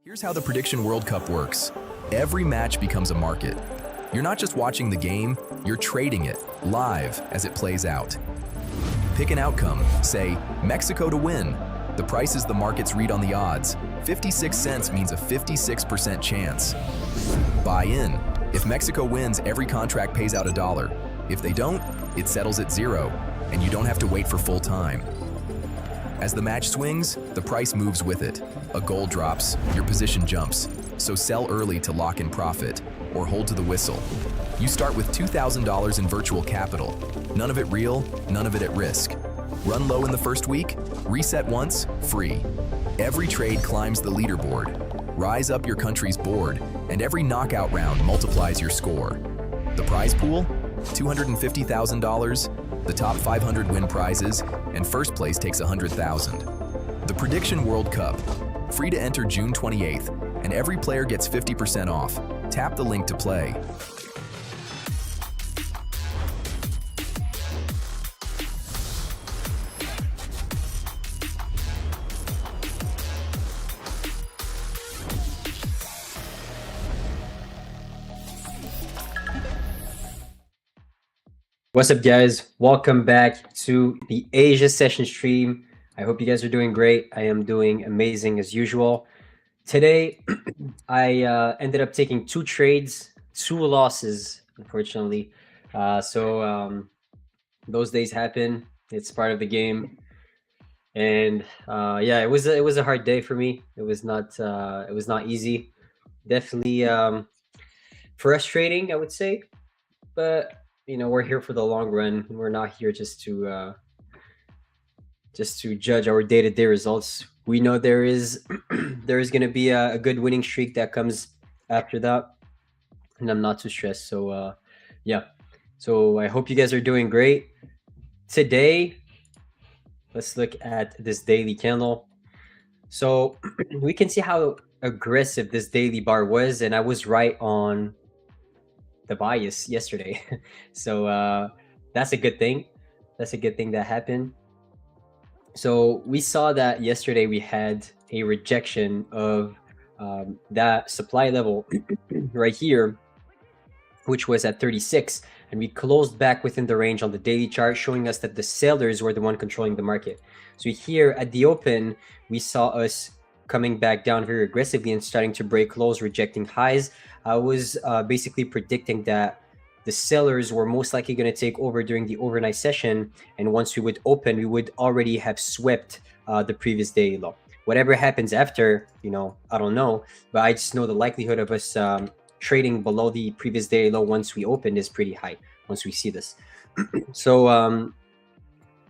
Here's how the Prediction World Cup works. Every match becomes a market. You're not just watching the game, you're trading it live as it plays out. Pick an outcome, say, Mexico to win. The price is the markets read on the odds. 56 cents means a 56% chance. Buy in. If Mexico wins, every contract pays out $1. If they don't, it settles at $0, and you don't have to wait for full time. As the match swings, the price moves with it. A goal drops, your position jumps. So sell early to lock in profit, or hold to the whistle. You start with $2,000 in virtual capital. None of it real, none of it at risk. Run low in the first week, reset once, free. Every trade climbs the leaderboard. Rise up your country's board, and every knockout round multiplies your score. The prize pool? $250,000, the top 500 win prizes, and first place takes $100,000. The Prediction World Cup. Free to enter June 28th, and every player gets 50% off. Tap the link to play. What's up, guys? Welcome back to the Asia session stream. I hope you guys are doing great. I am doing amazing as usual. Today, I ended up taking 2 trades, 2 losses, unfortunately. Those days happen. It's part of the game. And yeah, it was a hard day for me. It was not easy. Definitely frustrating, I would say. But you know, we're here for the long run. We're not here just to judge our day-to-day results. We know there is going to be a good winning streak that comes after that, and I'm not too stressed. So yeah, so I hope you guys are doing great. Today, let's look at this daily candle. So we can see how aggressive this daily bar was, and I was right on the bias yesterday. So that's a good thing. That's a good thing that happened. So we saw that yesterday we had a rejection of that supply level right here, which was at 36, and we closed back within the range on the daily chart, showing us that the sellers were the one controlling the market. So here at the open, we saw us coming back down very aggressively and starting to break lows, rejecting highs. I was basically predicting that the sellers were most likely going to take over during the overnight session, and once we would open, we would already have swept the previous day low. Whatever happens after, you know, I don't know, but I just know the likelihood of us trading below the previous day low once we open is pretty high once we see this. So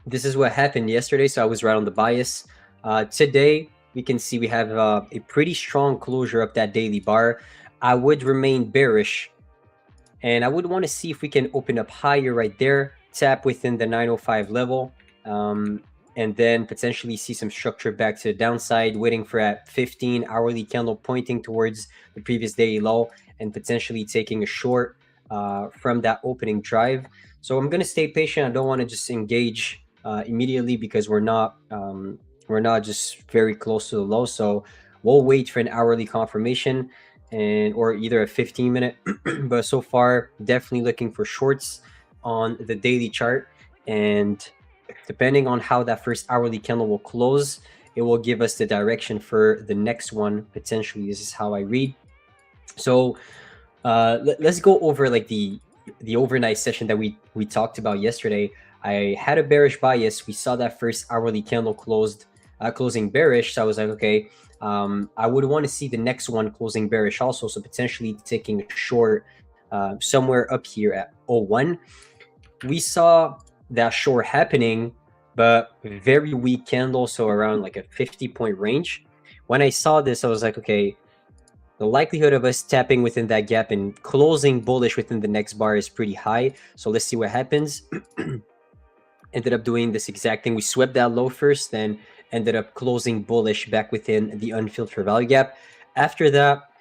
this is what happened yesterday. So I was right on the bias. Today, we can see we have a pretty strong closure of that daily bar. I would remain bearish, and I would want to see if we can open up higher right there, tap within the 905 level, and then potentially see some structure back to the downside, waiting for that 15 hourly candle pointing towards the previous daily low, and potentially taking a short from that opening drive. So I'm going to stay patient. I don't want to just engage immediately because we're not just very close to the low. So we'll wait for an hourly confirmation or either a 15-minute. But so far, definitely looking for shorts on the daily chart. And depending on how that first hourly candle will close, it will give us the direction for the next one. Potentially, this is how I read. So let's go over like the overnight session that we talked about yesterday. I had a bearish bias. We saw that first hourly candle closing bearish. So I was like, okay, I would want to see the next one closing bearish also. So potentially taking a short somewhere up here at 01. We saw that short happening, but very weak candle. So around like a 50-point range. When I saw this, I was like, okay, the likelihood of us tapping within that gap and closing bullish within the next bar is pretty high. So let's see what happens. Ended up doing this exact thing. We swept that low first, then ended up closing bullish back within the unfiltered value gap. After that,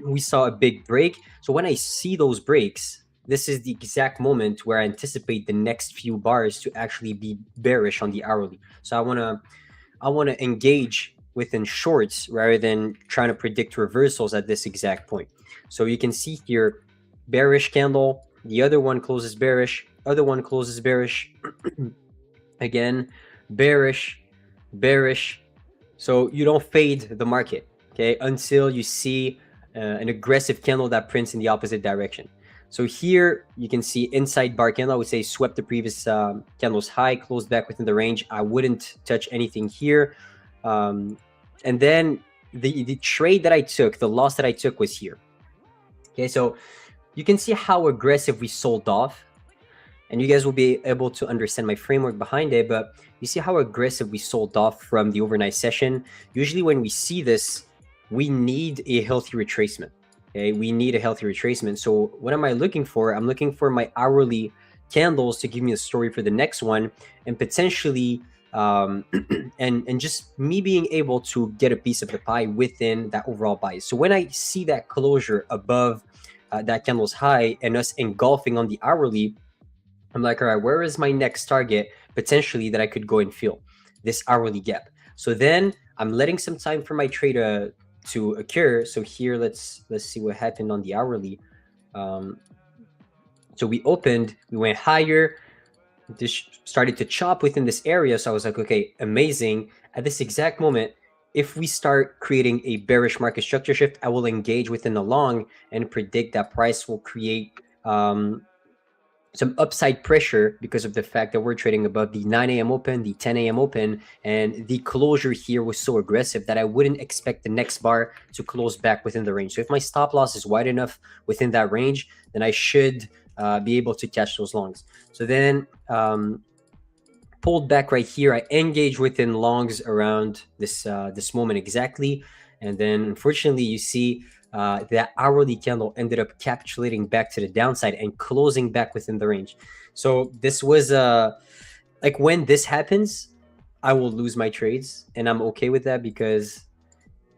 we saw a big break. So when I see those breaks, this is the exact moment where I anticipate the next few bars to actually be bearish on the hourly. So I want to engage within shorts rather than trying to predict reversals at this exact point. So you can see here, bearish candle, the other one closes bearish, other one closes bearish, again, bearish, bearish. So you don't fade the market, okay, until you see an aggressive candle that prints in the opposite direction. So here you can see inside bar candle, I would say swept the previous candle's high, closed back within the range. I wouldn't touch anything here. And then the trade that I took, the loss that I took was here. Okay, so you can see how aggressive we sold off, and you guys will be able to understand my framework behind it. But you see how aggressive we sold off from the overnight session. Usually when we see this, we need a healthy retracement. Okay, we need a healthy retracement. So what am I looking for? I'm looking for my hourly candles to give me a story for the next one, and potentially and just me being able to get a piece of the pie within that overall bias. So when I see that closure above that candle's high and us engulfing on the hourly, I'm like, all right, where is my next target potentially that I could go and fill this hourly gap? So then I'm letting some time for my trade to occur. So here, let's see what happened on the hourly. So we opened, we went higher. This started to chop within this area. So I was like, okay, amazing. At this exact moment, if we start creating a bearish market structure shift, I will engage within the long and predict that price will create some upside pressure because of the fact that we're trading above the 9 a.m. open, the 10 a.m. open, and the closure here was so aggressive that I wouldn't expect the next bar to close back within the range. So if my stop loss is wide enough within that range, then I should be able to catch those longs. So then pulled back right here. I engaged within longs around this this moment exactly, and then unfortunately you see that hourly candle ended up capitulating back to the downside and closing back within the range. So this was like, when this happens, I will lose my trades, and I'm okay with that because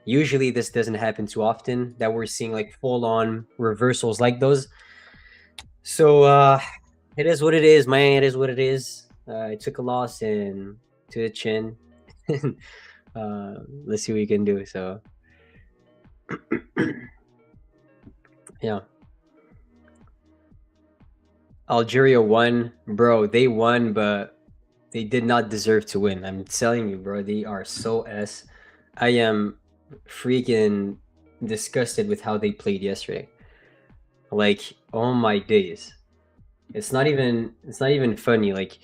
usually this doesn't happen too often that we're seeing like full-on reversals like those. So it is what it is, man. It is what it is. I took a loss and to the chin. Let's see what we can do. So yeah, Algeria won, bro. They won, but they did not deserve to win. I'm telling you, bro. They are so s. I am freaking disgusted with how they played yesterday. Like, oh my days. It's not even funny. Like,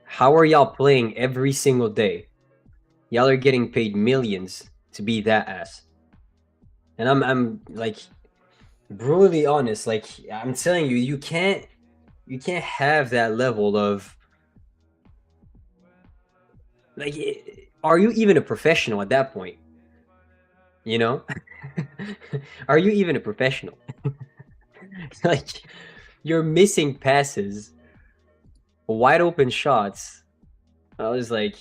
how are y'all playing every single day? Y'all are getting paid millions to be that ass. And I'm like brutally honest. Like, I'm telling you, you can't have that level of like, are you even a professional at that point? You know? Are you even a professional? Like, you're missing passes, wide open shots. I was like,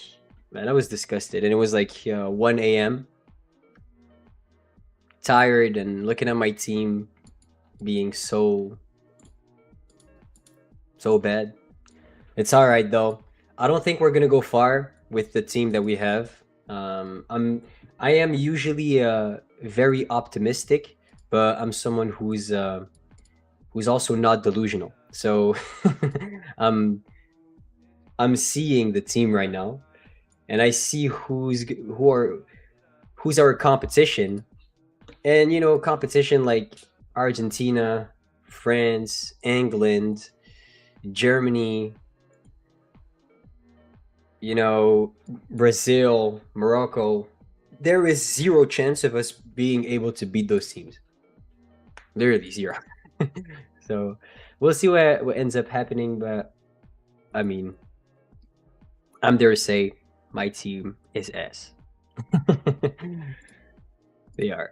man, I was disgusted. And it was like 1 a.m. tired and looking at my team being so bad. It's all right though. I don't think we're gonna go far with the team that we have. I am usually very optimistic, but I'm someone who's also not delusional. So I'm seeing the team right now, and I see who's our competition, and competition like Argentina, France, England, Germany, Brazil, Morocco. There is zero chance of us being able to beat those teams. Literally zero. So we'll see what ends up happening, but I mean, I'm there to say my team is S. They are.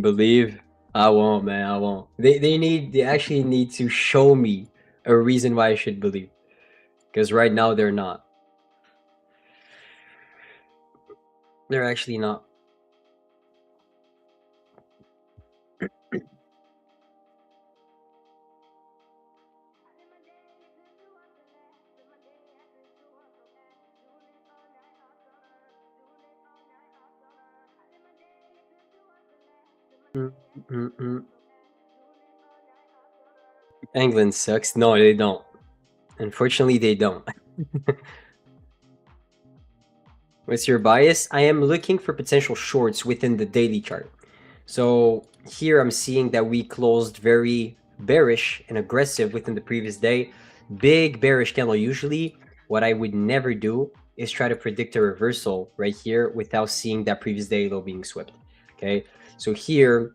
Believe? I won't, man. I won't. They actually need to show me a reason why I should believe. Because right now they're not. They're actually not. Mm, mm, mm. England sucks. No, they don't. Unfortunately, they don't. What's your bias? I am looking for potential shorts within the daily chart. So here I'm seeing that we closed very bearish and aggressive within the previous day. Big bearish candle. Usually what I would never do is try to predict a reversal right here without seeing that previous day low being swept. Okay, so here,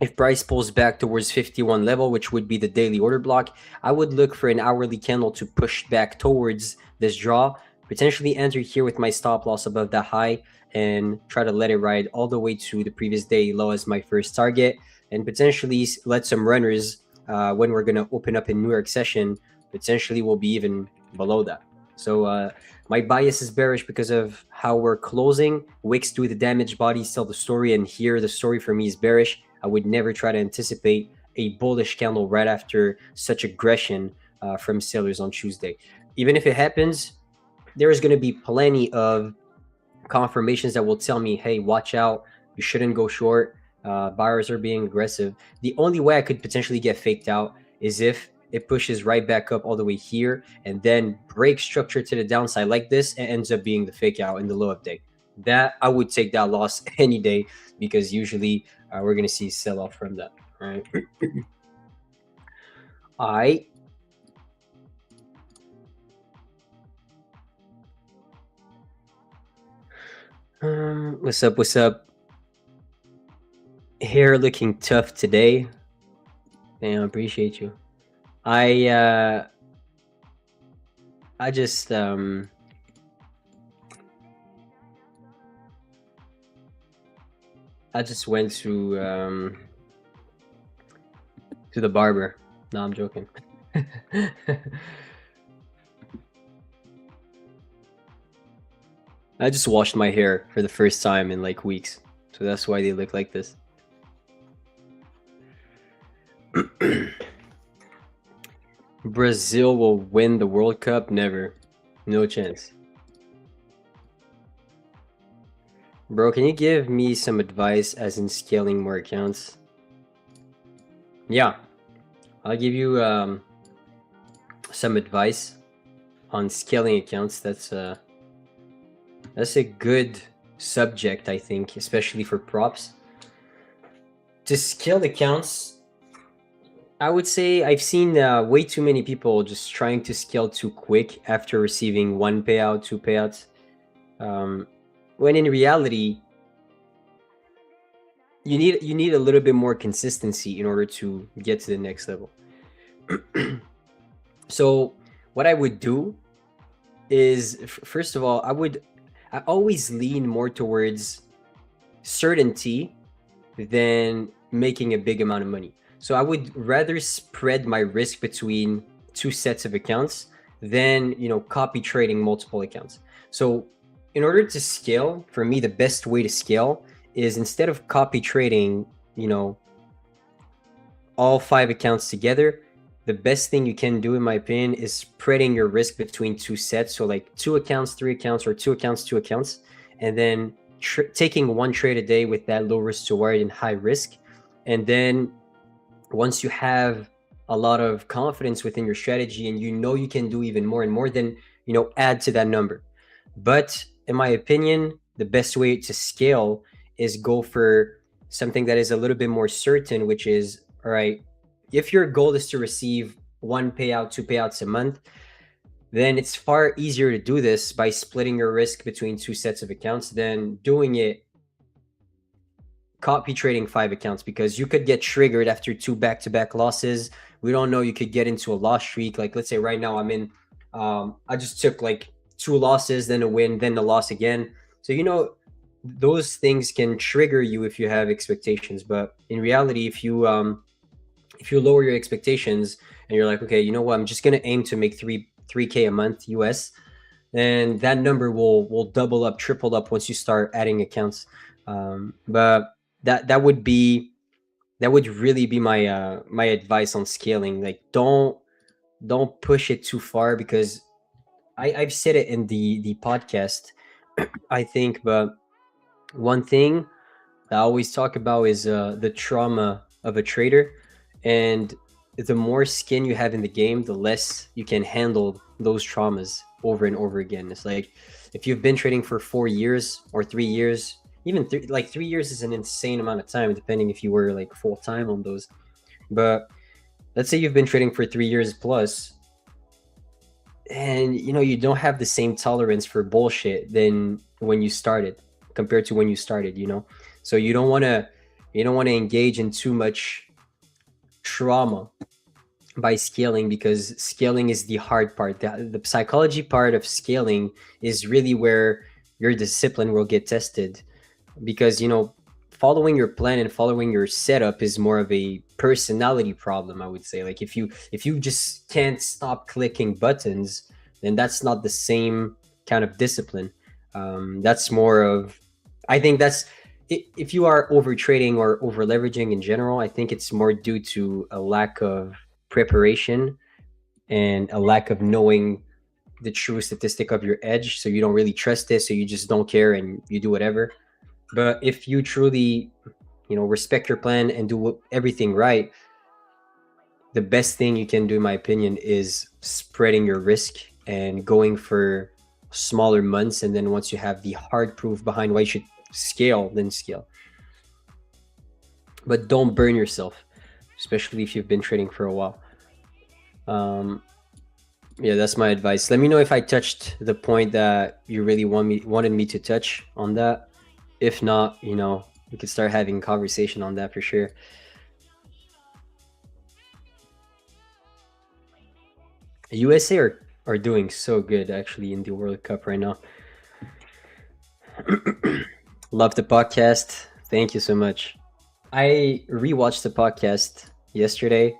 if price pulls back towards 51 level, which would be the daily order block, I would look for an hourly candle to push back towards this draw, potentially enter here with my stop loss above that high and try to let it ride all the way to the previous day low as my first target, and potentially let some runners when we're going to open up in New York session, potentially will be even below that. So my bias is bearish because of how we're closing. Wicks do the damage, bodies tell the story, and here the story for me is bearish. I would never try to anticipate a bullish candle right after such aggression from sellers on Tuesday. Even if it happens, there is going to be plenty of confirmations that will tell me, hey, watch out, you shouldn't go short. Buyers are being aggressive. The only way I could potentially get faked out is if it pushes right back up all the way here and then breaks structure to the downside like this and ends up being the fake out in the low of day. That I would take that loss any day, because usually we're going to see sell off from that. All right. I what's up? What's up? Hair looking tough today. Damn, appreciate you. I just went to the barber. No, I'm joking. I just washed my hair for the first time in like weeks, so that's why they look like this. Brazil will win the World Cup? Never. No chance. Bro, can you give me some advice as in scaling more accounts? Yeah, I'll give you some advice on scaling accounts. That's a good subject, I think, especially for props. To scale accounts, I would say I've seen way too many people just trying to scale too quick after receiving one payout, two payouts. When in reality, you need a little bit more consistency in order to get to the next level. So what I would do is, first of all, I always lean more towards certainty than making a big amount of money. So I would rather spread my risk between two sets of accounts than, copy trading multiple accounts. So in order to scale, for me, the best way to scale is, instead of copy trading, all 5 accounts together, the best thing you can do, in my opinion, is spreading your risk between two sets. So like 2 accounts, 3 accounts, or 2 accounts, 2 accounts, and then taking one trade a day with that low risk to reward and high risk. And then once you have a lot of confidence within your strategy and you can do even more and more, then add to that number. But in my opinion, the best way to scale is go for something that is a little bit more certain, which is, all right, if your goal is to receive 1 payout, 2 payouts a month, then it's far easier to do this by splitting your risk between 2 sets of accounts than doing it copy trading 5 accounts, because you could get triggered after 2 back-to-back losses. We don't know, you could get into a loss streak. Like, let's say right now I'm in, I just took like 2 losses, then a win, then a loss again. So, those things can trigger you if you have expectations. But in reality, if you lower your expectations and you're like, okay, you know what, I'm just going to aim to make 3K a month US, and that number will double up, triple up once you start adding accounts. But that would really be my my advice on scaling. Like, don't push it too far, because I've said it in the podcast, I think. But one thing I always talk about is the trauma of a trader, and the more skin you have in the game, the less you can handle those traumas over and over again. It's like if you've been trading for 4 years or 3 years, even like 3 years is an insane amount of time, depending if you were like full time on those. But let's say you've been trading for 3 years plus, and you don't have the same tolerance for bullshit than when you started, compared to when you started. So you don't want to engage in too much trauma by scaling, because scaling is the hard part. The psychology part of scaling is really where your discipline will get tested, because following your plan and following your setup is more of a personality problem, I would say. Like if you just can't stop clicking buttons, then that's not the same kind of discipline. That's more of, I think that's, if you are over trading or over leveraging in general, I think it's more due to a lack of preparation and a lack of knowing the true statistic of your edge. So you don't really trust it, so you just don't care and you do whatever. But if you truly, respect your plan and do everything right, the best thing you can do, in my opinion, is spreading your risk and going for smaller months. And then once you have the hard proof behind why you should scale, then scale. But don't burn yourself, especially if you've been trading for a while. Yeah, that's my advice. Let me know if I touched the point that you really wanted me to touch on that. If not, we could start having conversation on that for sure. USA are doing so good actually in the World Cup right now. Love the podcast. Thank you so much. I rewatched the podcast yesterday,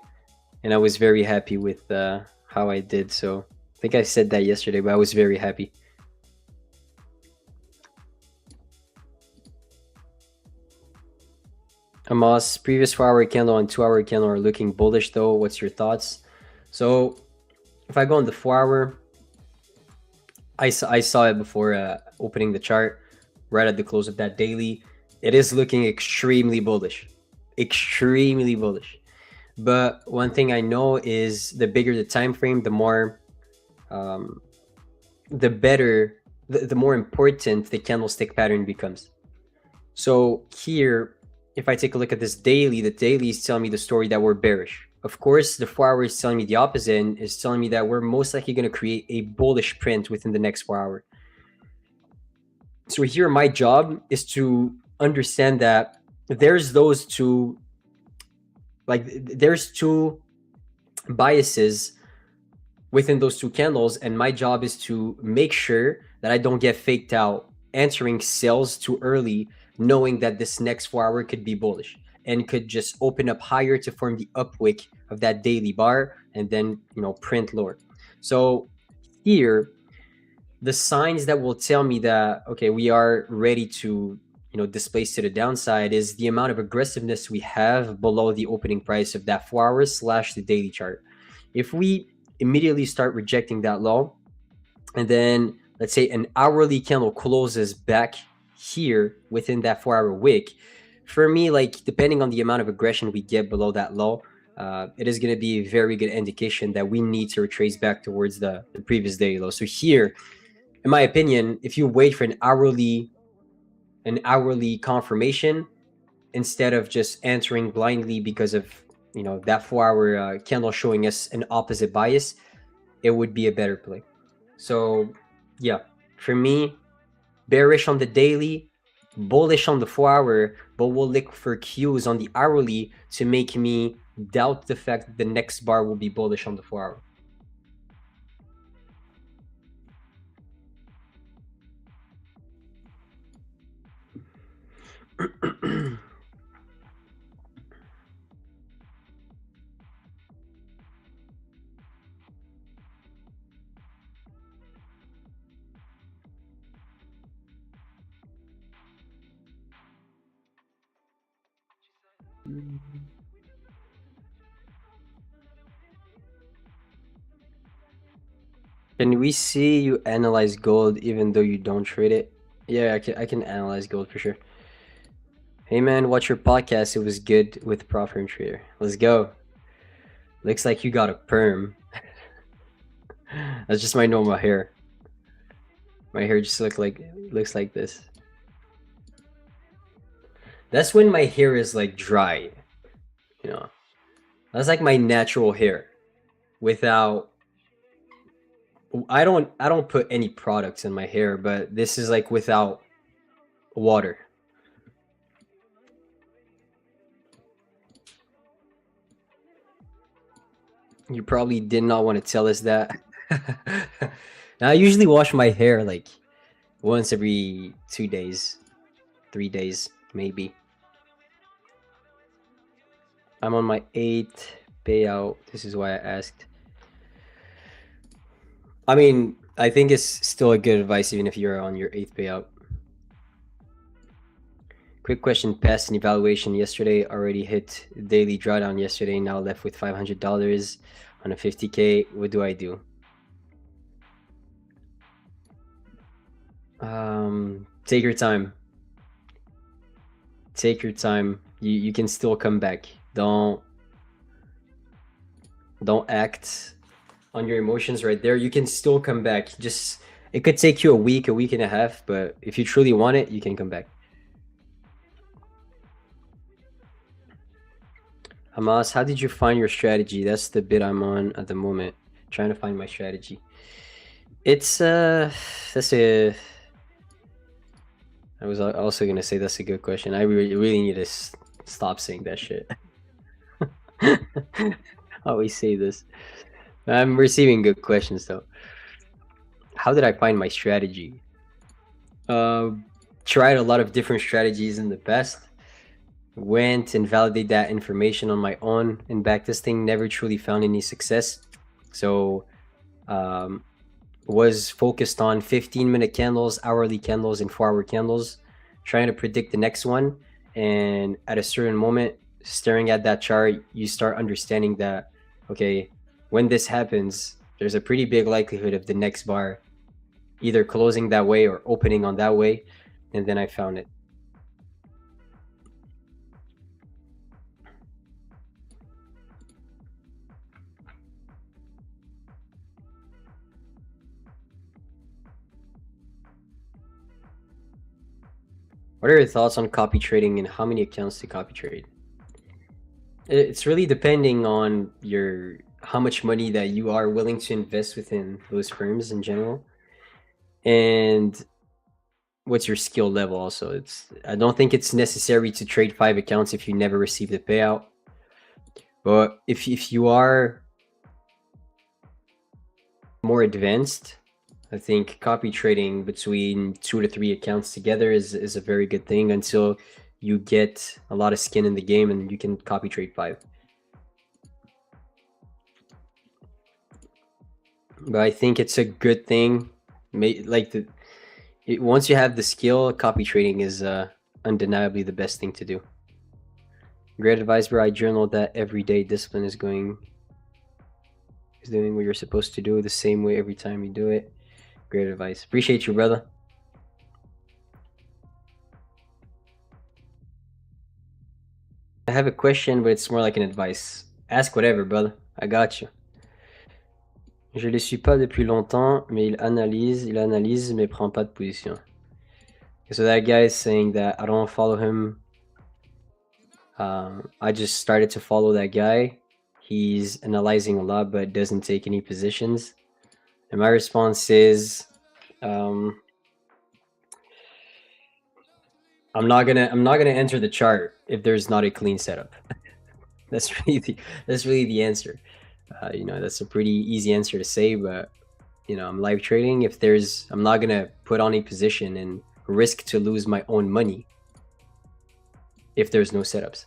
and I was very happy with how I did. So I think I said that yesterday, but I was very happy. Amos, previous 4-hour candle and 2-hour candle are looking bullish though. What's your thoughts? So if I go on the 4-hour, I saw it before opening the chart, right at the close of that daily. It is looking extremely bullish. Extremely bullish. But one thing I know is the bigger the time frame, the more the better, the more important the candlestick pattern becomes. So here, if I take a look at this daily, the daily is telling me the story that we're bearish. Of course, the 4-hour is telling me the opposite, and is telling me that we're most likely going to create a bullish print within the next 4-hour. So here, my job is to understand that there's those two, there's two biases within those two candles, and my job is to make sure that I don't get faked out entering sales too early, knowing that this next 4-hour could be bullish and could just open up higher to form the upwick of that daily bar and then print lower. So here, the signs that will tell me that okay, we are ready to displace to the downside is the amount of aggressiveness we have below the opening price of that 4 hours / the daily chart. If we immediately start rejecting that low, and then let's say an hourly candle closes back here within that 4-hour wick, for me, like depending on the amount of aggression we get below that low, it is going to be a very good indication that we need to retrace back towards the previous daily low. So here, in my opinion, if you wait for an hourly confirmation instead of just entering blindly because of that 4-hour candle showing us an opposite bias, it would be a better play. So yeah, for me, bearish on the daily, bullish on the 4-hour, but we'll look for cues on the hourly to make me doubt the fact that the next bar will be bullish on the 4-hour. Can we see you analyze gold even though you don't trade it? Yeah, I can analyze gold for sure. Hey man, watch your podcast. It was good with Proper and Trader. Let's go. Looks like you got a perm. That's just my normal hair. My hair just looks like this. That's when my hair is like dry. You know. That's like my natural hair. Without I don't put any products in my hair, but this is like without water. You probably did not want to tell us that. Now, I usually wash my hair like once every 2 days, 3 days, maybe. I'm on my 8th payout. This is why I asked. I mean, I think it's still a good advice even if you're on your 8th payout. Quick question, passed an evaluation yesterday, already hit daily drawdown yesterday, now left with $500 on a 50K. What do I do? Take your time. Take your time. You can still come back. Don't act on your emotions right there. You can still come back. Just it could take you a week and a half, but if you truly want it, you can come back. Hamas, how did you find your strategy? That's the bit I'm on at the moment. Trying to find my strategy. It's that's a I was also gonna say that's a good question. I really need to stop saying that shit. I always say this. I'm receiving good questions though. How did I find my strategy? Tried a lot of different strategies in the past. Went and validated that information on my own and backtesting. Never truly found any success. So was focused on 15-minute candles, hourly candles, and 4-hour candles, trying to predict the next one. And at a certain moment, staring at that chart, you start understanding that, okay, when this happens, there's a pretty big likelihood of the next bar either closing that way or opening on that way. And then I found it. What are your thoughts on copy trading and how many accounts to copy trade? It's really depending on how much money that you are willing to invest within those firms in general, and what's your skill level. Also, I don't think it's necessary to trade 5 accounts if you never receive the payout. But if you are more advanced, I think copy trading between 2 to 3 accounts together is a very good thing until you get a lot of skin in the game and you can copy trade 5. But I think it's a good thing. Once you have the skill, copy trading is undeniably the best thing to do. Great advice, bro. I journaled that every day. Discipline is doing what you're supposed to do the same way every time you do it. Great advice. Appreciate you, brother. I have a question, but it's more like an advice. Ask whatever, brother. I got you. Je les suis pas depuis longtemps, mais il analyse, mais prend pas de position. So that guy is saying that I don't follow him. I just started to follow that guy. He's analyzing a lot, but doesn't take any positions. And my response is, I'm not gonna enter the chart if there's not a clean setup. That's really the answer. That's a pretty easy answer to say, but I'm live trading. I'm not gonna put on a position and risk to lose my own money if there's no setups.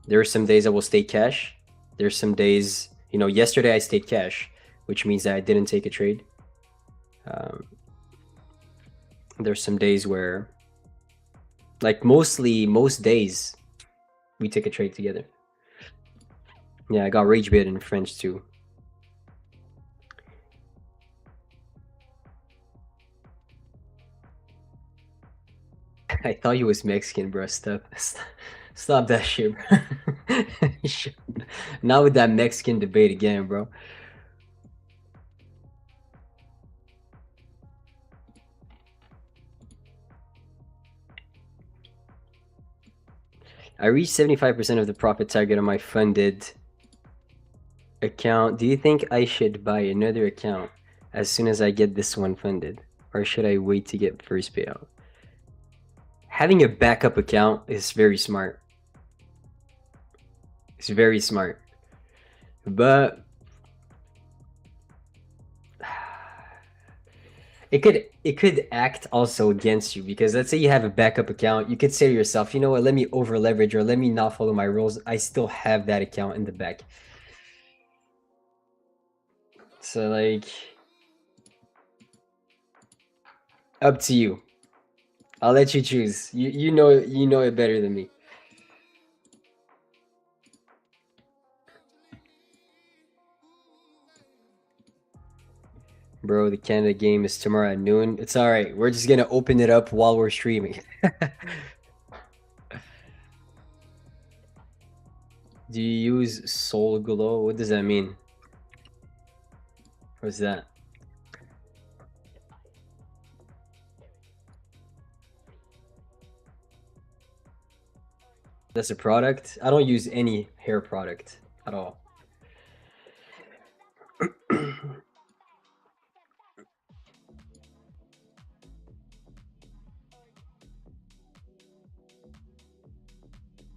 There are some days I will stay cash. There's some days, yesterday I stayed cash, which means that I didn't take a trade. There's some days where, like most days, we take a trade together. Yeah, I got rage bait in French too. I thought you was Mexican, bro. Stop that shit, bro. Not with that Mexican debate again, bro. I reached 75% of the profit target on my funded account. Do you think I should buy another account as soon as I get this one funded? Or should I wait to get first payout? Having a backup account is very smart. It's very smart. But it could act also against you, because let's say you have a backup account, you could say to yourself, you know what, let me over leverage, or let me not follow my rules. I still have that account in the back. So like, up to you. I'll let you choose. You know it better than me. Bro, the Canada game is tomorrow at noon. It's all right. We're just gonna open it up while we're streaming. Do you use Soul Glow? What does that mean? What's that? That's a product? I don't use any hair product at all.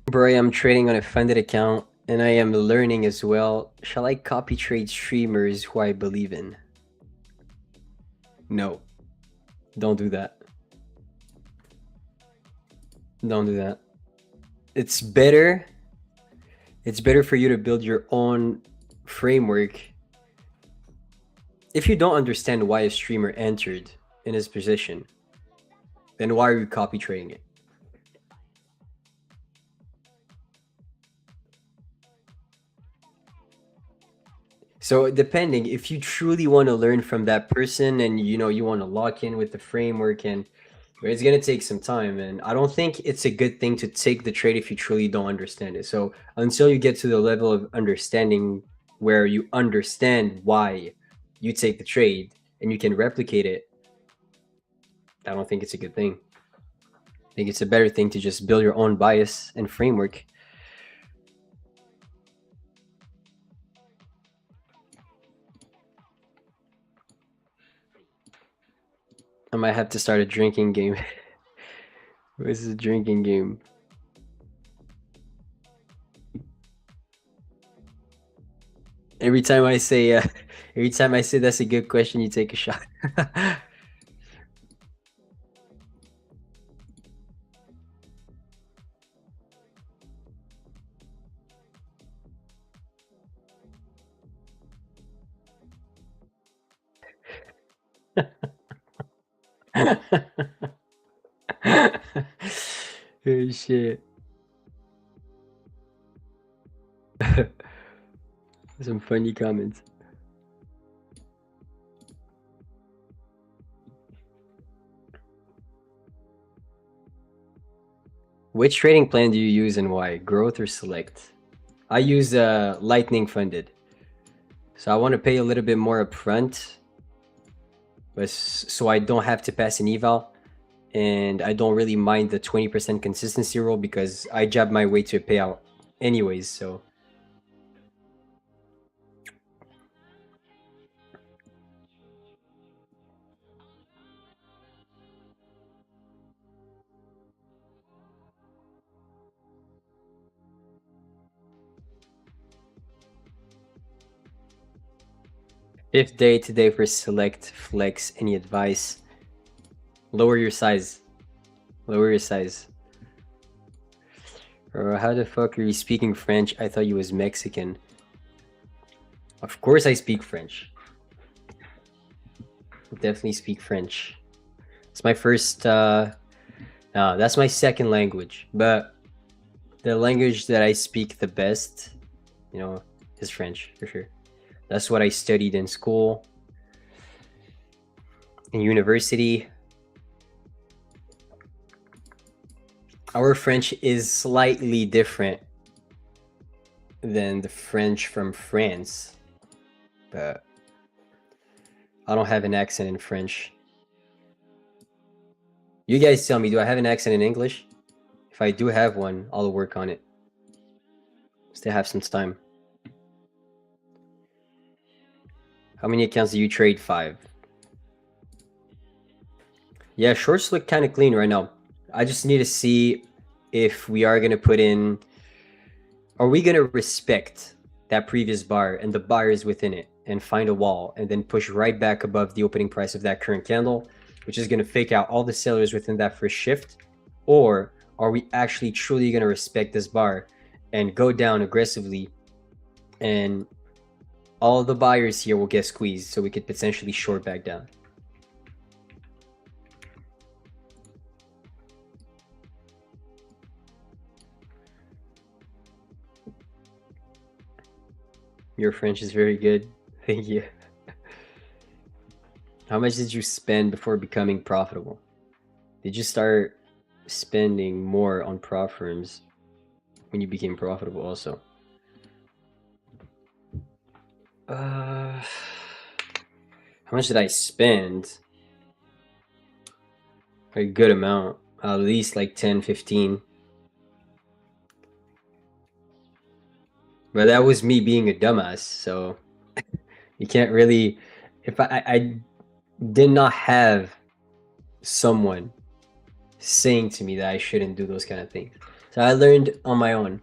Bro, I'm trading on a funded account and I am learning as well. Shall I copy trade streamers who I believe in? No. Don't do that. Don't do that. It's better for you to build your own framework. If you don't understand why a streamer entered in his position, then why are you copy trading it? So depending, if you truly want to learn from that person and you want to lock in with the framework, and it's going to take some time, and I don't think it's a good thing to take the trade if you truly don't understand it. So until you get to the level of understanding where you understand why you take the trade and you can replicate it, I don't think it's a good thing. I think it's a better thing to just build your own bias and framework. I might have to start a drinking game. This is a drinking game. Every time I say that's a good question, you take a shot. Oh shit. Some funny comments. Which trading plan do you use and why? Growth or select? I use lightning funded. So I want to pay a little bit more upfront, but so I don't have to pass an eval, and I don't really mind the 20% consistency rule because I jab my way to a payout anyways, so. Fifth day today for select, flex, any advice? Lower your size. Lower your size. Or how the fuck are you speaking French? I thought you was Mexican. Of course I speak French. I definitely speak French. It's my first, no, that's my second language. But the language that I speak the best, is French, for sure. That's what I studied in school, in university. Our French is slightly different than the French from France, but I don't have an accent in French. You guys tell me, do I have an accent in English? If I do have one, I'll work on it. Still have some time. How many accounts do you trade? 5. Yeah, shorts look kind of clean right now. I just need to see if we are going to put in... Are we going to respect that previous bar and the buyers within it and find a wall and then push right back above the opening price of that current candle, which is going to fake out all the sellers within that first shift? Or are we actually truly going to respect this bar and go down aggressively, and all of the buyers here will get squeezed, so we could potentially short back down? Your French is very good. Thank you. How much did you spend before becoming profitable? Did you start spending more on prop firms when you became profitable also? How much did I spend? A good amount, at least like 10, 15. But that was me being a dumbass, so you can't really... If I did not have someone saying to me that I shouldn't do those kind of things. So I learned on my own.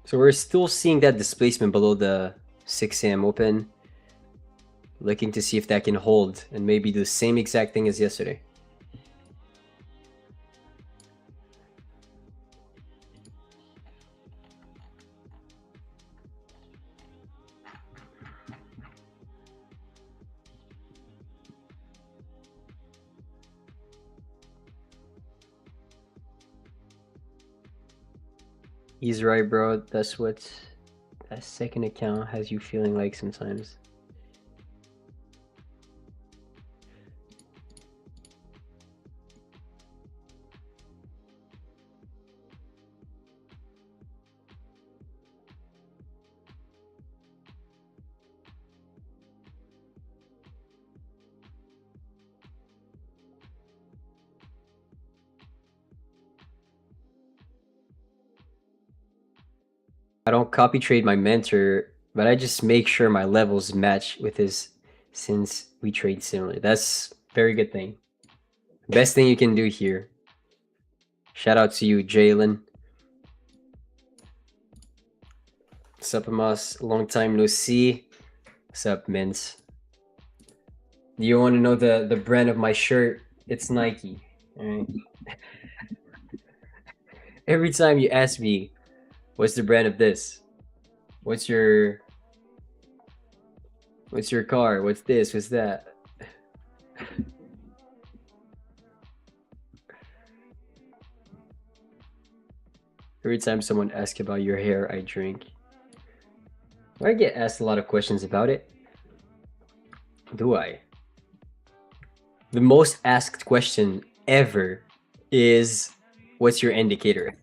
So we're still seeing that displacement below the 6 a.m. open. Looking to see if that can hold and maybe do the same exact thing as yesterday. He's right, bro. That's what that second account has you feeling like sometimes. I don't copy trade my mentor, but I just make sure my levels match with his, since we trade similar. That's a very good thing. Best thing you can do here. Shout out to you, Jalen. What's up, Amos? Long time no see. What's up, Mints? Do you want to know the brand of my shirt? It's Nike. All right. Every time you ask me, what's the brand of this? What's your car? What's this? What's that? Every time someone asks about your hair, I drink. I get asked a lot of questions about it. Do I? The most asked question ever is, what's your indicator?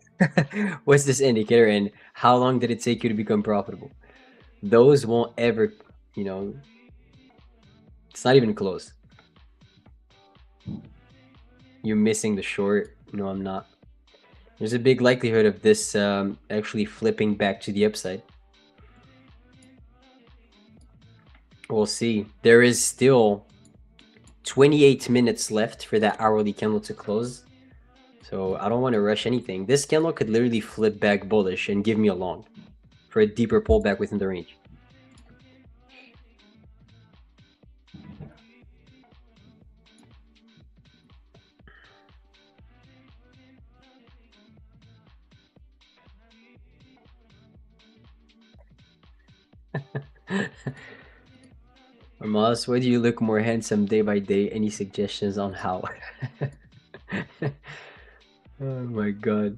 What's this indicator, and how long did it take you to become profitable? Those won't ever, you know, it's not even close. You're missing the short. No, I'm not. There's a big likelihood of this actually flipping back to the upside. We'll see. There is still 28 minutes left for that hourly candle to close. So I don't want to rush anything. This candle could literally flip back bullish and give me a long for a deeper pullback within the range. Armas, why do you look more handsome day by day? Any suggestions on how? my god.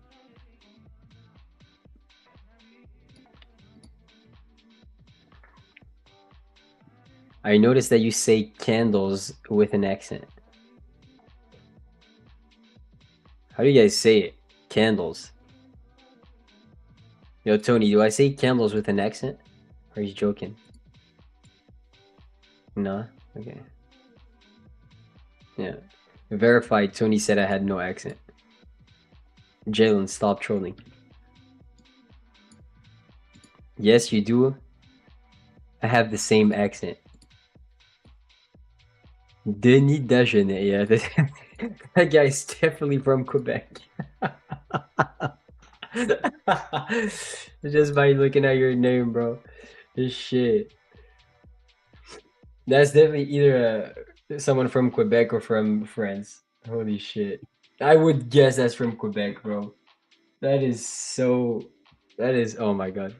I noticed that you say candles with an accent. How do you guys say it? Candles. Yo, Tony, do I say candles with an accent? Or are you joking? No? Okay. Yeah. Verified, Tony said I had no accent. Jalen, stop trolling. Yes, you do. I have the same accent. Denis Dagenet, yeah. That guy's definitely from Quebec. Just by looking at your name, bro. This shit. That's definitely either someone from Quebec or from France. Holy shit. I would guess that's from Quebec, bro. That is so... That is... Oh my god.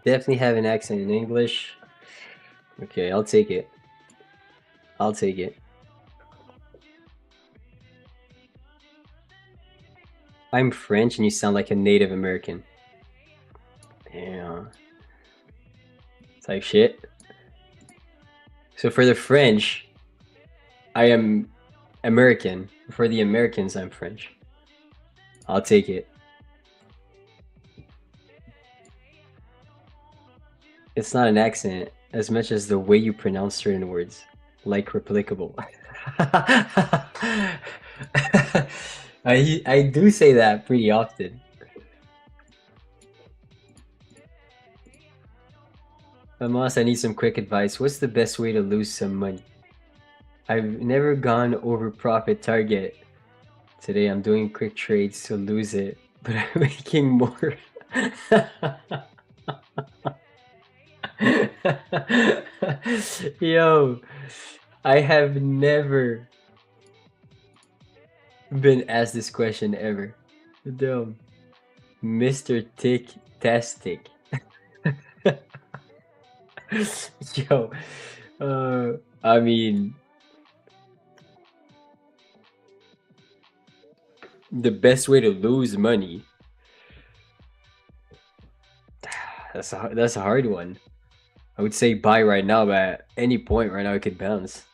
Definitely have an accent in English. Okay, I'll take it. I'll take it. I'm French and you sound like a Native American. Damn. Type shit. So for the French, I am American. For the Americans, I'm French. I'll take it. It's not an accent as much as the way you pronounce certain words, like replicable. I do say that pretty often. Amos, I need some quick advice. What's the best way to lose some money? I've never gone over profit target. Today I'm doing quick trades to lose it, but I'm making more. Yo, I have never been asked this question ever. Damn. Mr. Tick-tastic. Yo, I mean, the best way to lose money. That's a hard one. I would say buy right now, but at any point right now it could bounce.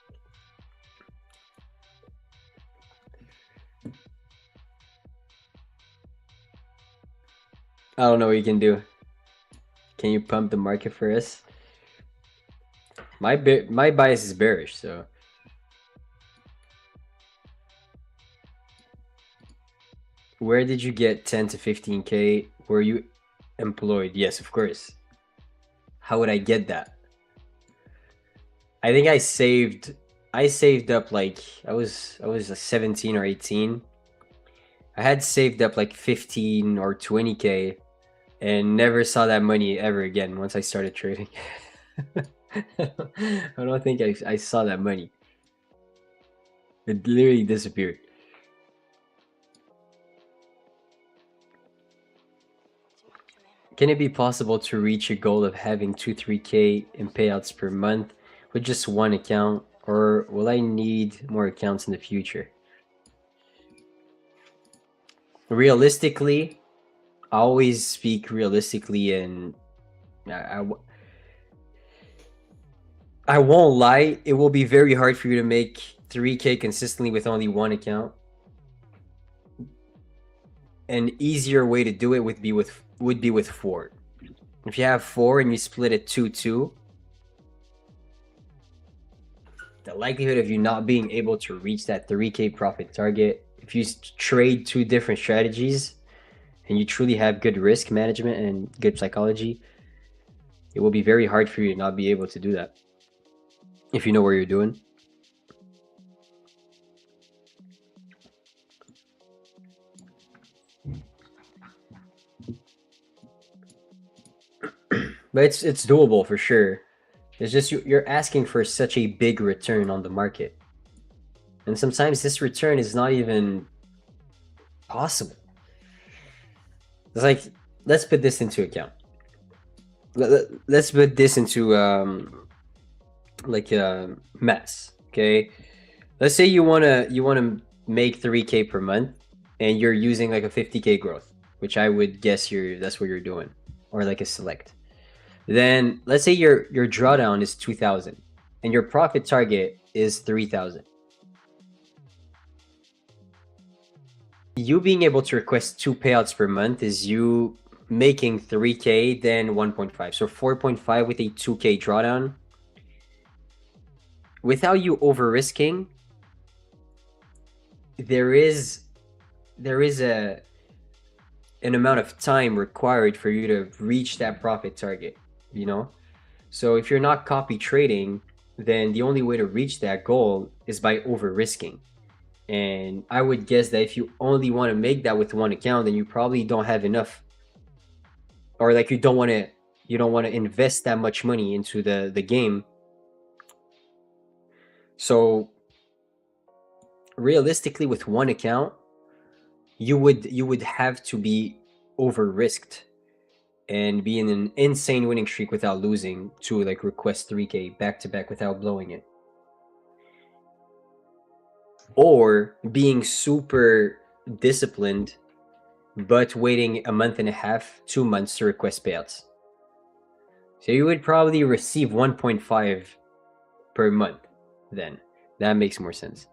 I don't know what you can do. Can you pump the market for us? My bias is bearish, so. Where did you get 10 to 15K? Were you employed? Yes, of course. How would I get that? I think I saved up like I was 17 or 18. I had saved up like 15 or 20K and never saw that money ever again once I started trading. I don't think I saw that money. It literally disappeared. Can it be possible to reach a goal of having 2-3K in payouts per month with just one account, or will I need more accounts in the future? Realistically, I always speak realistically, and I won't lie, it will be very hard for you to make 3K consistently with only one account. An easier way to do it would be with 4. If you have 4 and you split it 2-2, the likelihood of you not being able to reach that 3K profit target, if you trade 2 different strategies and you truly have good risk management and good psychology, it will be very hard for you to not be able to do that if you know what you're doing. but it's doable for sure. It's just you're asking for such a big return on the market, and sometimes this return is not even possible. It's like, let's put this into account. Let's put this into like maths. Okay, let's say you wanna make 3K per month, and you're using like a 50K growth, which I would guess that's what you're doing, or like a select. Then let's say your drawdown is 2,000, and your profit target is 3,000. You being able to request 2 payouts per month is you making 3K, then 1.5. So 4.5 with a 2K drawdown. Without you over risking, there is an amount of time required for you to reach that profit target, you know? So if you're not copy trading, then the only way to reach that goal is by over risking. And I would guess that if you only want to make that with one account, then you probably don't have enough, or like you don't want to invest that much money into the game. So realistically, with one account, you would have to be over risked and be in an insane winning streak without losing to like request 3K back to back without blowing it, or being super disciplined but waiting a month and a half, 2 months to request payouts. So you would probably receive 1.5 per month. Then that makes more sense.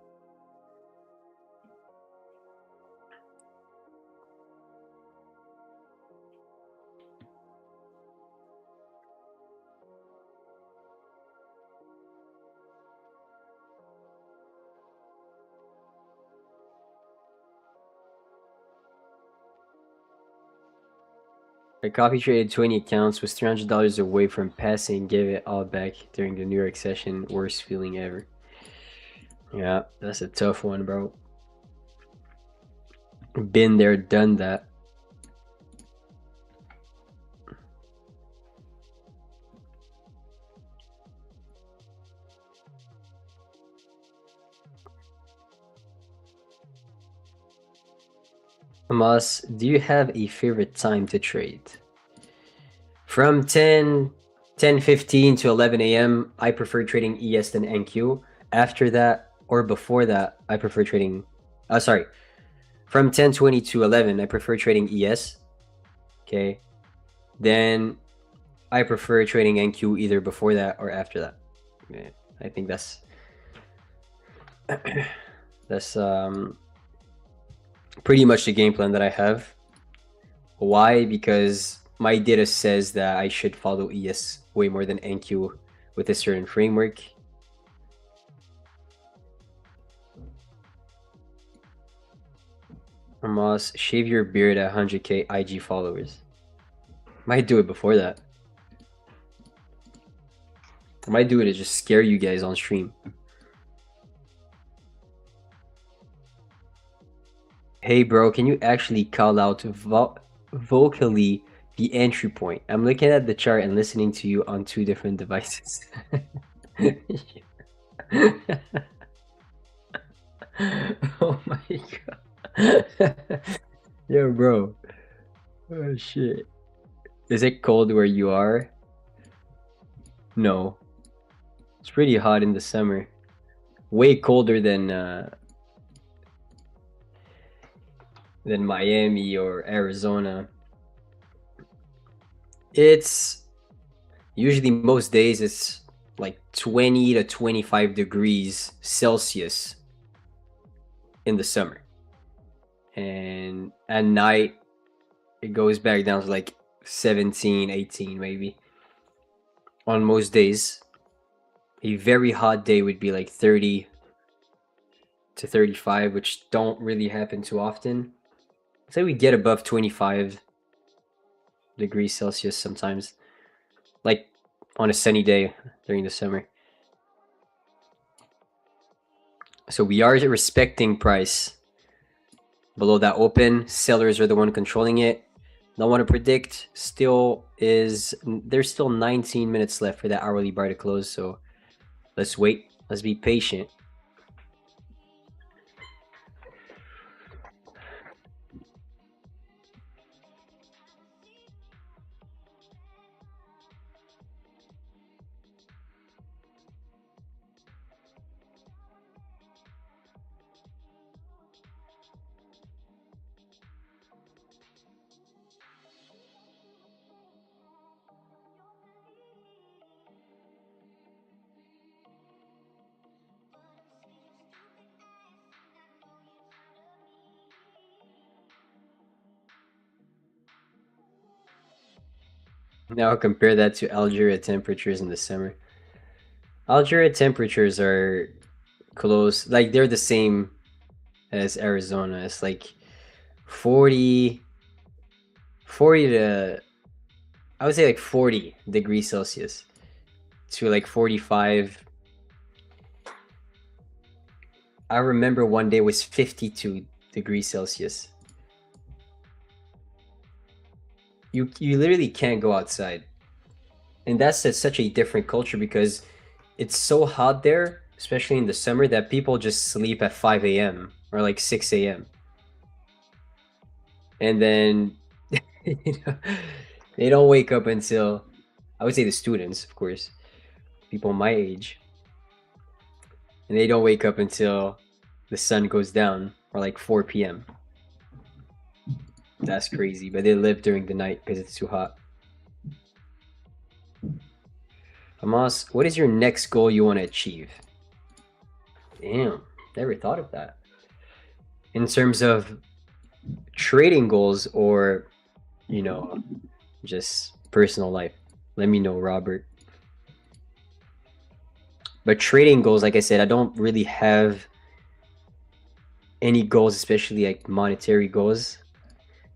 I copy traded 20 accounts, was $300 away from passing, gave it all back during the New York session. Worst feeling ever. Yeah, that's a tough one, bro. Been there, done that. Hamas, do you have a favorite time to trade? From 10:15 to 11 a.m., I prefer trading ES than NQ. After that, or before that, I prefer trading... sorry. From 10:20 to 11, I prefer trading ES. Okay. Then I prefer trading NQ either before that or after that. Yeah, I think that's... that's pretty much the game plan that I have. Why? Because my data says that I should follow ES way more than NQ with a certain framework. Amos, shave your beard at 100K IG followers. Might do it before that. I might do it to just scare you guys on stream. Hey bro, can you actually call out vocally the entry point? I'm looking at the chart and listening to you on 2 different devices. Oh my god. Yo bro. Oh shit. Is it cold where you are? No. It's pretty hot in the summer. Way colder than Miami or Arizona. It's usually, most days it's like 20 to 25 degrees Celsius in the summer, and at night it goes back down to like 17, 18 maybe on most days. A very hot day would be like 30 to 35, which don't really happen too often. Say we get above 25 degrees Celsius sometimes, like on a sunny day during the summer. So we are respecting price. Below that open, sellers are the one controlling it. I want to predict. There's still 19 minutes left for that hourly bar to close. So let's wait. Let's be patient. Now compare that to Algeria temperatures in the summer. Algeria temperatures are close, like they're the same as Arizona. It's like 40, 40 to, I would say like 40 degrees Celsius to like 45. I remember one day it was 52 degrees Celsius. You literally can't go outside. And that's such a different culture because it's so hot there, especially in the summer, that people just sleep at 5 a.m. or like 6 a.m. And then you know, they don't wake up until, I would say the students, of course, people my age, and they don't wake up until the sun goes down or like 4 p.m. That's crazy, but they live during the night because it's too hot. Hamas, what is your next goal you want to achieve? Damn, never thought of that. In terms of trading goals or, you know, just personal life, let me know, Robert. But trading goals, like I said, I don't really have any goals, especially like monetary goals.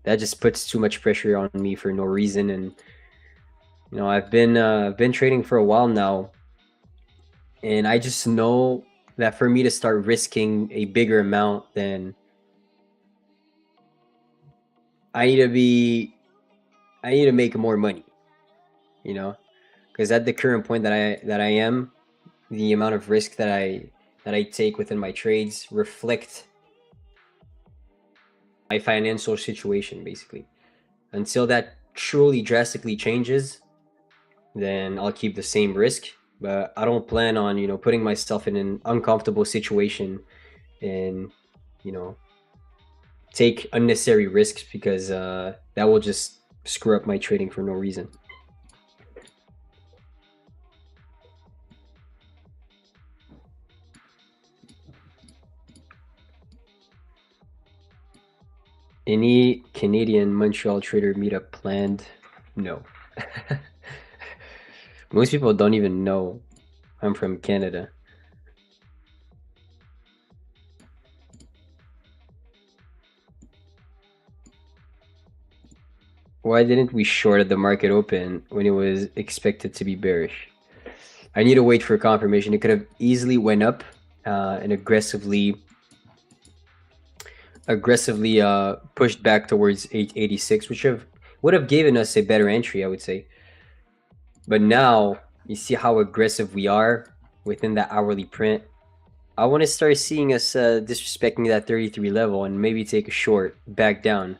That just puts too much pressure on me for no reason. And you know, I've been trading for a while now, and I just know that for me to start risking a bigger amount, then I need to make more money, you know, because at the current point that I am, the amount of risk that I take within my trades reflect my financial situation basically. Until that truly drastically changes, then I'll keep the same risk. But I don't plan on, you know, putting myself in an uncomfortable situation and, you know, take unnecessary risks because that will just screw up my trading for no reason. Any Canadian Montreal trader meetup planned? No. Most people don't even know I'm from Canada. Why didn't we short at the market open when it was expected to be bearish? I need to wait for confirmation. It could have easily went up and aggressively pushed back towards 886, which would have given us a better entry, I would say. But now you see how aggressive we are within that hourly print. I want to start seeing us disrespecting that 33 level and maybe take a short back down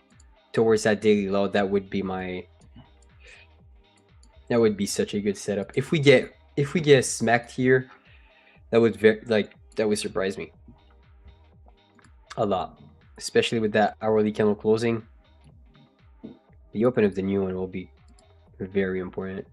towards that daily low. That would be such a good setup. If we get smacked here, that would surprise me a lot, especially with that hourly candle closing. The open of the new one will be very important.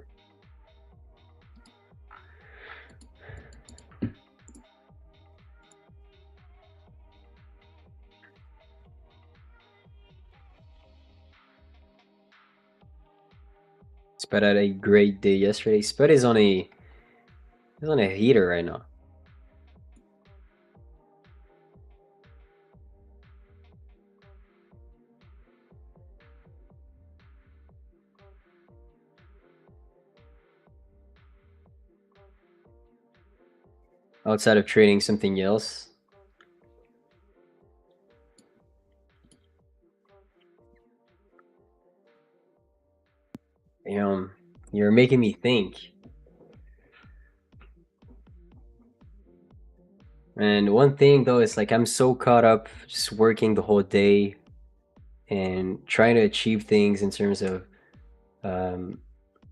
Spud had a great day yesterday. Spud is on a heater right now. Outside of trading something else. You're making me think. And one thing though is like I'm so caught up just working the whole day and trying to achieve things in terms of um,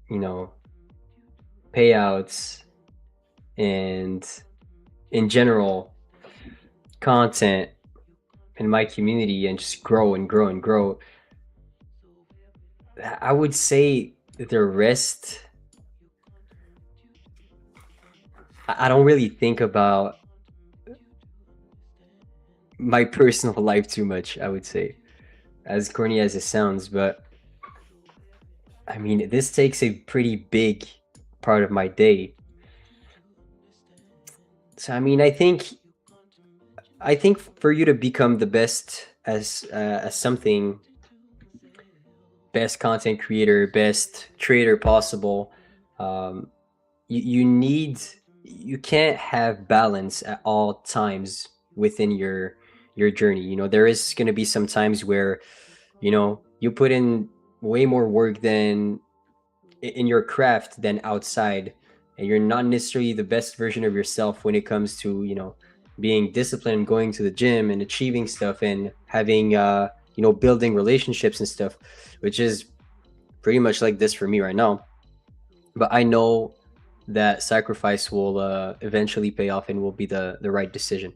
you know, payouts and in general content in my community and just grow and grow and grow. I would say the rest, I don't really think about my personal life too much, I would say, as corny as it sounds. But I mean, this takes a pretty big part of my day. So I mean, I think for you to become the best as something, best content creator, best trader possible, um, you can't have balance at all times within your journey. There is going to be some times where you put in way more work than in your craft than outside, and you're not necessarily the best version of yourself when it comes to being disciplined, going to the gym and achieving stuff and having building relationships and stuff, which is pretty much like this for me right now. But I know that sacrifice will eventually pay off and will be the right decision.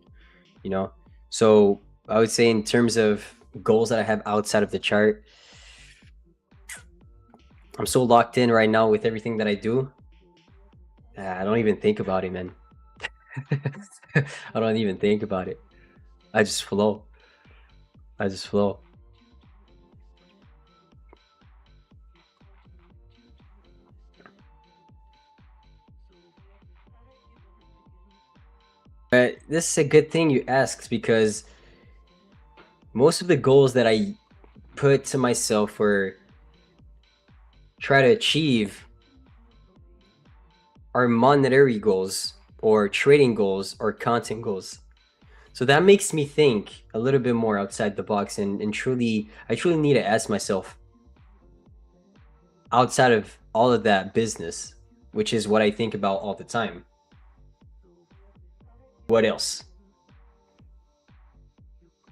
So I would say in terms of goals that I have outside of the chart, I'm so locked in right now with everything that I do. I don't even think about it, man. I don't even think about it. I just flow. I just flow. But this is a good thing you asked, because most of the goals that I put to myself or try to achieve are monetary goals or trading goals or content goals. So that makes me think a little bit more outside the box, and I truly need to ask myself, outside of all of that business, which is what I think about all the time, what else?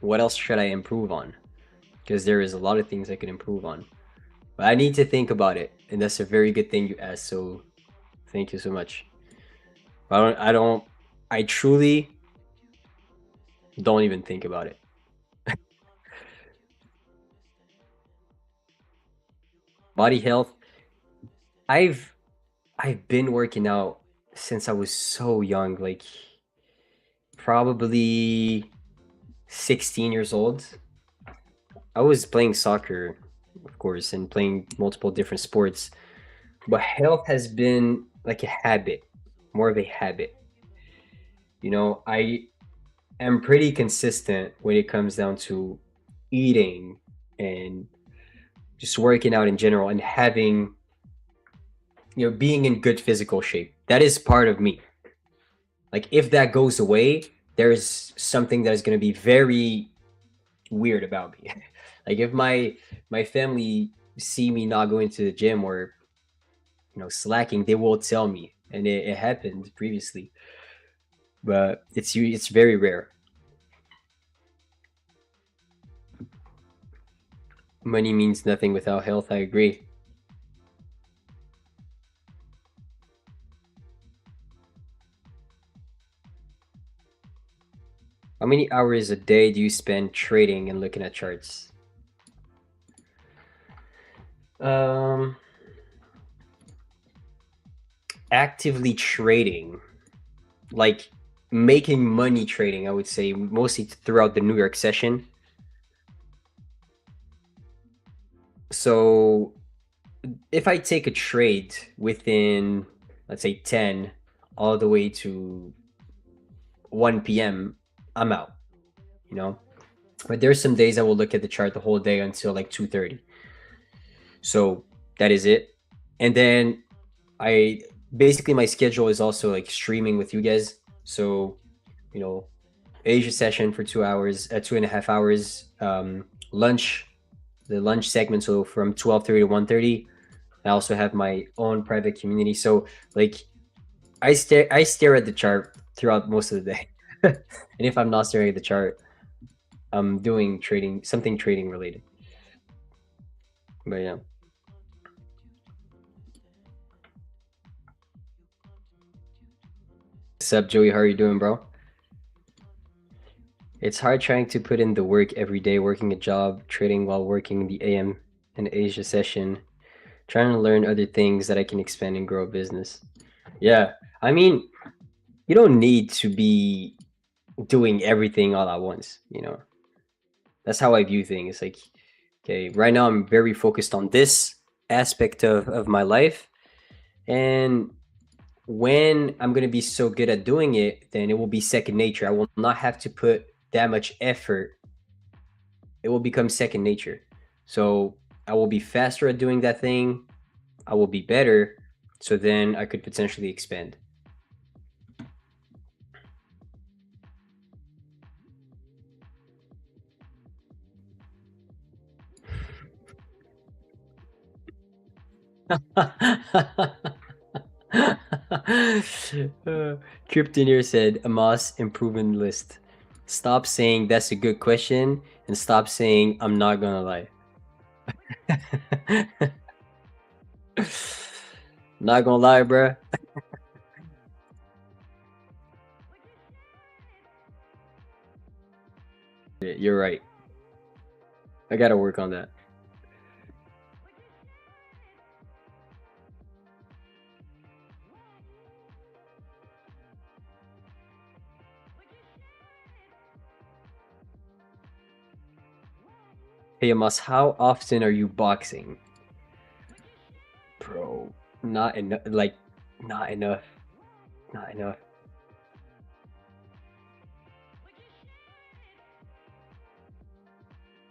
What else should I improve on? Because there is a lot of things I could improve on. But I need to think about it, and that's a very good thing you asked. So thank you so much. I truly don't even think about it. Body health. I've I've been working out since I was so young, like probably 16 years old. I was playing soccer, of course, and playing multiple different sports. But health has been like a habit, more of a habit. I am pretty consistent when it comes down to eating and just working out in general and having, being in good physical shape. That is part of me. Like if that goes away, there's something that is going to be very weird about me. Like if my family see me not going to the gym or slacking, they will tell me, and it happened previously, but it's very rare. Money means nothing without health. I agree. How many hours a day do you spend trading and looking at charts? Um, Actively trading, like making money trading, I would say mostly throughout the New York session. So if I take a trade within, let's say 10 all the way to 1 p.m., I'm out, you know? But there's some days I will look at the chart the whole day until like 2:30. So that is it. And then I basically my schedule is also like streaming with you guys. So, you know, Asia session for 2 hours, 2.5 hours, lunch, the lunch segment. So from 12:30 to 1:30, I also have my own private community. So like I stare at the chart throughout most of the day. And if I'm not staring at the chart, I'm doing trading, something trading related. But yeah. What's up, Joey? How are you doing, bro? It's hard trying to put in the work every day, working a job, trading while working the AM and Asia session, trying to learn other things that I can expand and grow a business. Yeah. I mean, you don't need to be doing everything all at once, you know. That's how I view things. Like, okay, right now I'm very focused on this aspect of my life. And when I'm going to be so good at doing it, then it will be second nature. I will not have to put that much effort. It will become second nature. So I will be faster at doing that thing. I will be better. So then I could potentially expand. Kryptoneer said, Amos improvement list. Stop saying that's a good question and stop saying I'm not gonna lie. Not gonna lie, bruh. You're right. I gotta work on that. Hey, Amos, how often are you boxing? Bro, not enough. Like, not enough. Not enough.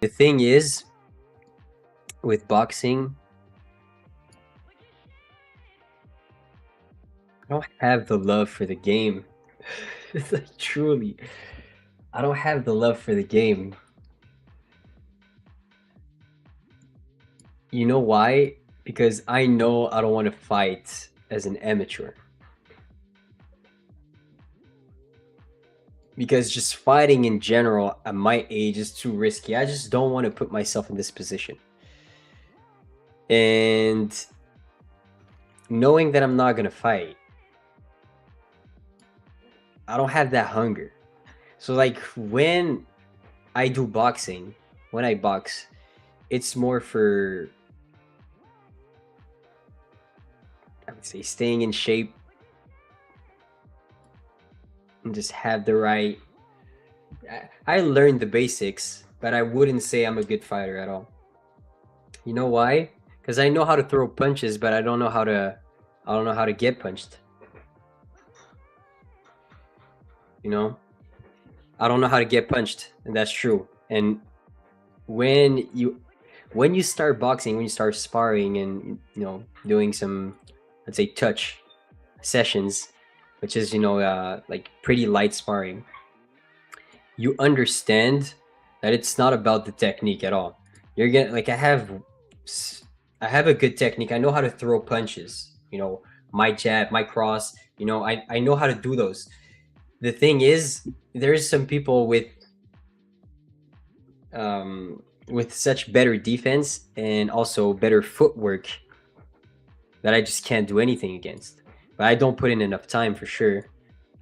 The thing is, with boxing, I don't have the love for the game. It's like, truly, I don't have the love for the game. You know why? Because I know I don't want to fight as an amateur. Because just fighting in general at my age is too risky. I just don't want to put myself in this position. And knowing that I'm not going to fight, I don't have that hunger. So like when I do boxing, when I box, it's more for, I would say, staying in shape and just have the right. I learned the basics, but I wouldn't say I'm a good fighter at all. You know why? Because I know how to throw punches, but I don't know how to. I don't know how to get punched. You know, I don't know how to get punched, and that's true. And when you start boxing, when you start sparring, and doing some, let's say, touch sessions, which is like pretty light sparring, you understand that it's not about the technique at all. You're gonna like I have a good technique. I know how to throw punches. My jab, my cross. I know how to do those. The thing is, there's some people with such better defense and also better footwork that I just can't do anything against. But I don't put in enough time for sure.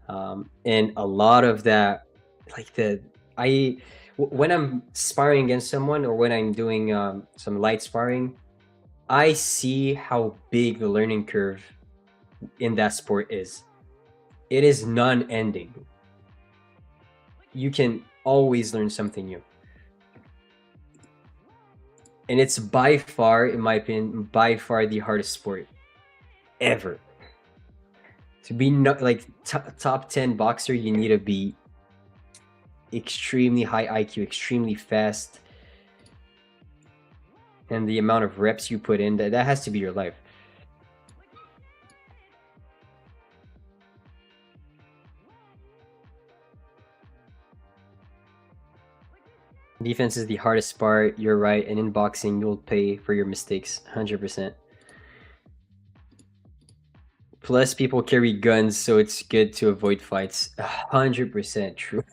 And a lot of that, like when I'm sparring against someone or when I'm doing some light sparring, I see how big the learning curve in that sport is. It is non-ending. You can always learn something new. And it's by far, in my opinion, by far the hardest sport ever. To be like top 10 boxer, you need to be extremely high IQ, extremely fast, and the amount of reps you put in, that has to be your life. Defense is the hardest part, you're right, and in boxing, you'll pay for your mistakes, 100%. Plus, people carry guns, so it's good to avoid fights. 100% true.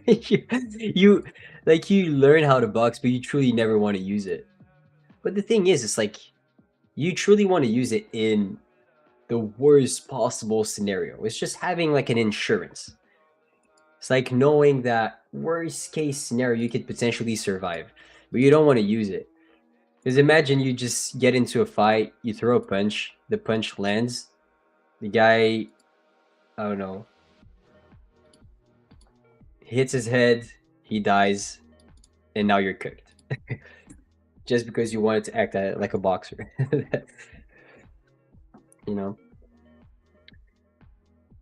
you like you learn how to box, but you truly never want to use it. But the thing is, it's like you truly want to use it in the worst possible scenario. It's just having like an insurance. It's like knowing that worst case scenario you could potentially survive, but you don't want to use it. Because imagine you just get into a fight, you throw a punch, the punch lands, the guy, I don't know, hits his head, he dies, and now you're cooked. Just because you wanted to act like a boxer. You know?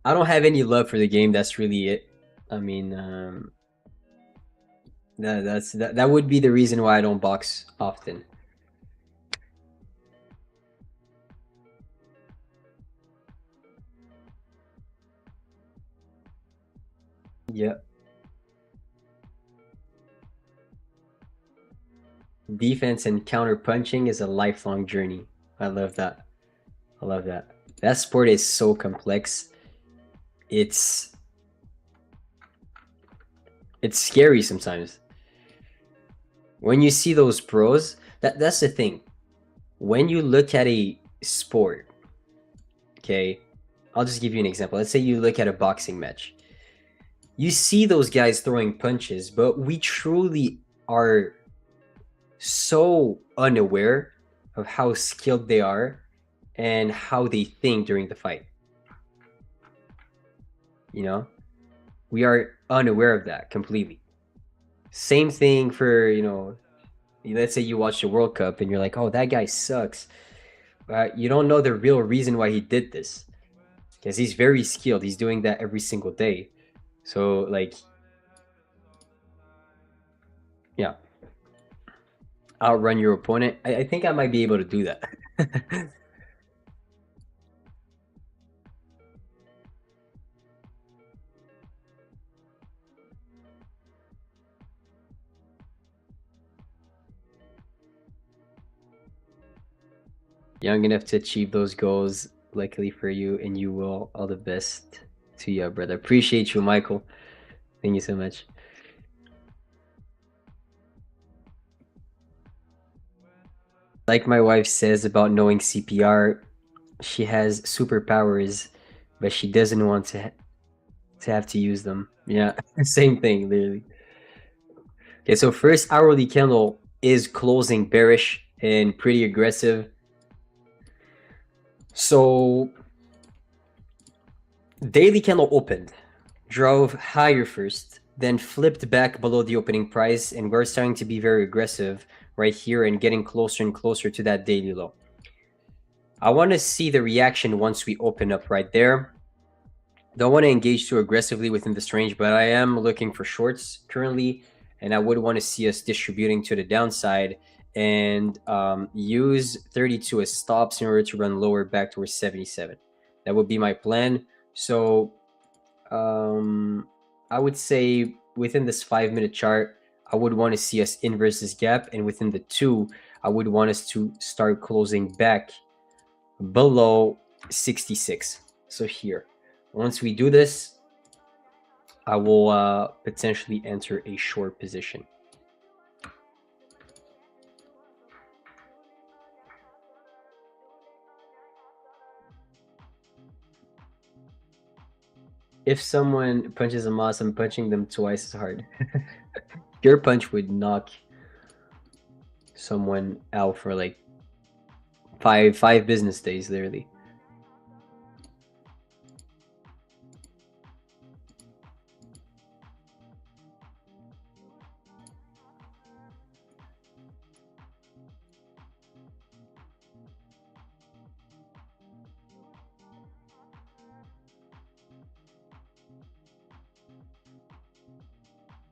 I don't have any love for the game, that's really it. I mean, that would be the reason why I don't box often. Yeah. Defense and counter punching is a lifelong journey. I love that. I love that. That sport is so complex. It's scary sometimes. When you see those pros, that's the thing. When you look at a sport, okay, I'll just give you an example. Let's say you look at a boxing match. You see those guys throwing punches, but we truly are so unaware of how skilled they are and how they think during the fight. You know, we are unaware of that completely. Same thing for, let's say you watch the World Cup and you're like, oh, that guy sucks. You don't know the real reason why he did this, because he's very skilled. He's doing that every single day. So, like, yeah, outrun your opponent. I think I might be able to do that. Young enough to achieve those goals. Luckily for you, and you will. All the best to you, brother. Appreciate you, Michael. Thank you so much. Like my wife says about knowing CPR, she has superpowers, but she doesn't want to have to use them. Yeah, same thing, literally. Okay, so first hourly candle is closing bearish and pretty aggressive. So daily candle opened, drove higher first, then flipped back below the opening price, and we're starting to be very aggressive right here and getting closer and closer to that daily low. I want to see the reaction once we open up right there. Don't want to engage too aggressively within this range, but I am looking for shorts currently, and I would want to see us distributing to the downside and use 32 as stops in order to run lower back towards 77. That would be my plan. So I would say within this 5-minute chart, I would want to see us inverse this gap, and within the 2, I would want us to start closing back below 66. So here, once we do this, I will potentially enter a short position. If someone punches a moss, I'm punching them twice as hard. Your punch would knock someone out for like five business days, literally.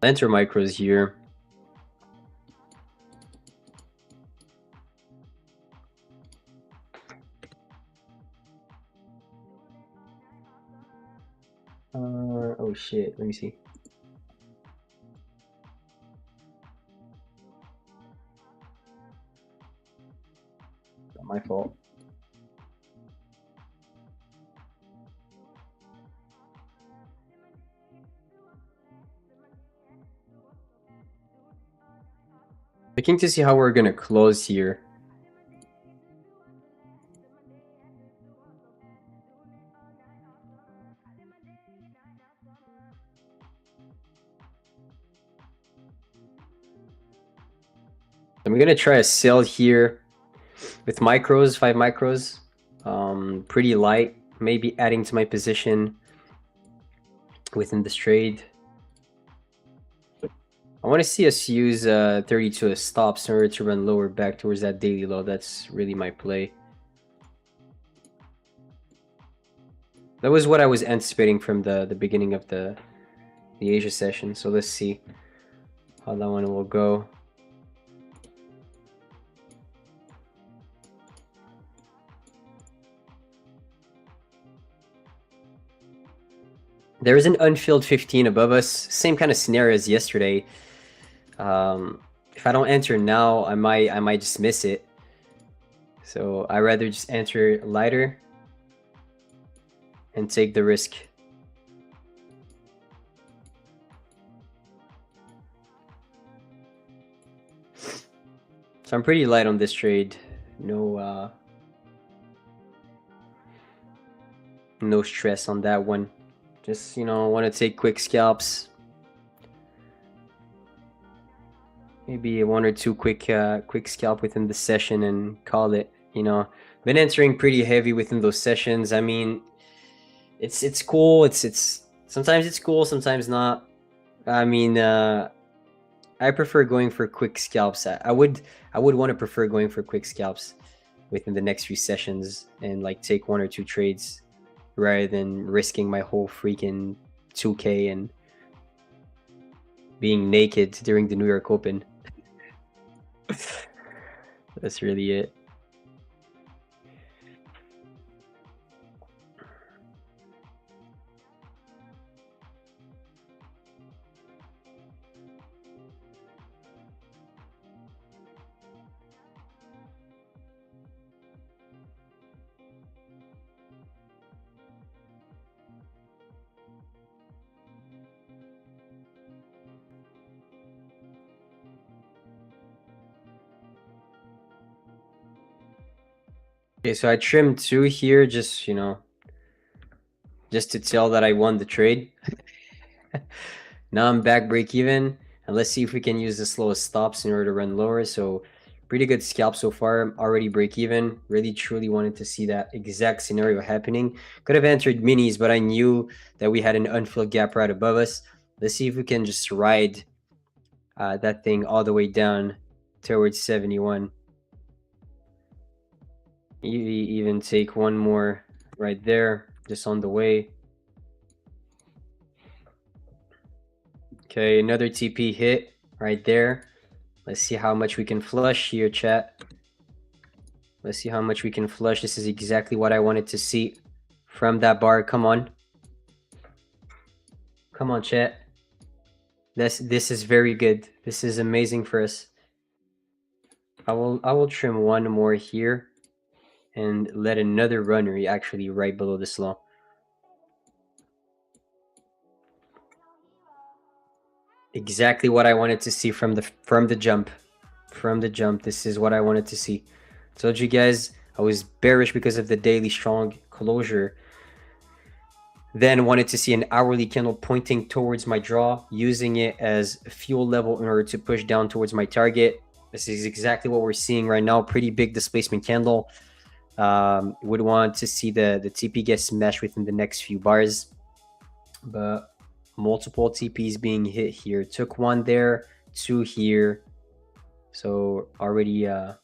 Enter micros here. Oh shit, let me see. Not my fault. Looking to see how we're gonna close here. I'm gonna try a sell here with micros, 5 micros. Pretty light, maybe adding to my position within this trade. I want to see us use 32 as stops in order to run lower back towards that daily low. That's really my play. That was what I was anticipating from the beginning of the Asia session. So let's see how that one will go. There is an unfilled 15 above us. Same kind of scenario as yesterday. If I don't enter now, I might just miss it. So I'd rather just enter lighter and take the risk. So I'm pretty light on this trade. No stress on that one. Just, you know, want to take quick scalps. Maybe 1 or 2 quick scalp within the session and call it. You know, been entering pretty heavy within those sessions. I mean, it's cool. It's sometimes it's cool, sometimes not. I mean, I prefer going for quick scalps. I would want to prefer going for quick scalps within the next few sessions and like take 1 or 2 trades rather than risking my whole freaking 2K and being naked during the New York Open. That's really it. Okay, so I trimmed 2 here, just, you know, just to tell that I won the trade. Now I'm back break even, and let's see if we can use the slowest stops in order to run lower. So pretty good scalp so far, already break even. Really truly wanted to see that exact scenario happening. Could have entered minis, but I knew that we had an unfilled gap right above us. Let's see if we can just ride that thing all the way down towards 71. Even take 1 more right there, just on the way. Okay, another TP hit right there. Let's see how much we can flush here, chat. Let's see how much we can flush. This is exactly what I wanted to see from that bar. Come on. Come on, chat. This is very good. This is amazing for us. I will trim 1 more here and let another runner actually right below this low. Exactly what I wanted to see from the jump. From the jump, this is what I wanted to see. Told you guys I was bearish because of the daily strong closure. Then wanted to see an hourly candle pointing towards my draw, using it as a fuel level in order to push down towards my target. This is exactly what we're seeing right now. Pretty big displacement candle. Would want to see the TP get smashed within the next few bars, but multiple TPs being hit here. Took 1 there, 2 here, so already so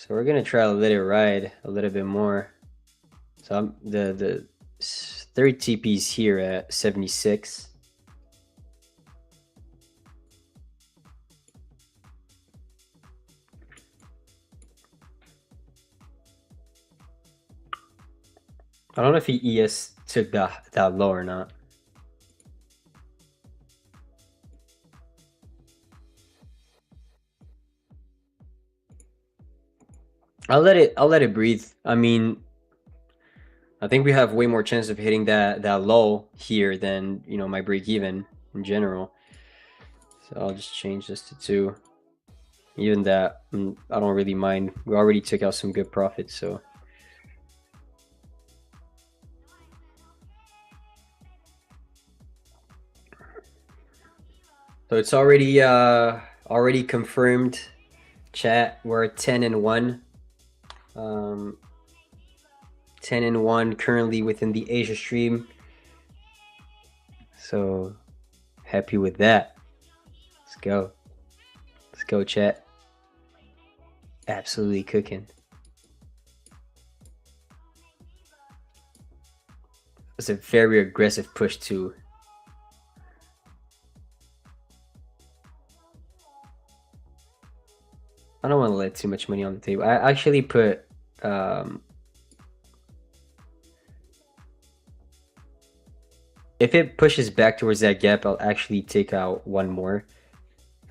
we're gonna try to let it ride a little bit more. So the 30 TPs here at 76. I don't know if he ES took that low or not. I'll let it breathe. I mean, I think we have way more chance of hitting that low here than, you know, my break even. in general. So I'll just change this to 2. Even that, I don't really mind. We already took out some good profits, so. So it's already confirmed, chat. We're 10-1. 10-1 currently within the Asia stream. So happy with that. Let's go. Let's go, chat. Absolutely cooking. It's a very aggressive push too. I don't want to let too much money on the table. I actually put if it pushes back towards that gap, I'll actually take out 1 more.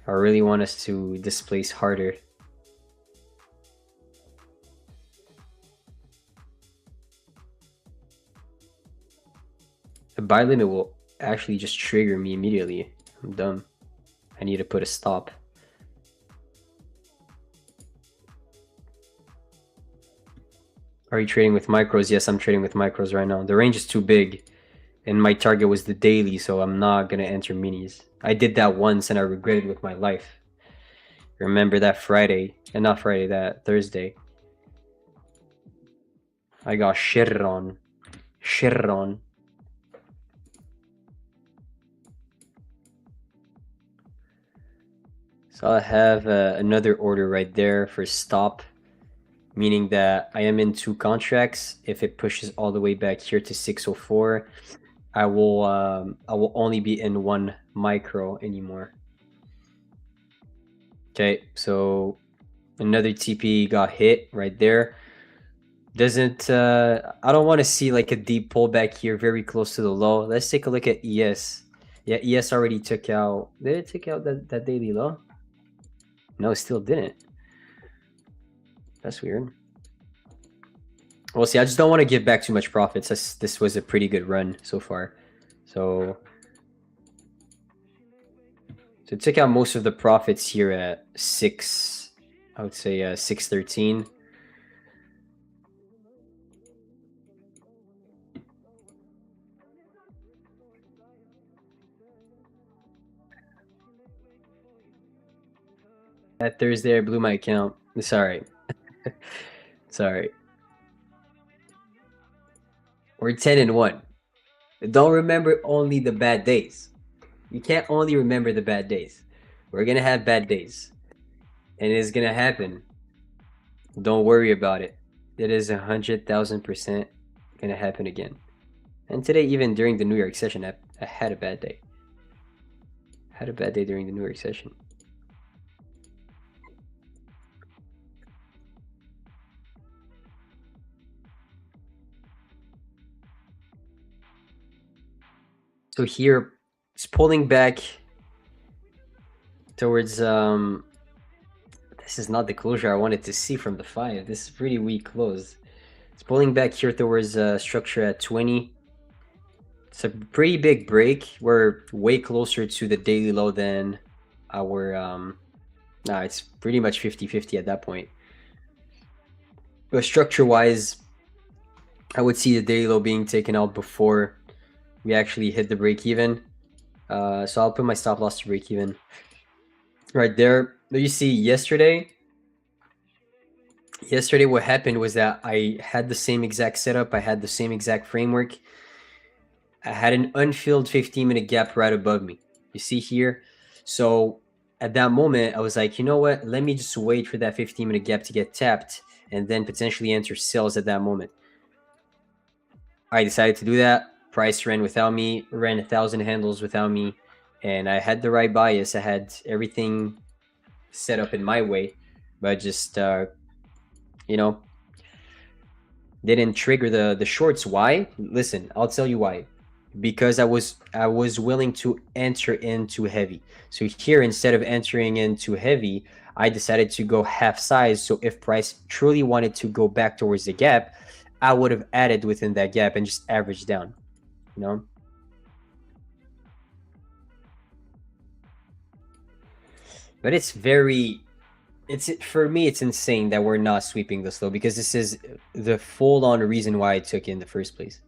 I really want us to displace harder. The buy limit will actually just trigger me immediately. I'm dumb. I need to put a stop. Are you trading with micros? Yes, I'm trading with micros right now. The range is too big, and my target was the daily, so I'm not gonna enter minis. I did that once and I regretted with my life. Remember that Friday, and not Friday, that Thursday. I got shit on. Shit on. So I have another order right there for stop, meaning that I am in 2 contracts. If it pushes all the way back here to 604, I will only be in 1 micro anymore. Okay, so another TP got hit right there. Doesn't I don't want to see like a deep pullback here very close to the low. Let's take a look at ES. Yeah, ES already took out. Did it take out that daily low? No, it still didn't. That's weird. Well, see, I just don't want to give back too much profits. This was a pretty good run so far. So took out most of the profits here at 6, I would say 613. That Thursday I blew my account. It's alright. It's alright. We're 10-1. Don't remember only the bad days. You can't only remember the bad days. We're gonna have bad days. And it's gonna happen. Don't worry about it. It is 100,000% gonna happen again. And today, even during the New York session, I had a bad day. Had a bad day during the New York session. So here, it's pulling back towards this is not the closure I wanted to see from the 5. This is pretty weak close. It's pulling back here towards structure at 20. It's a pretty big break. We're way closer to the daily low than our it's pretty much 50-50 at that point. But structure wise, I would see the daily low being taken out before we actually hit the break even. So I'll put my stop loss to break even right there. You see yesterday what happened was that I had the same exact setup. I had the same exact framework. I had an unfilled 15-minute gap right above me. You see here? So at that moment, I was like, you know what? Let me just wait for that 15-minute gap to get tapped and then potentially enter sales at that moment. I decided to do that. Price ran without me, ran 1,000 handles without me, and I had the right bias. I had everything set up in my way, but just didn't trigger the shorts. Why? Listen, I'll tell you why. Because I was willing to enter into heavy. So here, instead of entering into heavy, I decided to go half size. So if price truly wanted to go back towards the gap, I would have added within that gap and just averaged down, But it's very, it's for me, it's insane that we're not sweeping this low, because this is the full-on reason why I took it in the first place.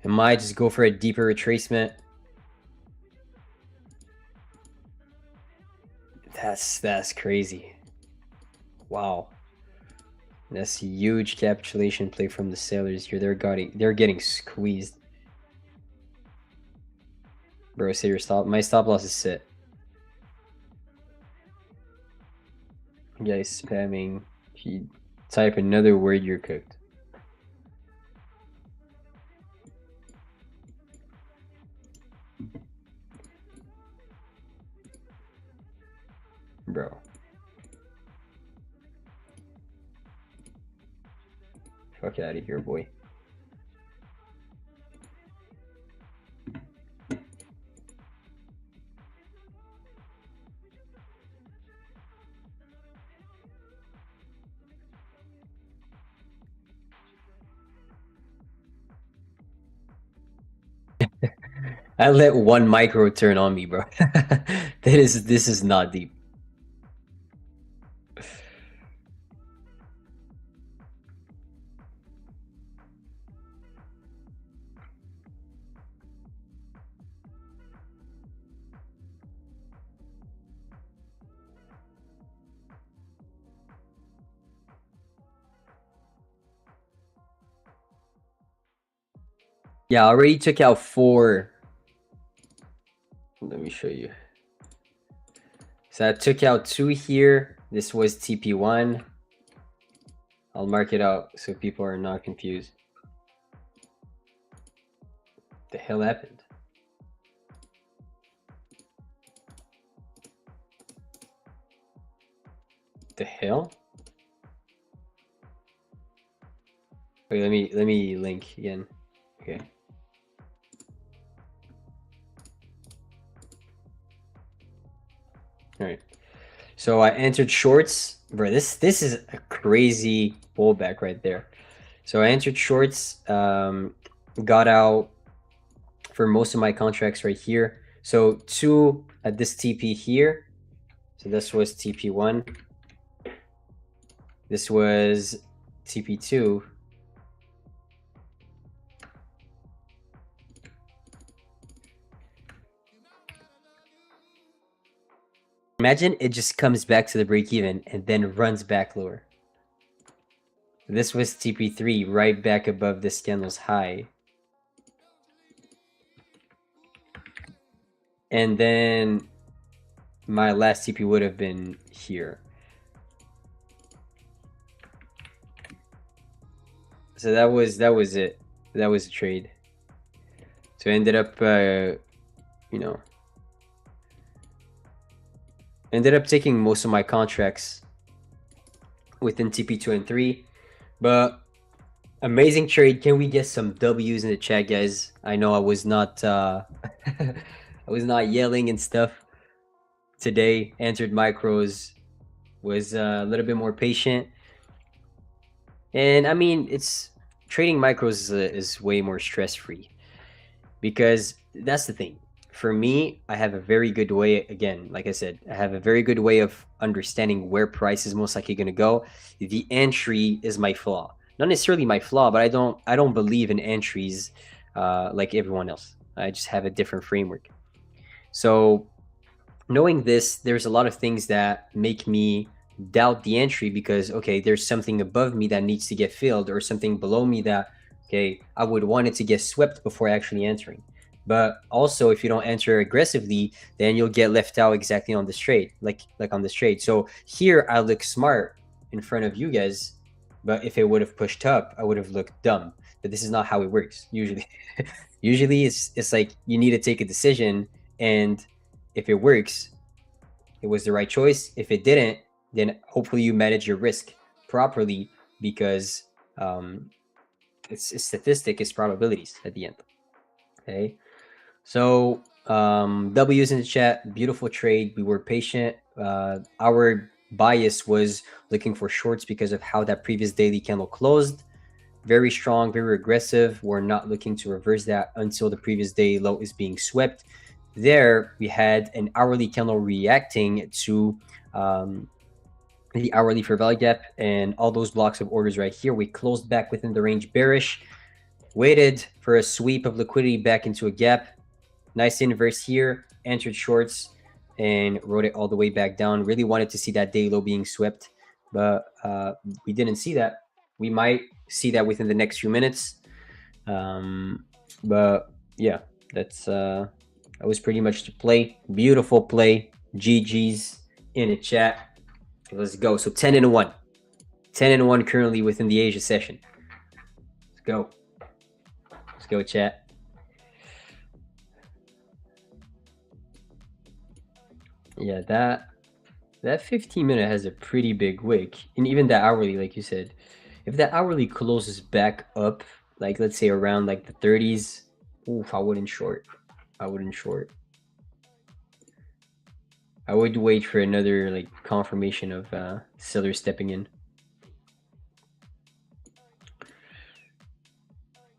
I might just go for a deeper retracement. That's crazy. Wow. That's a huge capitulation play from the sellers here. They're getting squeezed. Bro, say your stop. My stop loss is set. You guys spamming. If you type another word, you're cooked. Bro. Fuck out of here, boy. I let one micro turn on me, bro. This is not deep. Yeah, I already took out 4. Let me show you. So I took out 2 here. This was TP1. I'll mark it out so people are not confused. The hell happened? The hell? Wait, let me link again. Okay. All right. So I entered shorts. Bro, this is a crazy pullback right there. So I entered shorts, got out for most of my contracts right here. So 2 at this TP here. So this was TP1. This was TP2. Imagine it just comes back to the break even and then runs back lower. This was TP3 right back above this candle's high. And then my last TP would have been here. So that was it. That was a trade. So I ended up, you know, ended up taking most of my contracts within TP2 and 3. But amazing trade. Can we get some W's in the chat, guys? I know I was not I was not yelling and stuff today. Entered micros, was a little bit more patient. And I mean, it's trading micros is way more stress-free, because that's the thing. For me, I have a very good way, again, like I said, I have a very good way of understanding where price is most likely going to go. The entry is my flaw. Not necessarily my flaw, but I don't believe in entries like everyone else. I just have a different framework. So knowing this, there's a lot of things that make me doubt the entry, because, okay, there's something above me that needs to get filled, or something below me that, okay, I would want it to get swept before actually entering. But also, if you don't enter aggressively, then you'll get left out exactly on this trade, like on this trade. So here I look smart in front of you guys, but if it would have pushed up, I would have looked dumb. But this is not how it works usually. Usually it's like you need to take a decision, and if it works, it was the right choice. If it didn't, then hopefully you manage your risk properly, because it's a statistic, it's probabilities at the end. Okay. So W's in the chat. Beautiful trade. We were patient. Our bias was looking for shorts because of how that previous daily candle closed. Very strong, very aggressive. We're not looking to reverse that until the previous day low is being swept. there we had an hourly candle reacting to the hourly fair value gap, and all those blocks of orders right here. We closed back within the range bearish, waited for a sweep of liquidity back into a gap. Nice inverse here, entered shorts, and rode it all the way back down. Really wanted to see that day low being swept, but we didn't see that. We might see that within the next few minutes. But yeah, that was pretty much the play. Beautiful play. GG's in the chat. Let's go. So 10-1. 10-1 currently within the Asia session. Let's go. Let's go, chat. Yeah, that 15-minute has a pretty big wick. And even that hourly, like you said, if that hourly closes back up, like let's say around like the 30s, oof, I wouldn't short. I wouldn't short. I would wait for another like confirmation of sellers stepping in.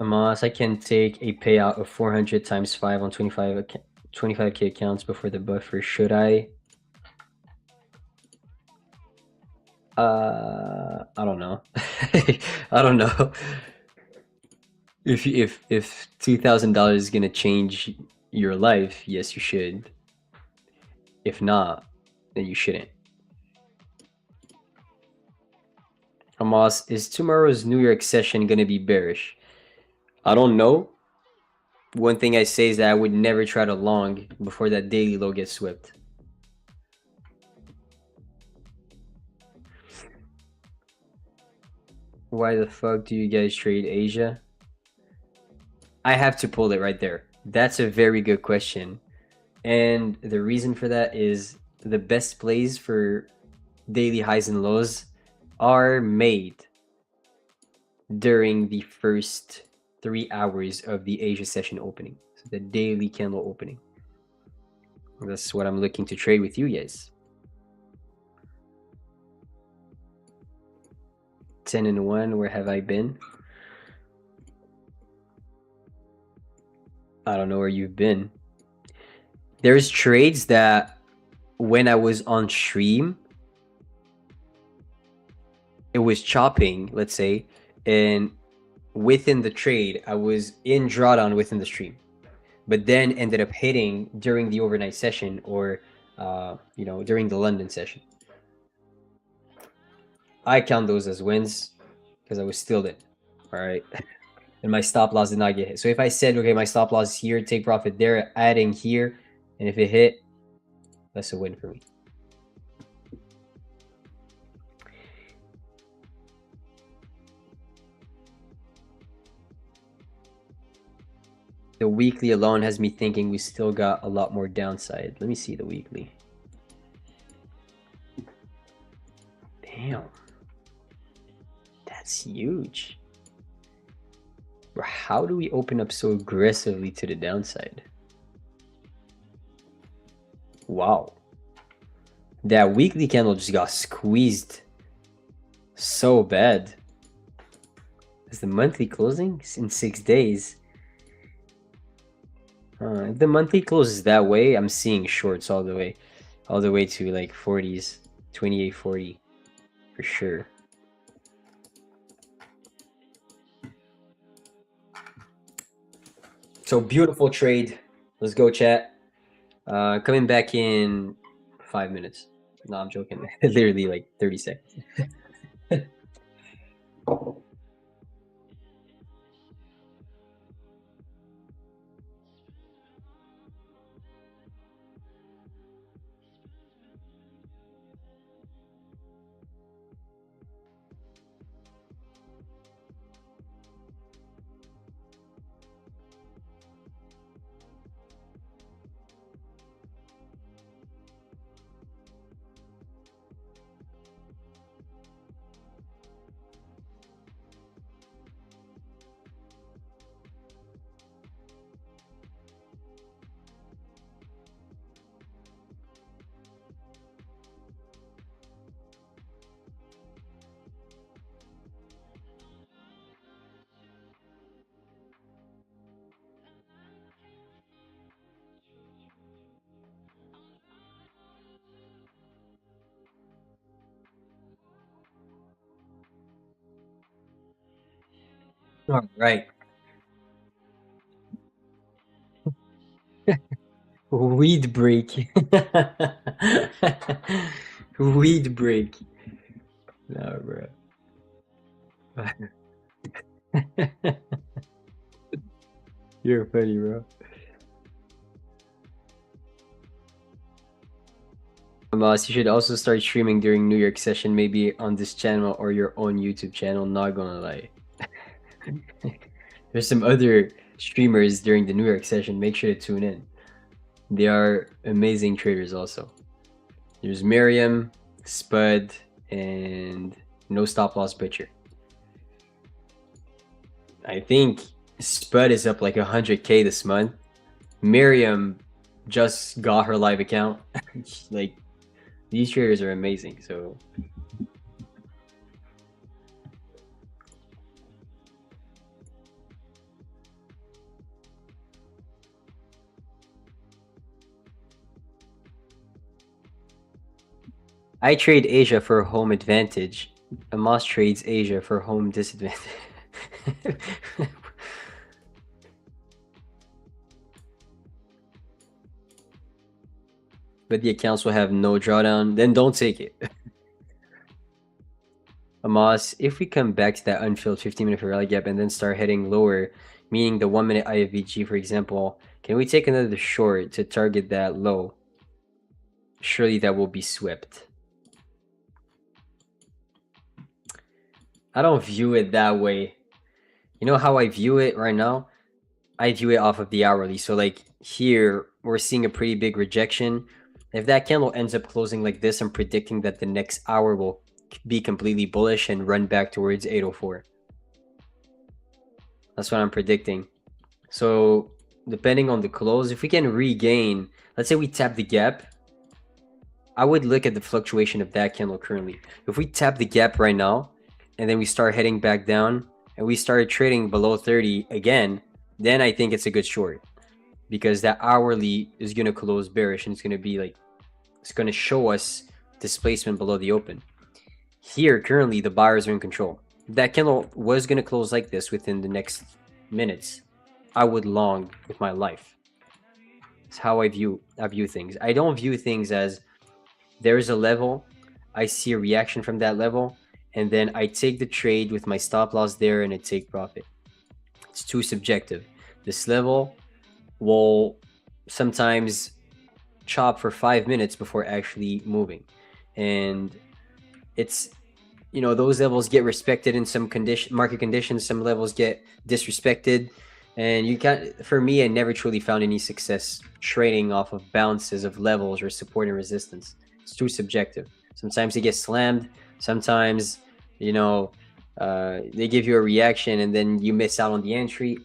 Amos, I can take a payout of 400 times 5 on 25K accounts before the buffer. Should I? I don't know. I don't know. If $2,000 is gonna change your life, yes, you should. If not, then you shouldn't. Amos, is tomorrow's New York session gonna be bearish? I don't know. One thing I say is that I would never try to long before that daily low gets swept. Why the fuck do you guys trade Asia? I have to pull it right there. That's a very good question. And the reason for that is the best plays for daily highs and lows are made during the first 3 hours of the Asia session opening. So the daily candle opening. That's what I'm looking to trade with you guys. 10-1, where have I been? I don't know where you've been. There's trades that when I was on stream, it was chopping, let's say, and within the trade, I was in drawdown within the stream, but then ended up hitting during the overnight session or, during the London session. I count those as wins because I was still in, all right? And my stop loss did not get hit. So if I said, okay, my stop loss here, take profit there, adding here, and if it hit, that's a win for me. The weekly alone has me thinking we still got a lot more downside. Let me see the weekly. Damn. That's huge. Bro, how do we open up so aggressively to the downside? Wow. That weekly candle just got squeezed so bad. Is the monthly closing in 6 days? If the monthly closes that way, I'm seeing shorts all the way to like 40s, 28.40 for sure. So beautiful trade. Let's go, chat. Coming back in 5 minutes. No, I'm joking. Literally like 30 seconds. All right. Weed break. Weed break. No, bro. You're funny, bro. Boss, you should also start streaming during New York session, maybe on this channel or your own YouTube channel. Not gonna lie. There's some other streamers during the New York session. Make sure to tune in. They are amazing traders also. There's Miriam, Spud, and No Stop Loss Butcher. I think Spud is up like 100K this month. Miriam just got her live account. Like, these traders are amazing. So I trade Asia for home advantage. Amos trades Asia for home disadvantage. But the accounts will have no drawdown. Then don't take it. Amos, if we come back to that unfilled 15-minute rally gap and then start heading lower, meaning the 1-minute IFVG, for example, can we take another short to target that low? Surely that will be swept. I don't view it that way. You know how I view it right now? I view it off of the hourly. So like here, we're seeing a pretty big rejection. If that candle ends up closing like this, I'm predicting that the next hour will be completely bullish and run back towards 804. That's what I'm predicting. So depending on the close, if we can regain, let's say we tap the gap, I would look at the fluctuation of that candle currently. If we tap the gap right now, and then we start heading back down, and we started trading below 30 again, then I think it's a good short. Because that hourly is going to close bearish, and it's going to be like, it's going to show us displacement below the open. Here, currently, the buyers are in control. If that candle was going to close like this within the next minutes, I would long with my life. It's how I view things. I don't view things as there is a level, I see a reaction from that level, and then I take the trade with my stop loss there and I take profit. It's too subjective. This level will sometimes chop for 5 minutes before actually moving, and it's, you know, those levels get respected in some market conditions, some levels get disrespected, and you can't, for me, I never truly found any success trading off of bounces of levels or support and resistance. It's too subjective. Sometimes it gets slammed, sometimes, you know, they give you a reaction and then you miss out on the entry.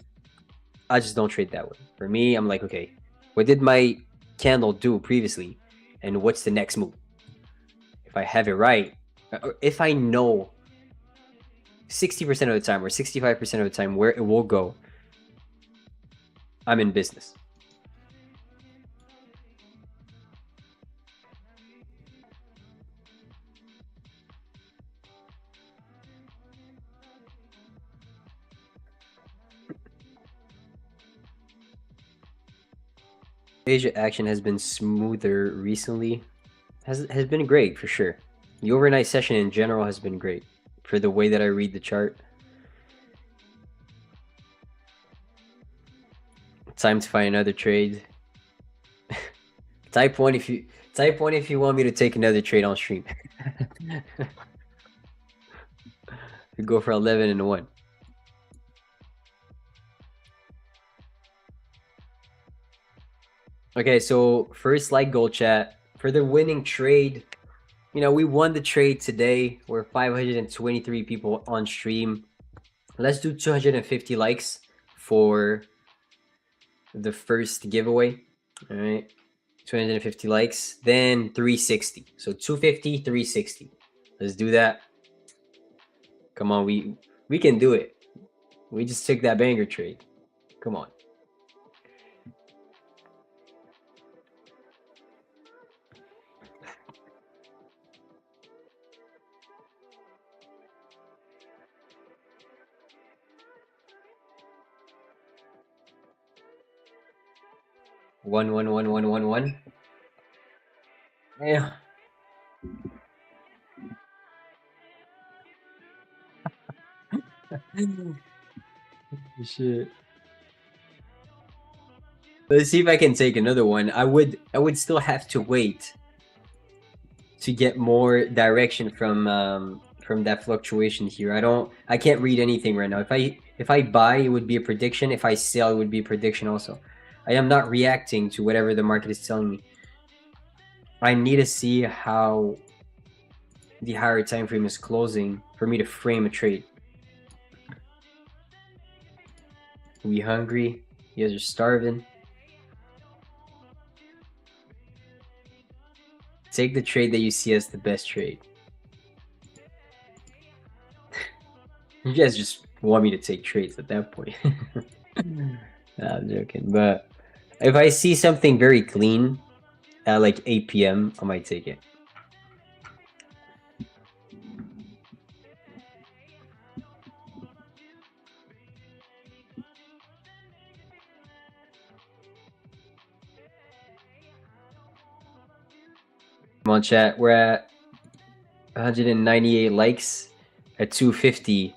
I just don't trade that way. For me, I'm like, okay, what did my candle do previously, and what's the next move? If I have it right, if I know 60% of the time or 65% of the time where it will go, I'm in business. Asia action has been smoother recently. Has been great for sure. The overnight session in general has been great for the way that I read the chart. Time to find another trade. Type 1 if you want me to take another trade on stream. We go for 11 and 1. Okay, so first like gold chat for the winning trade. You know, we won the trade today. We're 523 people on stream. Let's do 250 likes for the first giveaway. All right, 250 likes, then 360. So 250, 360. Let's do that. Come on, we can do it. We just took that banger trade. Come on. 1. Yeah. Shit. Let's see if I can take another one. I would still have to wait to get more direction from that fluctuation here. I can't read anything right now. If I buy, it would be a prediction. If I sell, it would be a prediction also. I am not reacting to whatever the market is telling me. I need to see how the higher time frame is closing for me to frame a trade. We hungry? You guys are starving. Take the trade that you see as the best trade. You guys just want me to take trades at that point. Nah, I'm joking. But if I see something very clean at like 8 p.m., I might take it. Come on, chat. We're at 198 likes. At 250,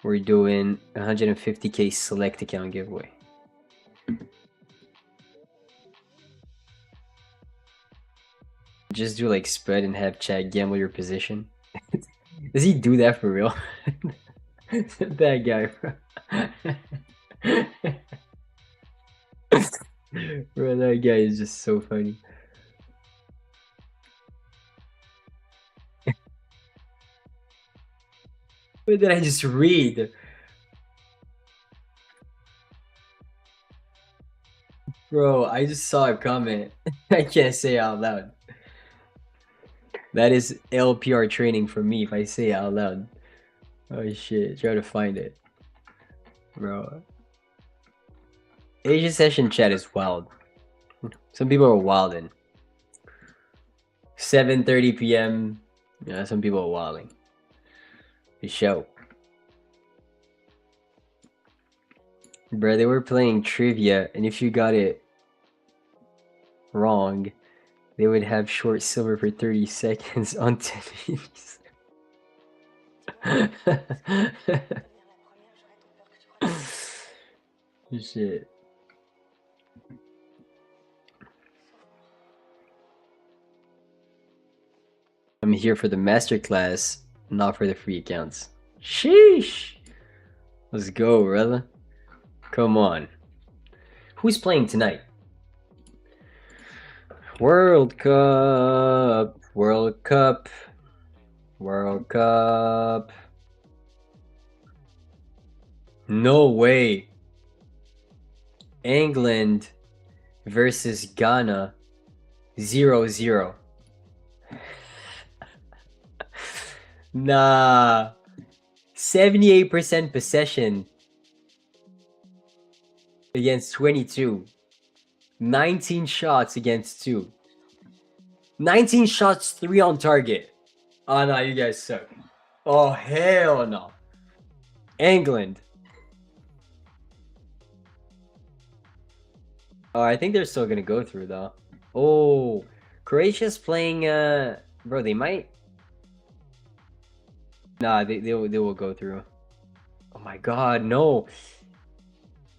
we're doing 150k select account giveaway. Just do like spread and have chat gamble your position. Does he do that for real? That guy, bro. Bro, that guy is just so funny. What did I just read? Bro, I just saw a comment. I can't say it out loud. That is LPR training for me if I say it out loud. Oh shit, try to find it. Bro. Asia session chat is wild. Some people are wilding. 7:30 p.m. Yeah, some people are wilding. The show. Bro, they were playing trivia, and if you got it wrong, they would have short silver for 30 seconds on TVs. Shit. I'm here for the masterclass, not for the free accounts. Sheesh. Let's go, brother. Come on. Who's playing tonight? World Cup. World Cup. World Cup. No way. England versus Ghana. 0-0. Nah. 78% possession against 22. 19 shots against 2. 19 shots, 3 on target. Oh no, you guys suck. Oh hell no. England. Oh, I think they're still gonna go through though. Oh, Croatia's playing bro, they might. Nah, they will go through. Oh my god, no.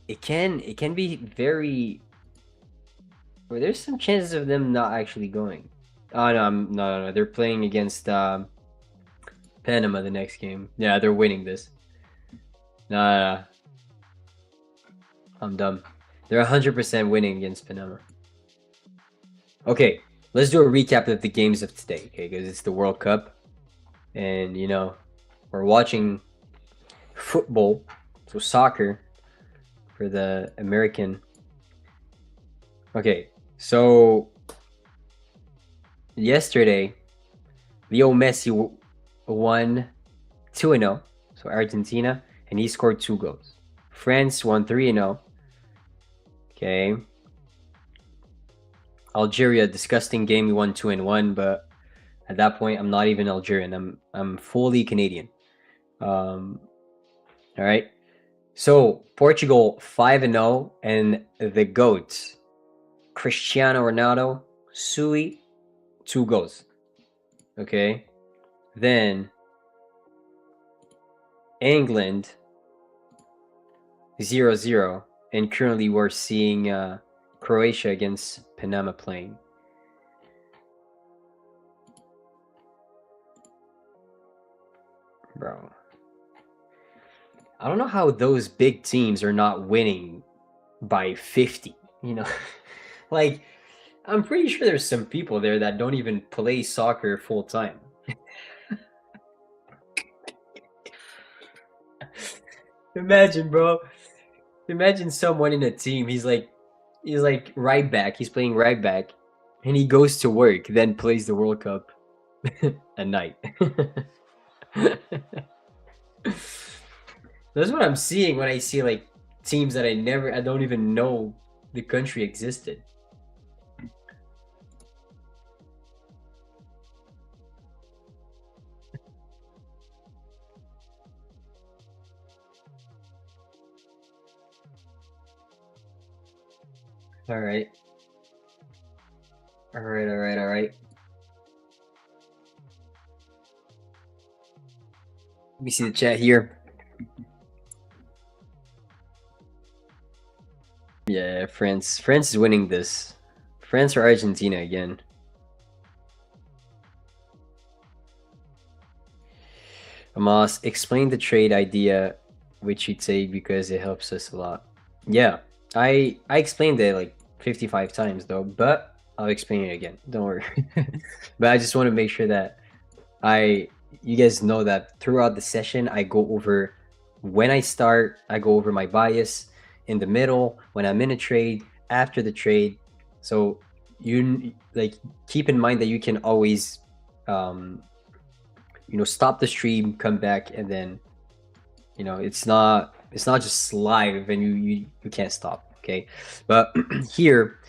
It can be very. Well, there's some chances of them not actually going. Oh no, no. They're playing against Panama the next game. Yeah, they're winning this. Nah. I'm dumb. They're 100% winning against Panama. Okay, let's do a recap of the games of today, okay? Because it's the World Cup, and you know, we're watching football, so soccer for the American. Okay, so yesterday, Leo Messi won 2-0, so Argentina, and he scored 2 goals. France won 3-0. Okay. Algeria, disgusting game. We won 2-1, but at that point, I'm not even Algerian. I'm fully Canadian. All right. So Portugal 5-0, and the GOAT, Cristiano Ronaldo, Sui, 2 goals. Okay. Then England 0-0, and currently we're seeing Croatia against Panama playing. Bro, I don't know how those big teams are not winning by 50, you know? Like, I'm pretty sure there's some people there that don't even play soccer full time. Imagine, bro. Imagine someone in a team, he's like right back, he's playing right back, and he goes to work, then plays the World Cup at night. That's what I'm seeing when I see like teams that I don't even know the country existed. All right. All right, all right, all right. Let me see the chat here. Yeah, France. France is winning this. France or Argentina again. Amos, explain the trade idea which you take because it helps us a lot. Yeah, I explained it like 55 times though, but I'll explain it again. Don't worry. But I just want to make sure that you guys know that throughout the session I go over when I start, I go over my bias in the middle, when I'm in a trade, after the trade. So you like keep in mind that you can always stop the stream, come back, and then it's not just live and you can't stop. Okay, but here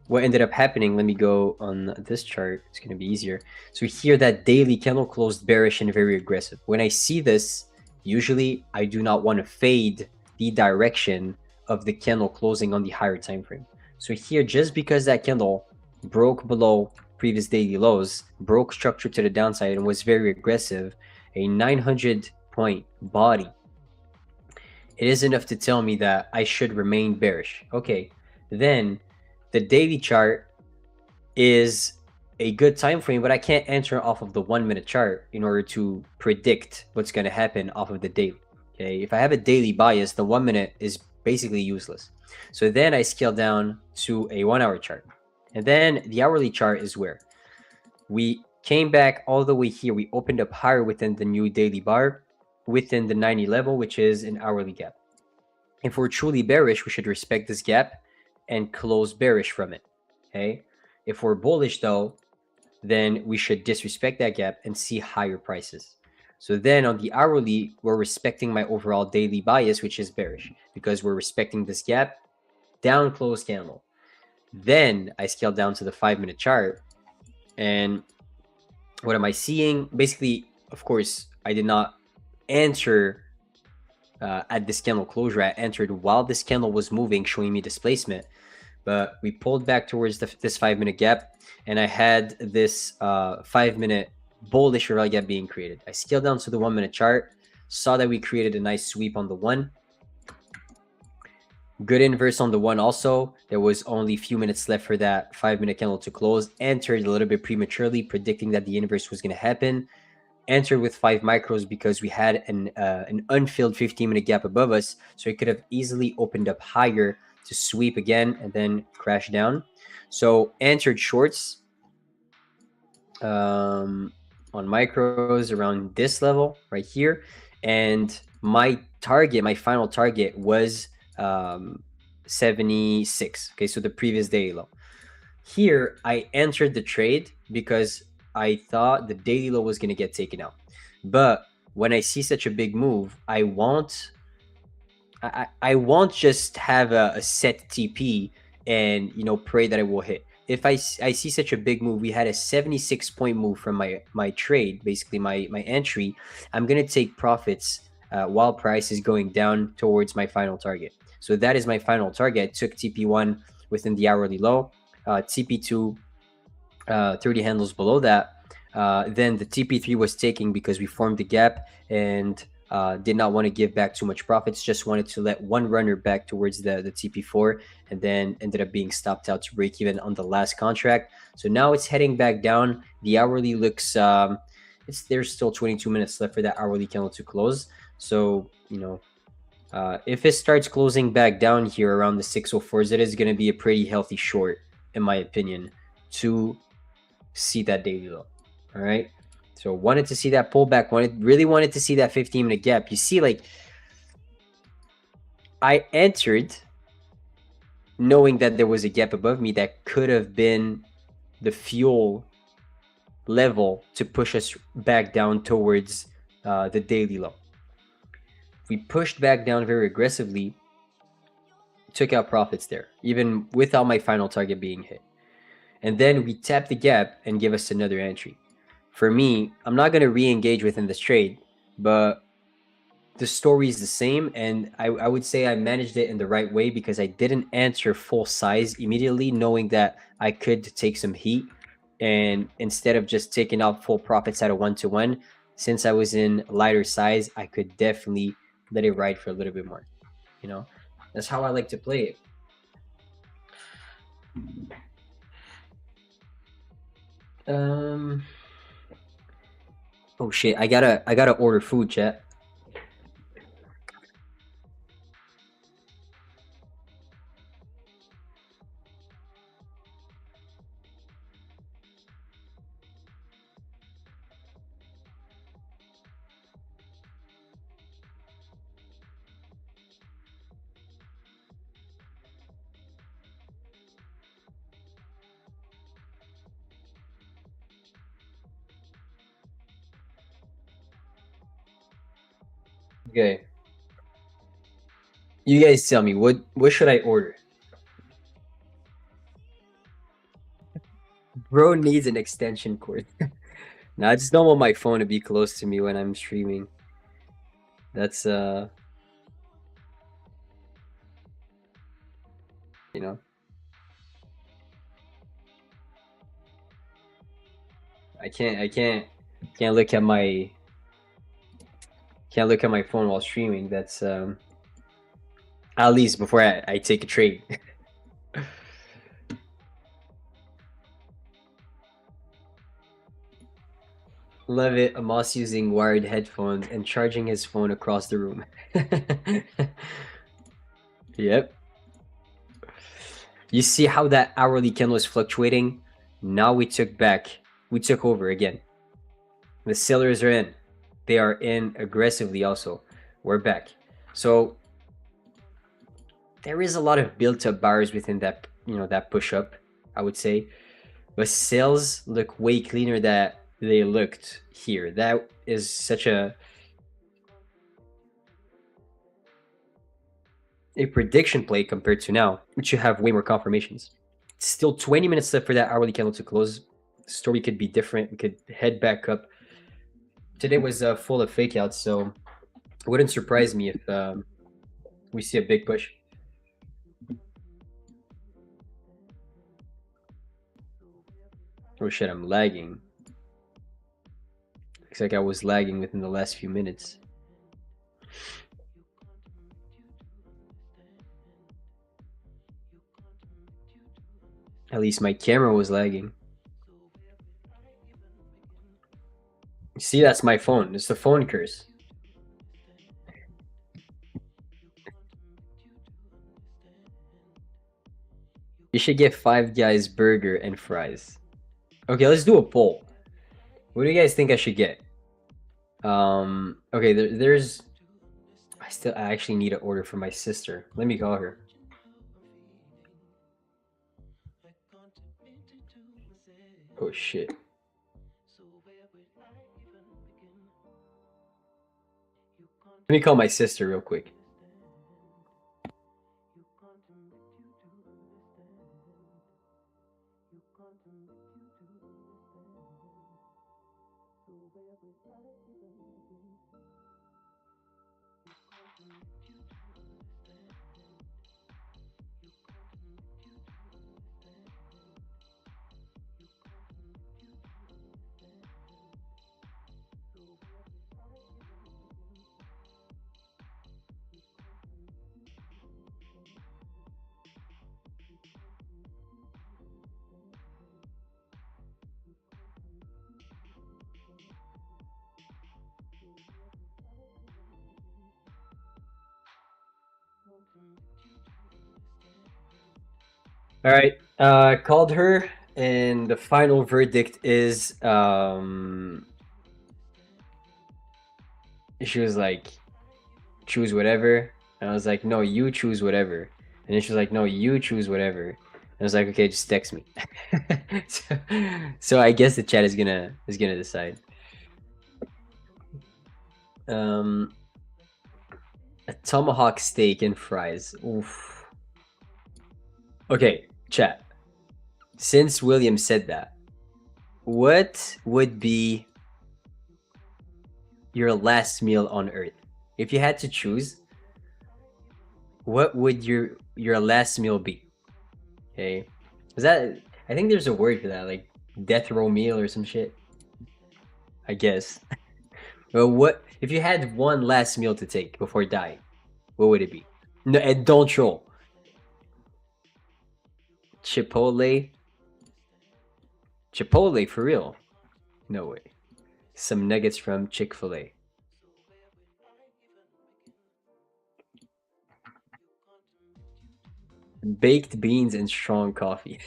what ended up happening, let me go on this chart, it's going to be easier. So here that daily candle closed bearish and very aggressive. When I see this, usually I do not want to fade the direction of the candle closing on the higher time frame. So here, just because that candle broke below previous daily lows, broke structure to the downside, and was very aggressive, a 900 point body, it is enough to tell me that I should remain bearish. Okay, then the daily chart is a good time frame, but I can't enter off of the 1 minute chart in order to predict what's going to happen off of the daily. Okay, if I have a daily bias, the 1 minute is basically useless. So then I scale down to a 1 hour chart, and then the hourly chart is where we came back all the way here. We opened up higher within the new daily bar, within the 90 level, which is an hourly gap. If we're truly bearish, we should respect this gap and close bearish from it. Okay, if we're bullish though, then we should disrespect that gap and see higher prices. So then on the hourly, we're respecting my overall daily bias, which is bearish, because we're respecting this gap, down close candle. Then I scale down to the 5 minute chart, and what am I seeing? Basically, of course, I did not enter at this candle closure. I entered while this candle was moving, showing me displacement, but we pulled back towards this 5 minute gap, and I had this 5 minute bullish rally gap being created. I scaled down to the 1 minute chart, saw that we created a nice sweep on the 1. Good inverse on the 1 also. There was only a few minutes left for that 5 minute candle to close. Entered a little bit prematurely, predicting that the inverse was going to happen. Entered with 5 micros because we had an unfilled 15-minute gap above us, so it could have easily opened up higher to sweep again and then crash down. So entered shorts on micros around this level right here, and my final target was 76. Okay, so the previous daily low. Here I entered the trade because I thought the daily low was going to get taken out. But when I see such a big move, I won't just have a set TP and pray that it will hit. If I see such a big move, we had a 76 point move from my trade, basically my entry, I'm going to take profits while price is going down towards my final target. So that is my final target. I took TP1 within the hourly low, TP2 30 handles below that. Then the TP3 was taking because we formed the gap and did not want to give back too much profits, just wanted to let one runner back towards the TP4, and then ended up being stopped out to break even on the last contract. So now it's heading back down. The hourly looks, there's still 22 minutes left for that hourly candle to close. So, if it starts closing back down here around the 604s, it is going to be a pretty healthy short, in my opinion, to see that daily low. All right. So wanted to see that pullback, really wanted to see that 15-minute gap. You see, like, I entered knowing that there was a gap above me that could have been the fuel level to push us back down towards the daily low. We pushed back down very aggressively, took out profits there, even without my final target being hit. And then we tapped the gap and give us another entry. For me, I'm not going to re-engage within this trade, but the story is the same, and I would say I managed it in the right way because I didn't enter full size immediately, knowing that I could take some heat. And instead of just taking out full profits at a 1-to-1, since I was in lighter size, I could definitely let it ride for a little bit more. That's how I like to play it. Oh shit, I gotta order food, chat. Okay. You guys tell me, what should I order? Bro needs an extension cord. Now I just don't want my phone to be close to me when I'm streaming. That's I can't look at my phone while streaming. That's at least before I take a trade. Love it. Amos using wired headphones and charging his phone across the room. Yep. You see how that hourly candle is fluctuating? Now we took over again. The sellers are in. They are in aggressively also. We're back. So there is a lot of built-up buyers within that, that push-up, I would say. But sales look way cleaner than they looked here. That is such a prediction play compared to now, which you have way more confirmations. Still 20 minutes left for that hourly candle to close. The story could be different. We could head back up. Today was full of fake outs, so it wouldn't surprise me if we see a big push. Oh shit, I'm lagging. Looks like I was lagging within the last few minutes. At least my camera was lagging. See, that's my phone. It's the phone curse. You should get Five Guys burger and fries. Okay, let's do a poll. What do you guys think I should get? Okay, there's... I actually need an order for my sister. Let me call her. Oh shit. Let me call my sister real quick. All right. Called her, and the final verdict is she was like, choose whatever. And I was like, no, you choose whatever. And then she was like, no, you choose whatever. And I was like, okay, just text me. so I guess the chat is gonna decide. A tomahawk steak and fries. Oof. Okay, chat. Since William said that, what would be your last meal on Earth? If you had to choose, what would your last meal be? Okay, is that? I think there's a word for that, like death row meal or some shit. I guess. Well, what if you had one last meal to take before dying? What would it be? No, and don't troll. Chipotle. Chipotle for real? No way. Some nuggets from Chick-fil-A. Baked beans and strong coffee.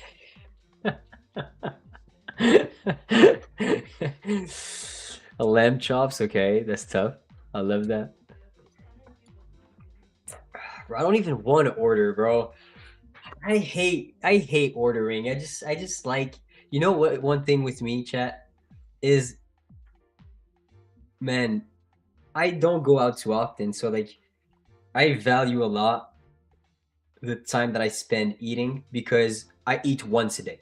Lamb chops, okay, that's tough. I love that. Bro, I don't even want to order, bro. I hate ordering. I just like, you know what, one thing with me, chat, is, man, I don't go out too often, so like I value a lot the time that I spend eating because I eat once a day.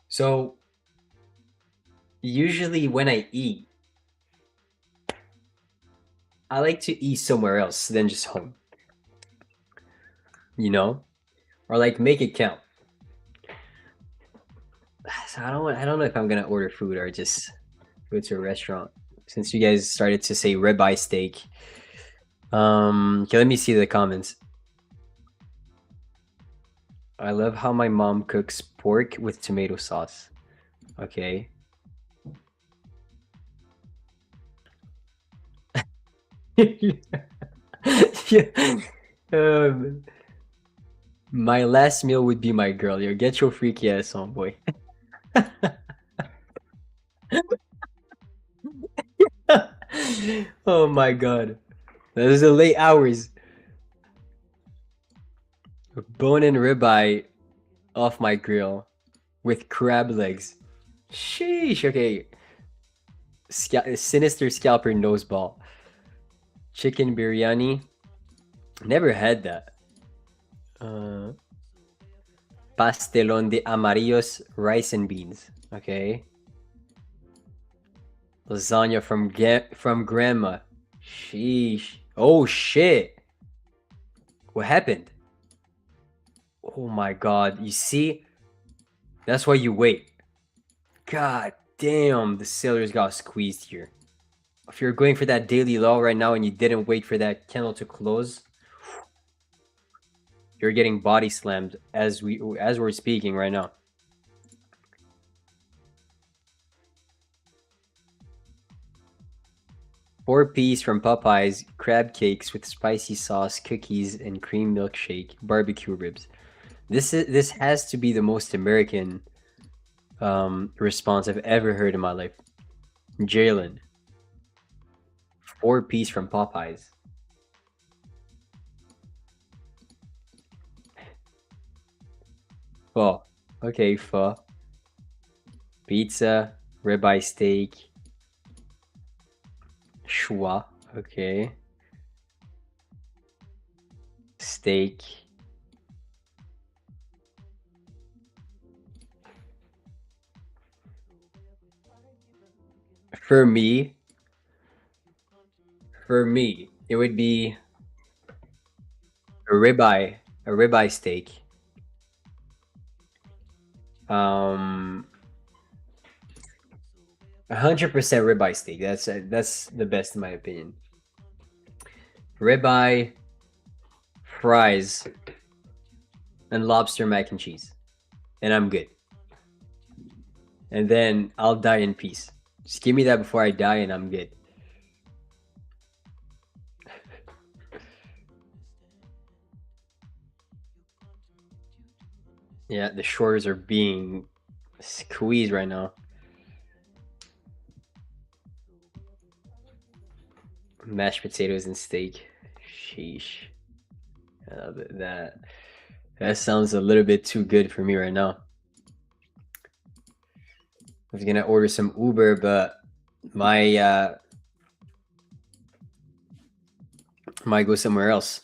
So usually when I eat, I like to eat somewhere else than just home. You know? Or like make it count. So I don't know if I'm gonna order food or just go to a restaurant. Since you guys started to say ribeye steak. Okay, let me see the comments. I love how my mom cooks pork with tomato sauce. Okay. Yeah. My last meal would be my girl. Yo, get your freaky ass on, boy. Oh my god. Those are late hours. Bone and ribeye off my grill with crab legs. Sheesh. Okay. Sinister scalper noseball. Chicken biryani. Never had that. Pastelón de amarillos, rice and beans. Okay. Lasagna from grandma. Sheesh. Oh shit. What happened? Oh my god. You see? That's why you wait. God damn, the sailors got squeezed here. If you're going for that daily low right now and you didn't wait for that candle to close, you're getting body slammed as we're speaking right now. Four-piece from Popeyes, crab cakes with spicy sauce, cookies, and cream milkshake, barbecue ribs. This has to be the most American response I've ever heard in my life. Jalen, four-piece from Popeyes. Pho. Okay, pho. Pizza, ribeye steak, schwa. Okay. Steak. For me, it would be a ribeye steak. 100% ribeye steak. That's the best in my opinion. Ribeye, fries, and lobster mac and cheese, and I'm good. And then I'll die in peace. Just give me that before I die, and I'm good. Yeah, the shores are being squeezed right now. Mashed potatoes and steak. Sheesh. That sounds a little bit too good for me right now. I was gonna order some Uber, but my might go somewhere else.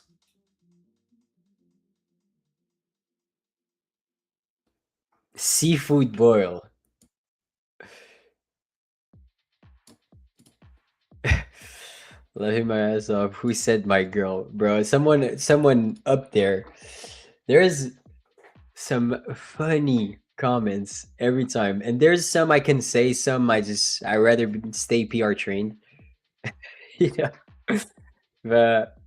Seafood boil. Laughing my ass off. Who said my girl, bro? Someone up there. There's some funny comments every time, and there's some I can say, some I rather stay PR trained. Yeah, but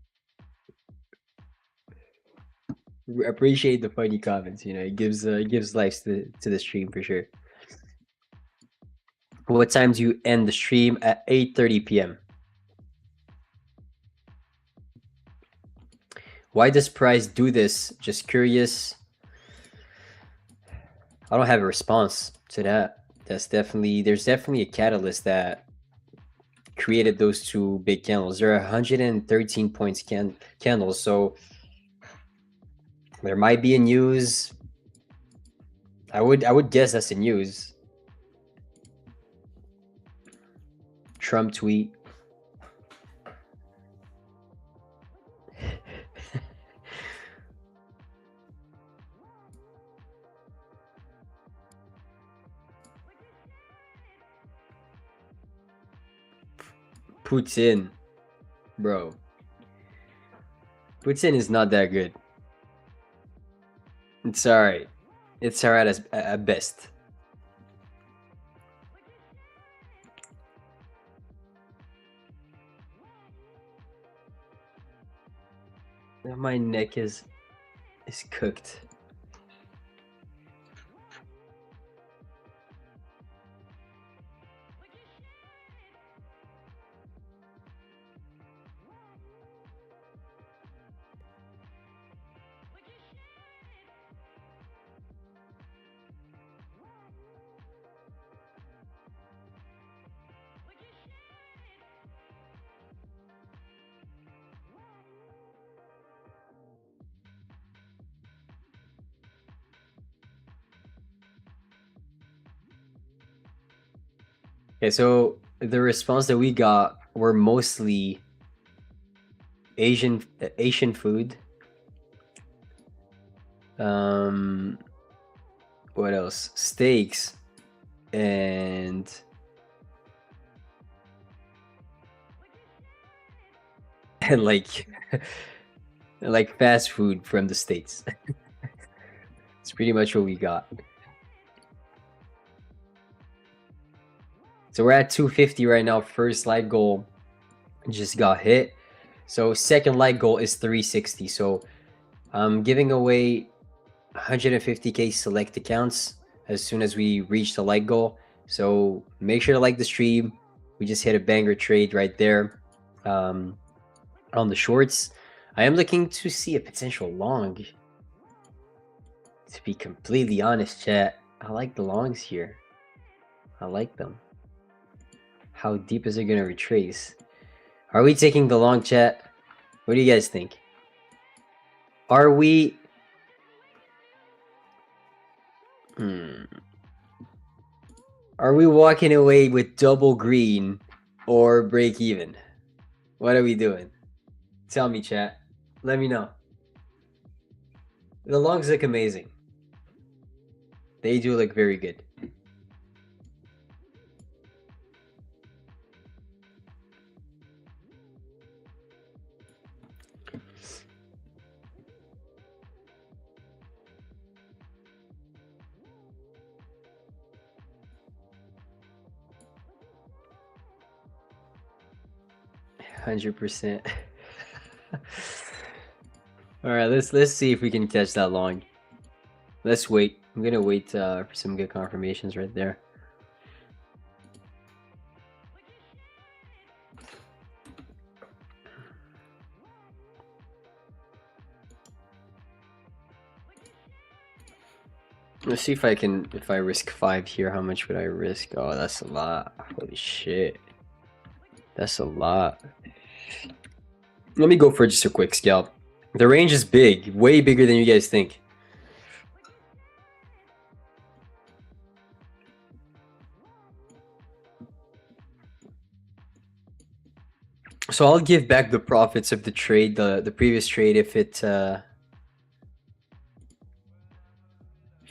appreciate the funny comments. You know, it gives life to the stream for sure. What time do you end the stream? At 8:30 p.m. Why does Price do this? Just curious. I don't have a response to that. There's definitely a catalyst that created those two big candles. There are 113 points candles, so there might be a news. I would guess that's a news. Trump tweet. Putin, bro. Putin is not that good. It's alright. It's alright at best. My neck is cooked. Okay, so the response that we got were mostly Asian food. What else? Steaks and like like fast food from the States. It's pretty much what we got. So we're at 250 right now. First light goal just got hit. So second light goal is 360. So I'm giving away 150k select accounts as soon as we reach the light goal. So make sure to like the stream. We just hit a banger trade right there on the shorts. I am looking to see a potential long. To be completely honest, chat, I like the longs here. I like them. How deep is it going to retrace? Are we taking the long, chat? What do you guys think? Are we... Are we walking away with double green or break even? What are we doing? Tell me, chat. Let me know. The longs look amazing. They do look very good. 100%. All right, let's see if we can catch that long. Let's wait. I'm gonna wait for some good confirmations right there. Let's see if I can, if I risk 5 here, how much would I risk? Oh, that's a lot. Holy shit. That's a lot. Let me go for just a quick scalp. The range is big, way bigger than you guys think. So I'll give back the profits of the trade, the previous trade, if it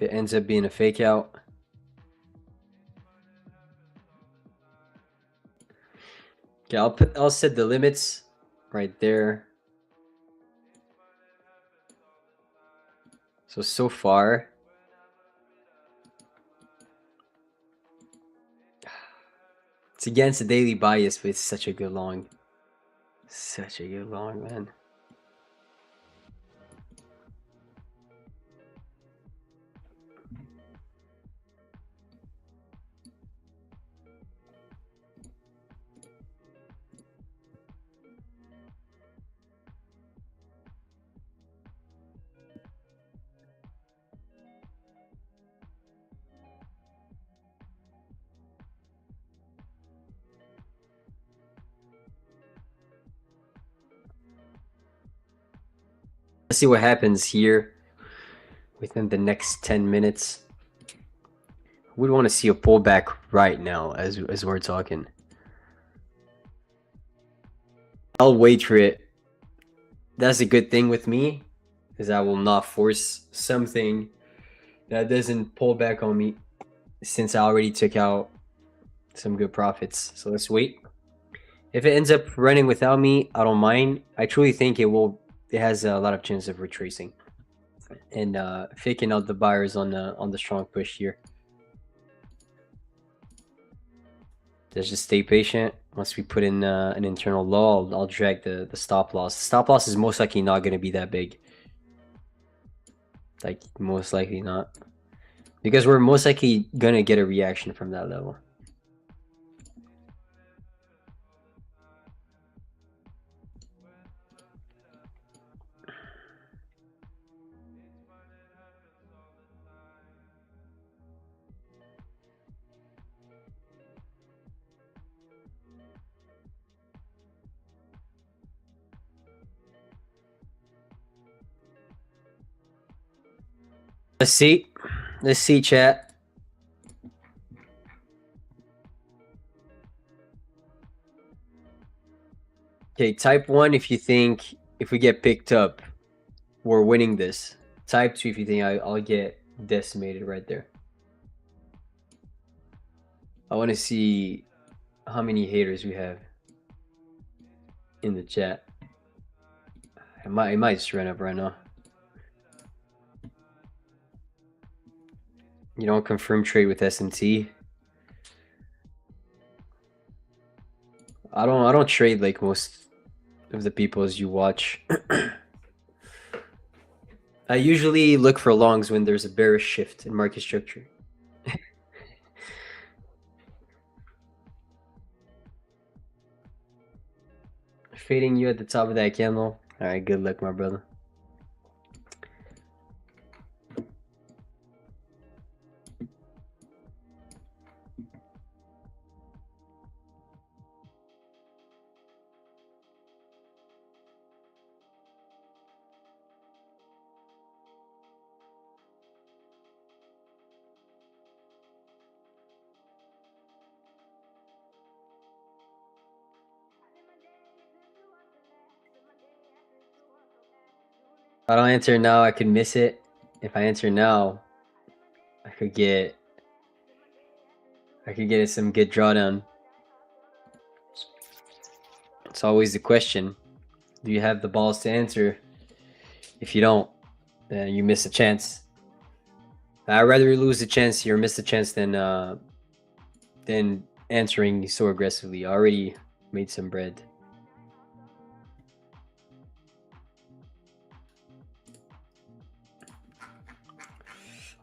ends up being a fake out. Okay, I'll set the limits right there. So far, it's against the daily bias, but it's such a good long. Such a good long, man. Let's see what happens here within the next 10 minutes. We want to see a pullback right now as we're talking. I'll wait for it. That's a good thing with me, is I will not force something that doesn't pull back on me, since I already took out some good profits. So let's wait. If it ends up running without me, I don't mind. I truly think it has a lot of chance of retracing and faking out the buyers on the strong push here. Let's just stay patient. Once we put in an internal low, I'll drag the stop loss. The stop loss is most likely not going to be that big. Like, most likely not. Because we're most likely going to get a reaction from that level. Let's see, chat. Okay, type 1 if you think if we get picked up, we're winning this. Type 2 if you think I'll get decimated right there. I want to see how many haters we have in the chat. It might just run up right now. You don't confirm trade with SMT. I don't trade like most of the people as you watch. I usually look for longs when there's a bearish shift in market structure. Fading you at the top of that candle. All right, good luck, my brother. If I don't answer now, I could miss it. If I answer now, I could get some good drawdown. It's always the question. Do you have the balls to answer? If you don't, then you miss a chance. I'd rather lose a chance or miss a chance than answering so aggressively. I already made some bread.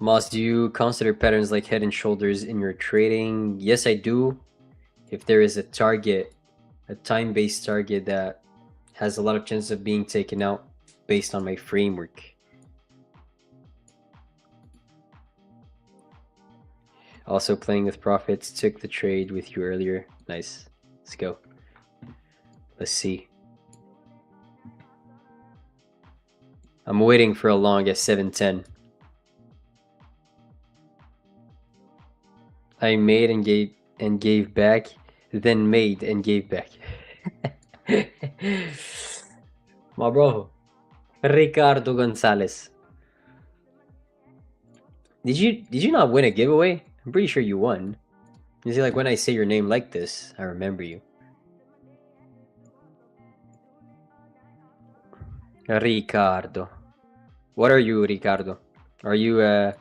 Moss, do you consider patterns like head and shoulders in your trading? Yes, I do. If there is a target, a time-based target that has a lot of chance of being taken out based on my framework. Also playing with profits, took the trade with you earlier. Nice. Let's go. Let's see. I'm waiting for a long at 710. I made and gave back, then made and gave back. My bro, Ricardo Gonzalez. Did you not win a giveaway? I'm pretty sure you won. You see, like when I say your name like this, I remember you. Ricardo. What are you, Ricardo? Are you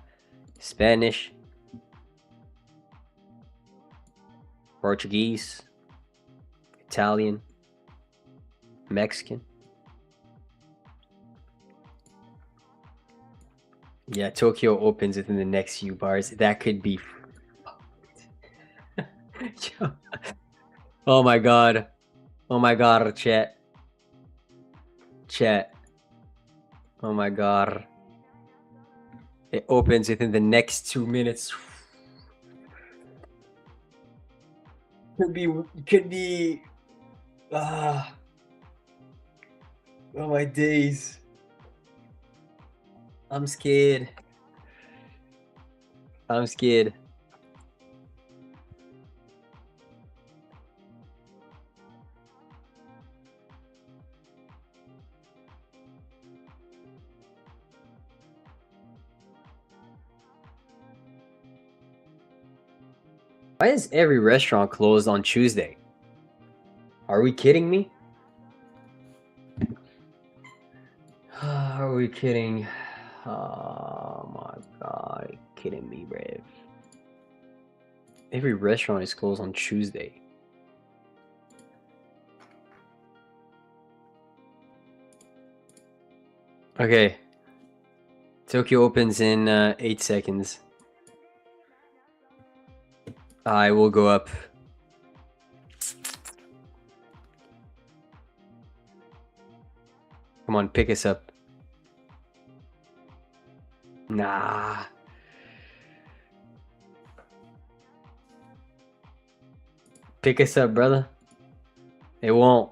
Spanish? Portuguese? Italian? Mexican? Yeah, Tokyo opens within the next few bars. That could be. Oh my god. Oh my god, chat. Chat. Oh my god. It opens within the next 2 minutes. Could be. Oh my days. I'm scared. I'm scared. Why is every restaurant closed on Tuesday? Are we kidding me? Are we kidding? Oh my god, kidding me, Brave. Every restaurant is closed on Tuesday. Okay. Tokyo opens in 8 seconds. I will go up. Come on, pick us up. Nah. Pick us up, brother. It won't.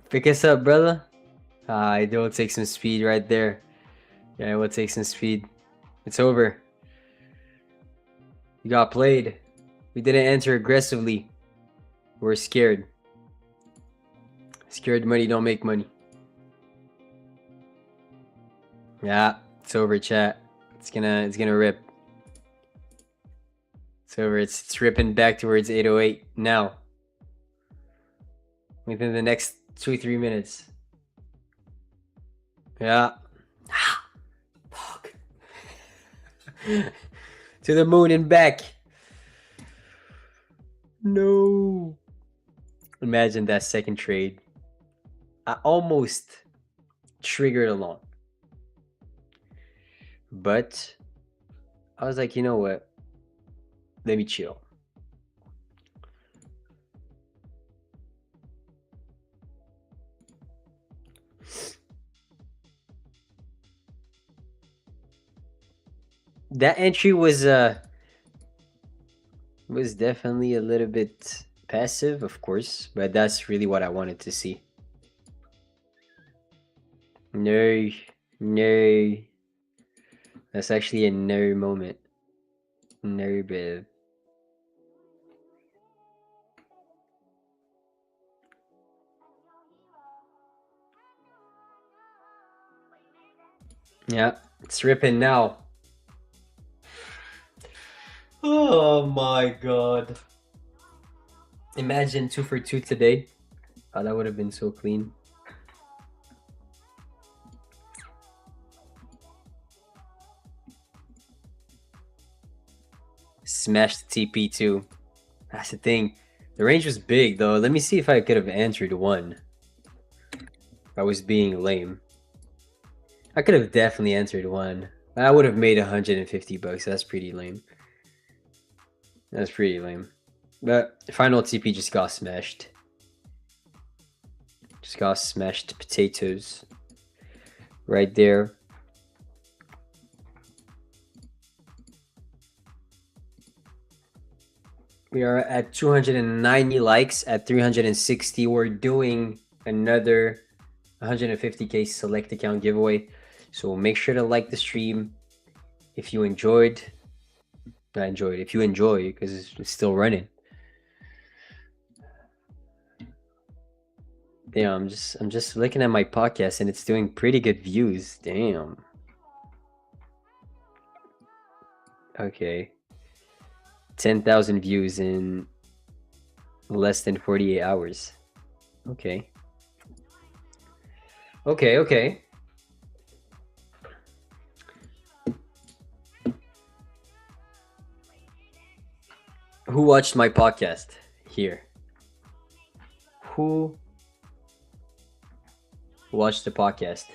Pick us up, brother. It will take some speed right there. Yeah, it will take some speed. It's over. We got played. We didn't enter aggressively. We're scared. Scared money don't make money. Yeah, it's over, chat. It's gonna rip. It's over. It's ripping back towards 808 now. Within the next 2-3 minutes. Yeah. Fuck. To the moon and back. No. Imagine that second trade. I almost triggered along. But I was like, you know what? Let me chill. That entry was definitely a little bit passive, of course, but that's really what I wanted to see. No, no. That's actually a no moment. No, babe. Yeah, it's ripping now. Oh my god. Imagine 2 for 2 today. Oh, that would have been so clean. Smashed the TP too. That's the thing. The range was big though. Let me see if I could have answered one. I was being lame. I could have definitely answered one. I would have made $150. That's pretty lame. That's pretty lame. But final TP just got smashed. Just got smashed potatoes. Right there. We are at 290 likes at 360. We're doing another 150k select account giveaway. So make sure to like the stream if you enjoyed. Not enjoyed. If you enjoy, because it's still running. Damn, I'm just looking at my podcast and it's doing pretty good views. Damn. Okay. 10,000 views in less than 48 hours. Okay. Okay. Who watched my podcast here? Who watched the podcast?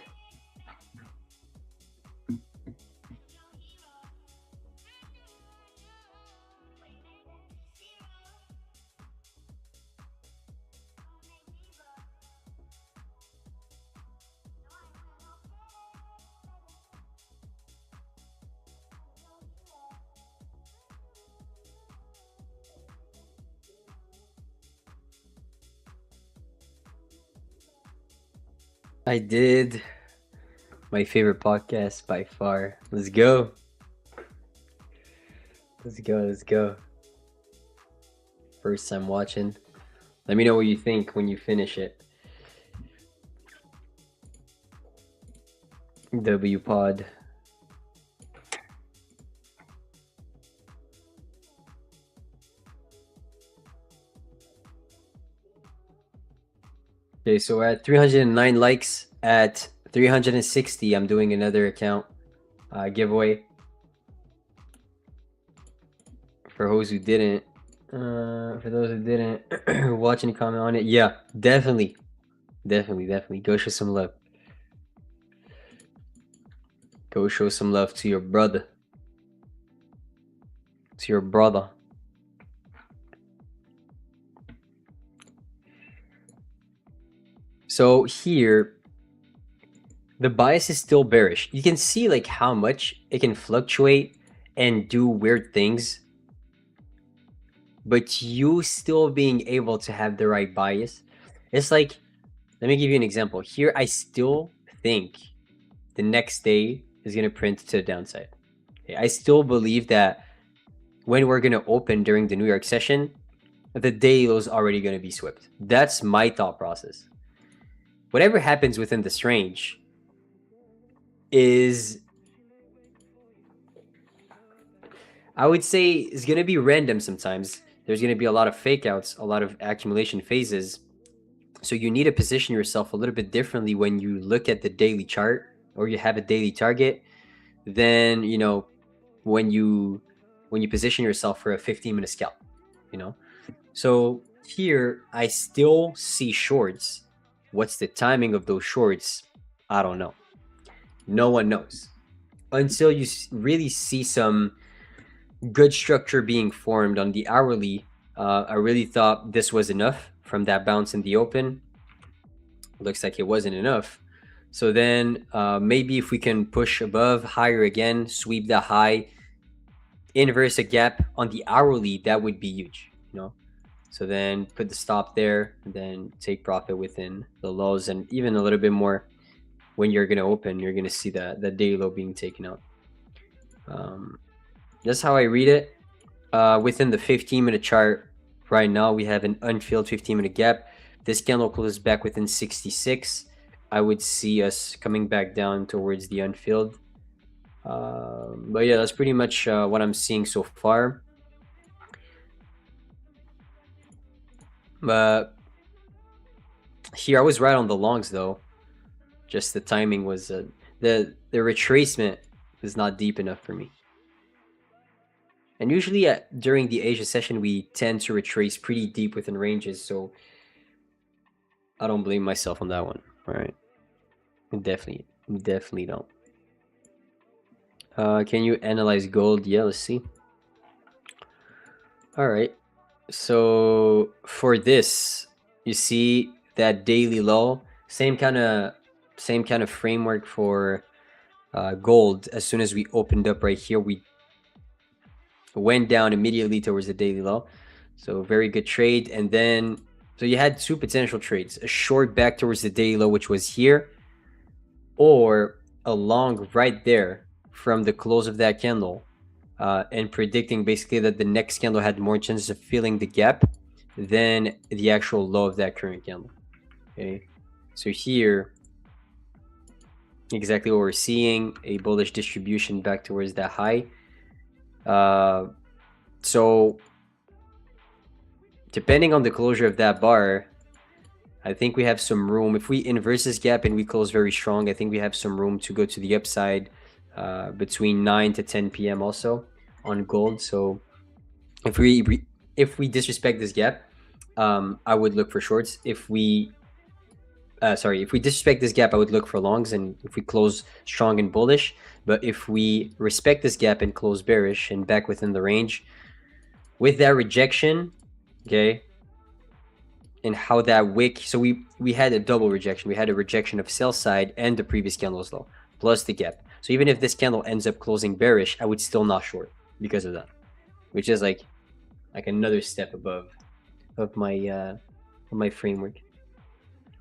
I did. My favorite podcast by far. Let's go. Let's go. First time watching. Let me know what you think when you finish it. W Pod. Okay, so we're at 309 likes. At 360, I'm doing another account giveaway. For those who didn't, watch and comment on it, yeah, definitely. Go show some love. Go show some love to your brother. So here, the bias is still bearish. You can see like how much it can fluctuate and do weird things, but you still being able to have the right bias. It's like, let me give you an example. Here, I still think the next day is going to print to the downside. Okay, I still believe that when we're going to open during the New York session, the day low is already going to be swept. That's my thought process. Whatever happens within this range is, I would say, is going to be random sometimes. There's going to be a lot of fake outs, a lot of accumulation phases. So you need to position yourself a little bit differently when you look at the daily chart or you have a daily target than, you know, when you position yourself for a 15-minute scalp, you know. So here I still see shorts. What's the timing of those shorts? I don't know. No one knows until you really see some good structure being formed on the hourly. I really thought this was enough from that bounce in the open. Looks like it wasn't enough. So then maybe if we can push above, higher again, sweep the high, inverse a gap on the hourly, that would be huge, you know. So then put the stop there, and then take profit within the lows, and even a little bit more when you're going to open, you're going to see that the daily low being taken out. That's how I read it. Within the 15-minute chart, right now we have an unfilled 15-minute gap. This candle closes back within 66. I would see us coming back down towards the unfilled. But yeah, that's pretty much what I'm seeing so far. But here I was right on the longs though. Just the timing was the retracement was not deep enough for me. And usually during the Asia session, we tend to retrace pretty deep within ranges. So I don't blame myself on that one. All right. Definitely don't. Can you analyze gold? Yeah, let's see. All right. So for this, you see that daily low, same kind of framework for gold. As soon as we opened up right here, we went down immediately towards the daily low. So very good trade. And then, so you had two potential trades: a short back towards the daily low, which was here, or a long right there from the close of that candle, and predicting basically that the next candle had more chances of filling the gap than the actual low of that current candle. Okay, so here, exactly what we're seeing, a bullish distribution back towards that high. So depending on the closure of that bar, I think we have some room. If we inverse this gap and we close very strong, I think we have some room to go to the upside between 9 to 10 p.m. also on gold. So if we disrespect this gap, I would look for shorts. If we disrespect this gap, I would look for longs, and if we close strong and bullish. But if we respect this gap and close bearish and back within the range, with that rejection, okay, and how that wick, so we had a double rejection. We had a rejection of sell side and the previous candle's low, plus the gap. So even if this candle ends up closing bearish, I would still not short because of that, which is like another step above of my framework.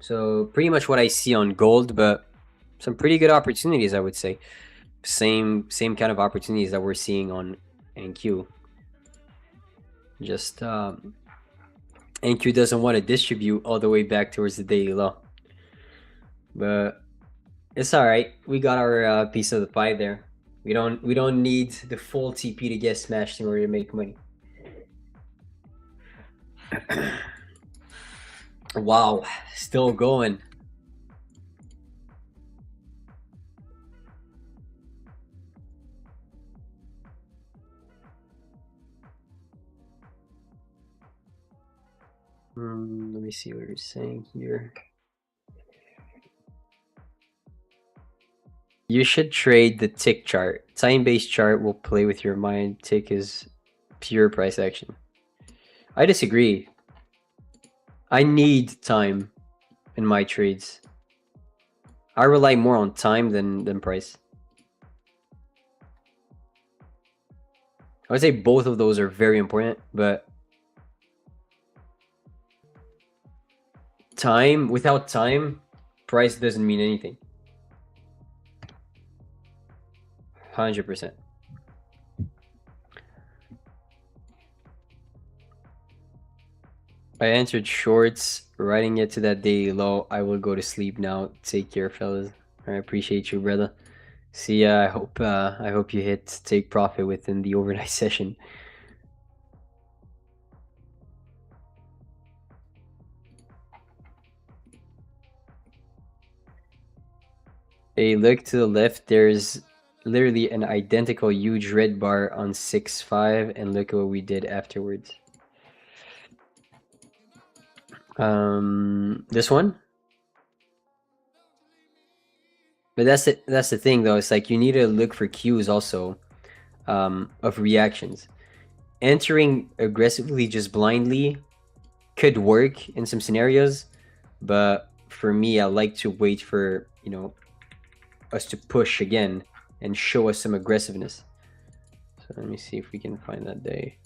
So pretty much what I see on gold, but some pretty good opportunities, I would say. Same kind of opportunities that we're seeing on NQ. Just NQ doesn't want to distribute all the way back towards the daily low, but it's all right. We got our piece of the pie there. We don't need the full TP to get smashed in order to make money. Wow, still going. Let me see what you're saying here. You should trade the tick chart. Time-based chart will play with your mind. Tick is pure price action. I disagree. I need time in my trades. I rely more on time than price. I would say both of those are very important, but time, without time, price doesn't mean anything. 100%. I answered shorts, riding it to that daily low. I will go to sleep now. Take care, fellas. I appreciate you, brother. See ya. I hope you hit take profit within the overnight session. Hey, look to the left. There's literally an identical huge red bar on 6.5, and look at what we did afterwards. This one. But that's the thing though. It's like you need to look for cues also of reactions. Entering aggressively just blindly could work in some scenarios, but for me, I like to wait for, you know, us to push again and show us some aggressiveness. So let me see if we can find that day.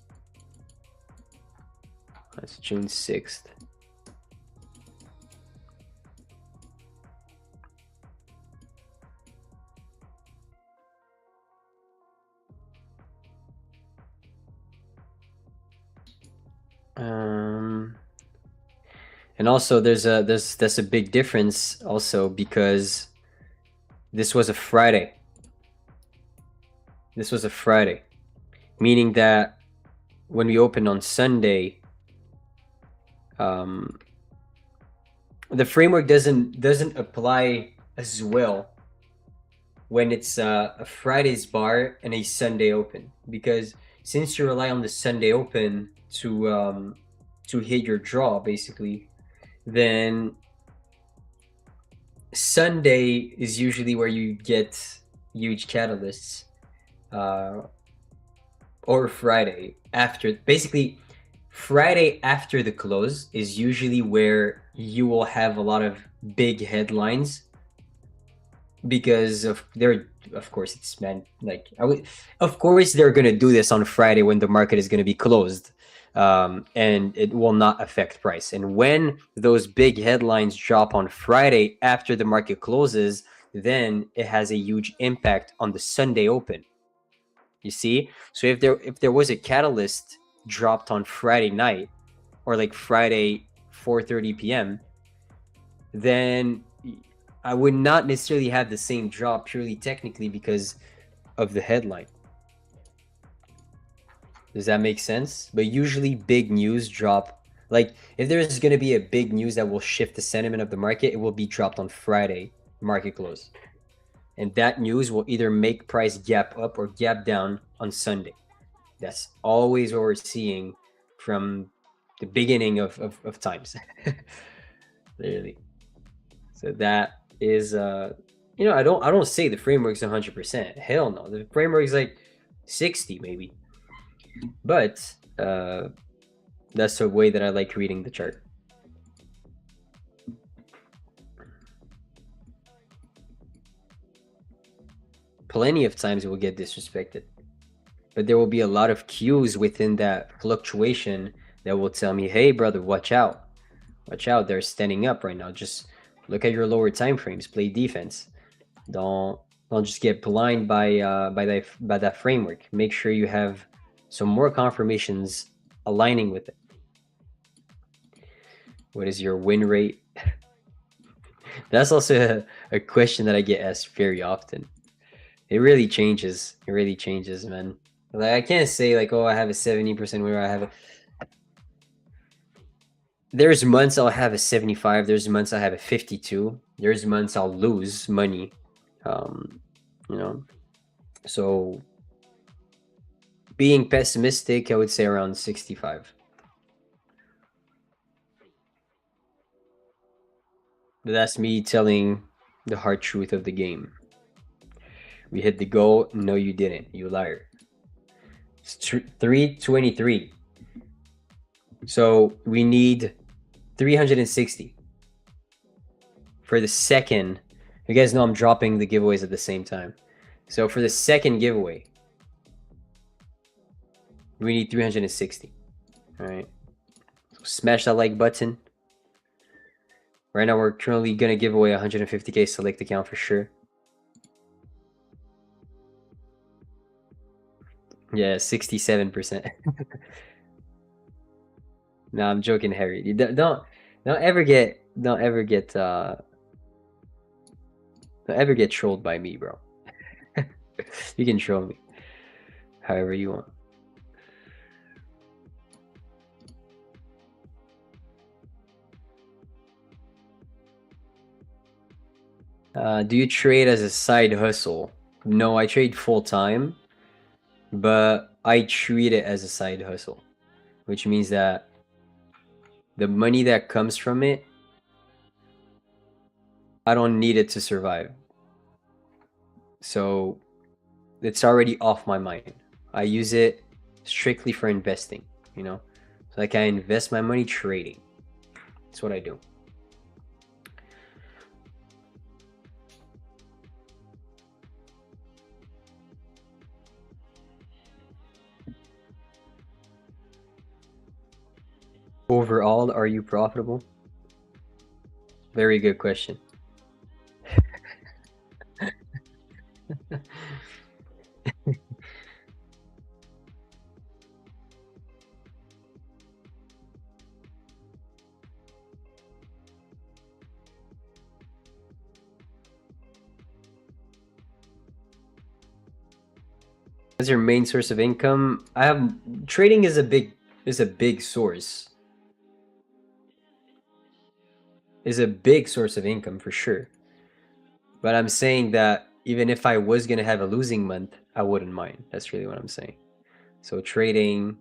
That's June 6th. And also there's a big difference also because this was a Friday. This was a Friday, meaning that when we opened on Sunday, the framework doesn't apply as well when it's a Friday's bar and a Sunday open, because since you rely on the Sunday open to hit your draw basically, then Sunday is usually where you get huge catalysts, or Friday after. Basically, Friday after the close is usually where you will have a lot of big headlines because of course it's meant like of course they're gonna do this on Friday when the market is gonna be closed, and it will not affect price. And when those big headlines drop on Friday after the market closes, then it has a huge impact on the Sunday open. You see, so if there was a catalyst dropped on Friday night or like Friday 4:30 p.m., then I would not necessarily have the same drop purely technically because of the headline. Does that make sense? But usually big news drop, like if there's going to be a big news that will shift the sentiment of the market, it will be dropped on Friday market close. And that news will either make price gap up or gap down on Sunday. That's always what we're seeing from the beginning of times. Literally. So that is I don't say the framework's 100%. Hell no. The framework's like 60 maybe. But that's the way that I like reading the chart. Plenty of times it will get disrespected. But there will be a lot of cues within that fluctuation that will tell me, hey brother, watch out. Watch out, they're standing up right now. Just look at your lower time frames, play defense. Don't just get blind by that framework. Make sure you have some more confirmations aligning with it. What is your win rate? That's also a question that I get asked very often. It really changes. It really changes, man. Like I can't say like, oh, I have a 70% win rate. I have a. There's months I'll have a 75. There's months I have a 52. There's months I'll lose money. So being pessimistic, I would say around 65. But that's me telling the hard truth of the game. We hit the goal. No, you didn't. You liar. It's 323. So we need 360 for the second. You guys know I'm dropping the giveaways at the same time. So for the second giveaway, we need 360. All right. So smash that like button. Right now, we're currently going to give away 150K select account for sure. Yeah, 67%. No, I'm joking, Harry. Don't ever get trolled by me, bro. You can troll me however you want. Do you trade as a side hustle? No, I trade full time, but I treat it as a side hustle, which means that the money that comes from it, I don't need it to survive. So it's already off my mind. I use it strictly for investing, So like I invest my money trading. That's what I do. Overall, are you profitable? Very good question. As your main source of income, I have trading is a big source. Is a big source of income for sure. But I'm saying that even if I was gonna have a losing month, I wouldn't mind. That's really what I'm saying. So trading,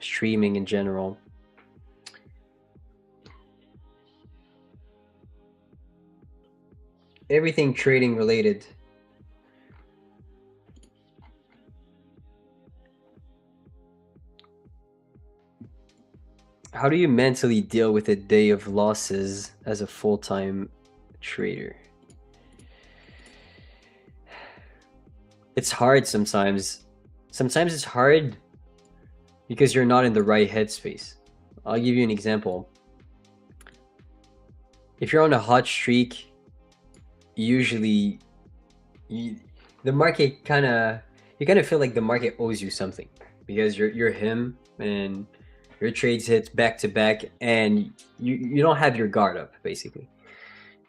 streaming in general. everything trading related. How do you mentally deal with a day of losses as a full-time trader? It's hard sometimes. Sometimes it's hard because you're not in the right headspace. I'll give you an example. If you're on a hot streak, usually the market you kind of feel like the market owes you something because you're him and your trades hit back to back and you don't have your guard up basically.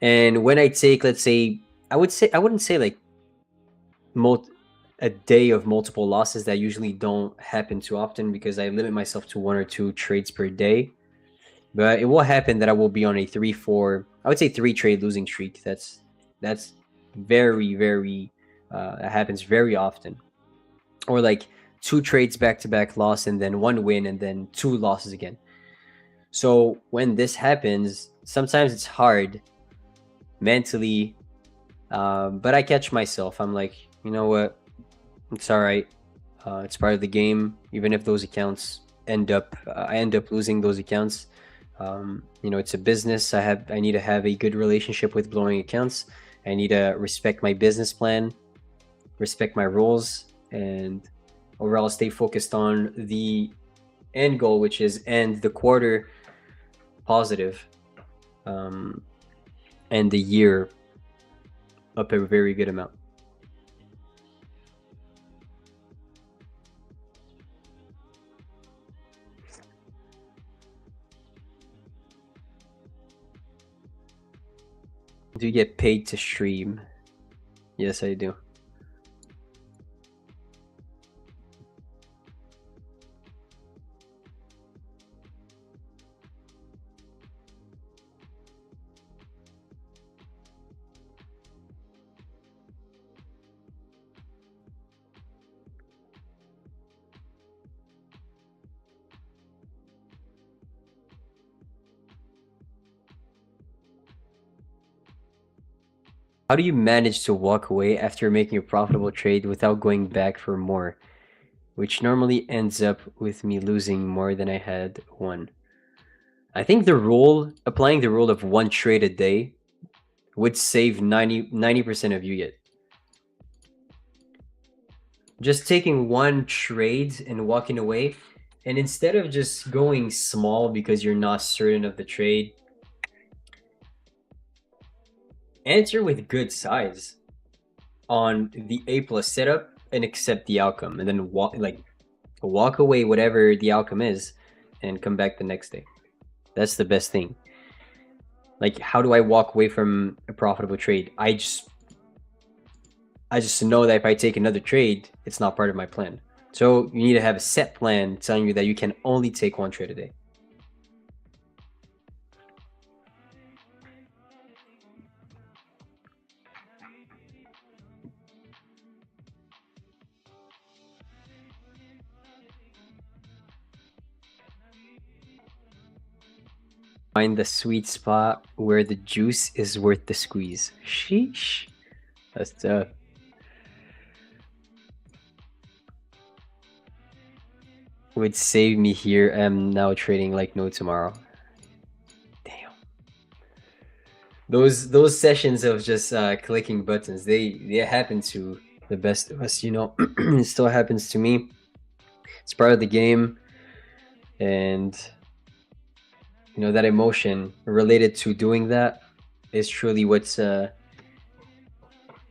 And when I take, let's say, I wouldn't say like a day of multiple losses. That usually don't happen too often because I limit myself to 1 or 2 trades per day. But it will happen that I will be on a 3, 4, I would say 3 trade losing streak. That's very, very that happens very often. Or like 2 trades back to back loss and then 1 win and then 2 losses again. So when this happens, sometimes it's hard mentally, but I catch myself. I'm like, you know what? It's all right. It's part of the game. Even if those accounts I end up losing those accounts. It's a business. I need to have a good relationship with blowing accounts. I need to respect my business plan, respect my rules, and overall stay focused on the end goal, which is end the quarter positive, and the year up a very good amount. Do you get paid to stream? Yes, I do. How do you manage to walk away after making a profitable trade without going back for more, which normally ends up with me losing more than I had won? I think applying the rule of 1 trade a day would save 90% of you get. Just taking 1 trade and walking away, and instead of just going small because you're not certain of the trade, enter with good size on the A plus setup and accept the outcome, and then walk away whatever the outcome is, and come back the next day. That's the best thing. Like, how do I walk away from a profitable trade? I just know that if I take another trade, it's not part of my plan. So you need to have a set plan telling you that you can only take 1 trade a day. Find the sweet spot where the juice is worth the squeeze. Sheesh. That's tough. Would save me here. I'm now trading like no tomorrow. Damn. Those sessions of just clicking buttons, they happen to the best of us, it still happens to me. It's part of the game, and that emotion related to doing that is truly what's if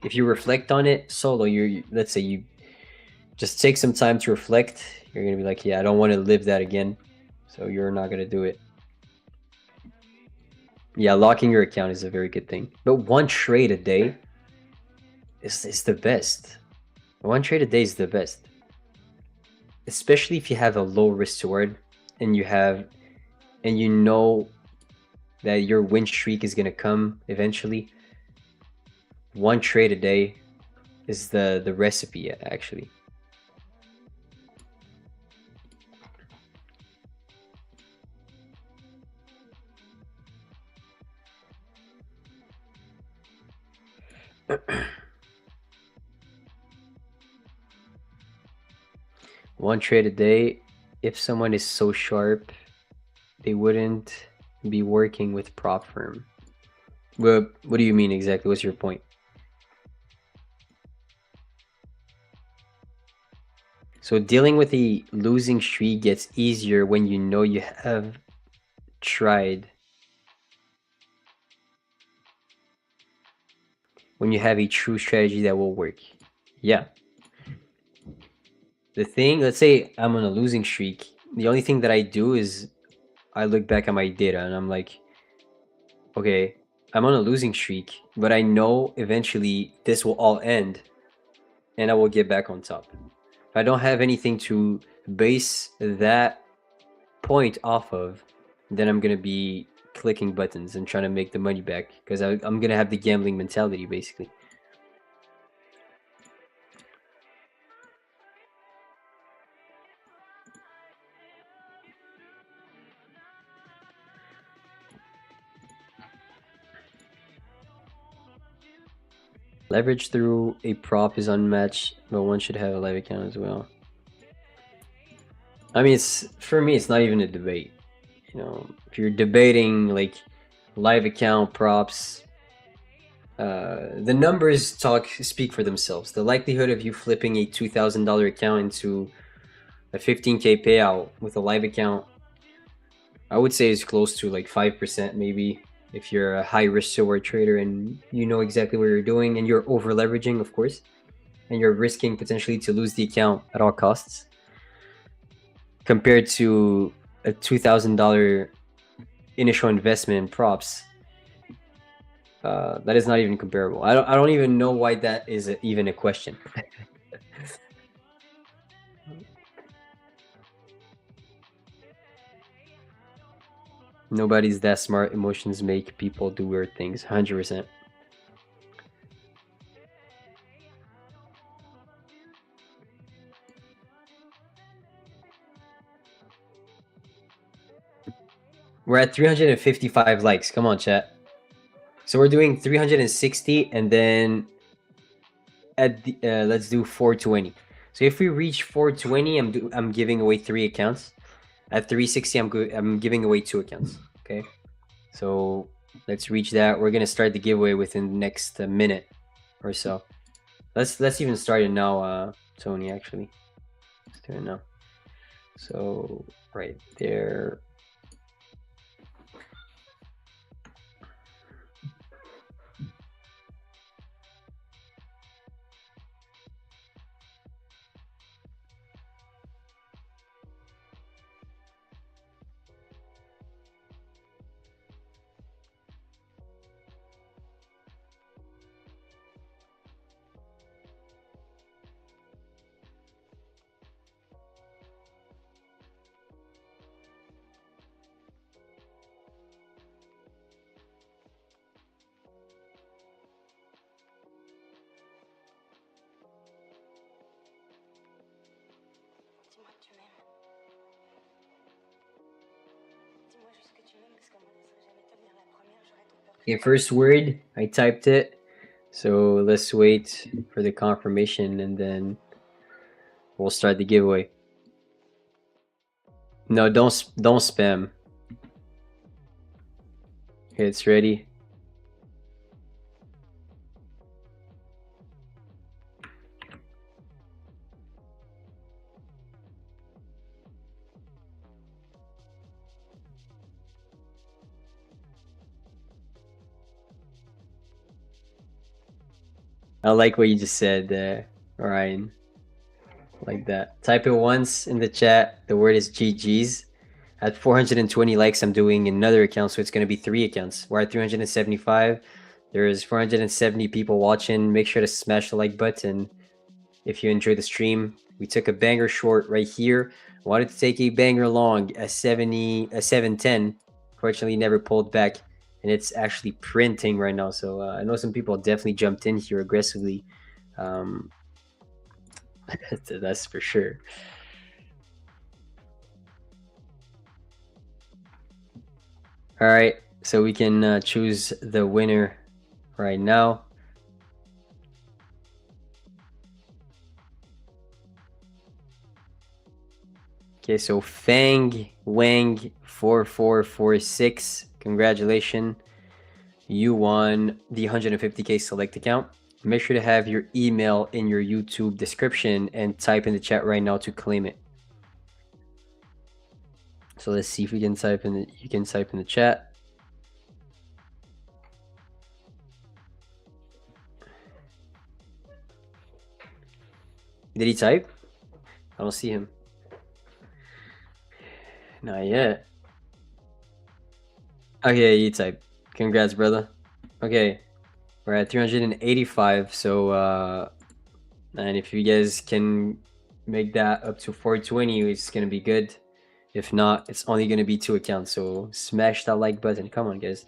you reflect on it solo, let's say you just take some time to reflect, you're gonna be like, yeah, I don't want to live that again, so you're not gonna do it. Yeah, locking your account is a very good thing, but 1 trade a day is the best. 1 trade a day is the best, especially if you have a low risk reward and you know that your win streak is gonna come eventually. 1 trade a day is the recipe, actually. One trade a day. If someone is so sharp, they wouldn't be working with prop firm. What do you mean exactly? What's your point? So dealing with a losing streak gets easier when you know you have tried. When you have a true strategy that will work. Yeah. The thing, let's say I'm on a losing streak. The only thing that I do is I look back at my data and I'm like, okay, I'm on a losing streak, but I know eventually this will all end and I will get back on top. If I don't have anything to base that point off of, then I'm gonna be clicking buttons and trying to make the money back because I'm gonna have the gambling mentality basically. Leverage through a prop is unmatched, but one should have a live account as well. I mean, for me, it's not even a debate. You know, if you're debating like live account props, the numbers speak for themselves. The likelihood of you flipping a $2,000 account into a 15K payout with a live account, I would say is close to like 5% maybe. If you're a high risk reward trader and you know exactly what you're doing and you're over leveraging, of course, and you're risking potentially to lose the account at all costs, compared to a $2,000 initial investment in props, that is not even comparable. I don't even know why that is even a question. Nobody's that smart. Emotions make people do weird things. 100%. We're at 355 likes. Come on, chat. So we're doing 360 and then at the, let's do 420. So if we reach 420, I'm giving away 3 accounts. At 360, I'm giving away 2 accounts. Okay, so let's reach that. We're gonna start the giveaway within the next minute or so. Let's even start it now, Tony. Actually, let's do it now. So right there. Okay, first word, I typed it. So let's wait for the confirmation and then we'll start the giveaway. No, don't spam. Okay, it's ready. I like what you just said, Ryan. Like that. Type it once in the chat. The word is GG's. At 420 likes, I'm doing another account, so it's going to be 3 accounts. We're at 375. There's 470 people watching. Make sure to smash the like button if you enjoyed the stream. We took a banger short right here. Wanted to take a banger long, a 710. Fortunately, never pulled back, and it's actually printing right now. So I know some people definitely jumped in here aggressively. That's for sure. All right, so we can choose the winner right now. Okay, so Fang Wang 4446. Congratulations. You won the 150k select account. Make sure to have your email in your YouTube description and type in the chat right now to claim it. So let's see if we can type in the, you can type in the chat. Did he type? I don't see him. Not yet. Okay, you typed. Congrats, brother. Okay, we're at 385. So, and if you guys can make that up to 420, it's gonna be good. If not, it's only gonna be 2 accounts. So smash that like button. Come on, guys.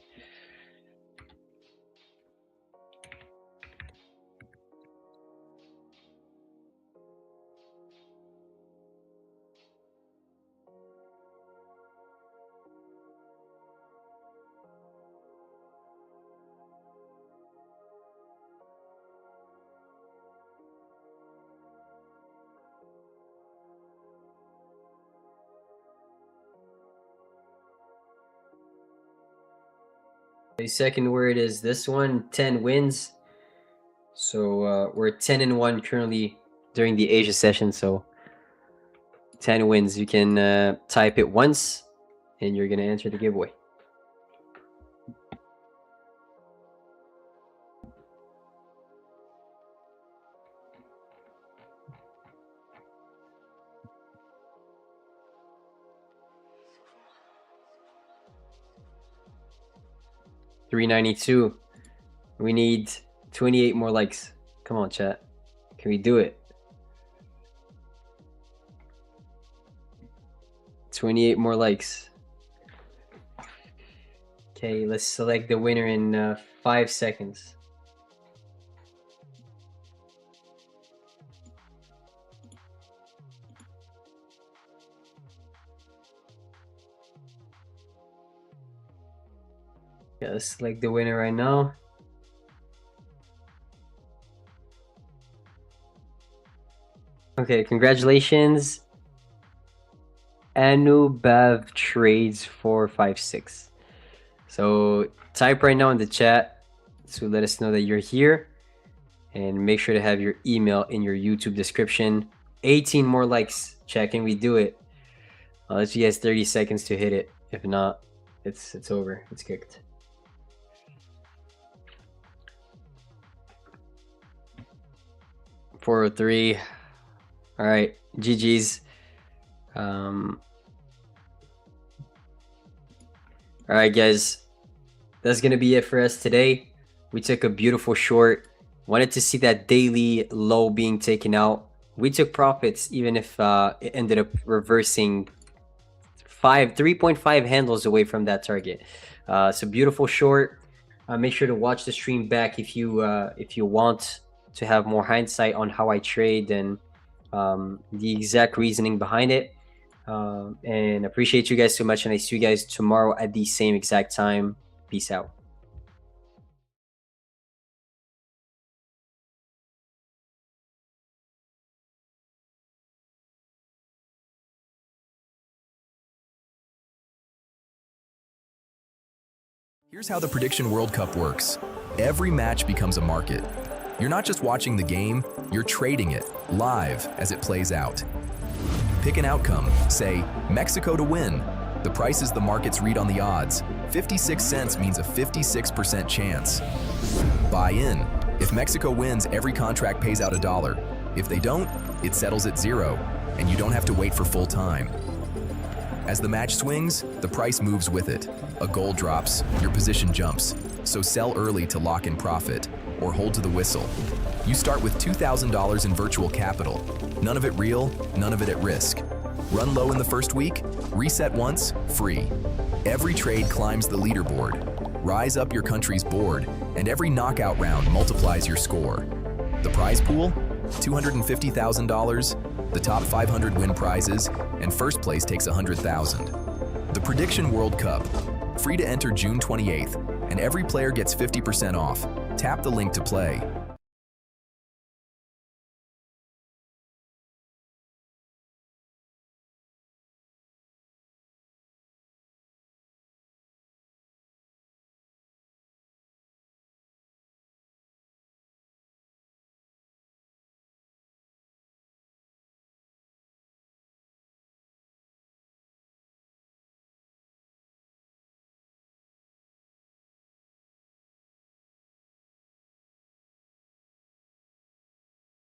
The second word is this one, 10 wins. So we're 10-1 currently during the Asia session. So 10 wins. You can type it once and you're gonna enter the giveaway. $392. We need 28 more likes. Come on, chat. Can we do it? 28 more likes. Okay, let's select the winner in 5 seconds. Yeah, let's select the winner right now. Okay, congratulations. Anubav Trades 456. So type right now in the chat to let us know that you're here, and make sure to have your email in your YouTube description. 18 more likes. Chat, can we do it? I'll let you guys 30 seconds to hit it. If not, it's over. It's kicked. $403. All right, GG's. All right, guys, that's gonna be it for us today. We took a beautiful short. Wanted to see that daily low being taken out. We took profits even if it ended up reversing 3.5 handles away from that target. So beautiful short. Make sure to watch the stream back if you want to have more hindsight on how I trade and the exact reasoning behind it. And appreciate you guys so much, and I see you guys tomorrow at the same exact time. Peace out. Here's how the Prediction World Cup works. Every match becomes a market. You're not just watching the game, you're trading it live as it plays out. Pick an outcome, say Mexico to win. The price is the markets read on the odds. 56 cents means a 56% chance. Buy in. If Mexico wins, every contract pays out $1. If they don't, it settles at 0, and you don't have to wait for full time. As the match swings, the price moves with it. A goal drops, your position jumps. So sell early to lock in profit, or hold to the whistle. You start with $2,000 in virtual capital. None of it real, none of it at risk. Run low in the first week, reset once, free. Every trade climbs the leaderboard. Rise up your country's board, and every knockout round multiplies your score. The prize pool? $250,000, the top 500 win prizes, and first place takes $100,000. The Prediction World Cup. Free to enter June 28th, and every player gets 50% off. Tap the link to play.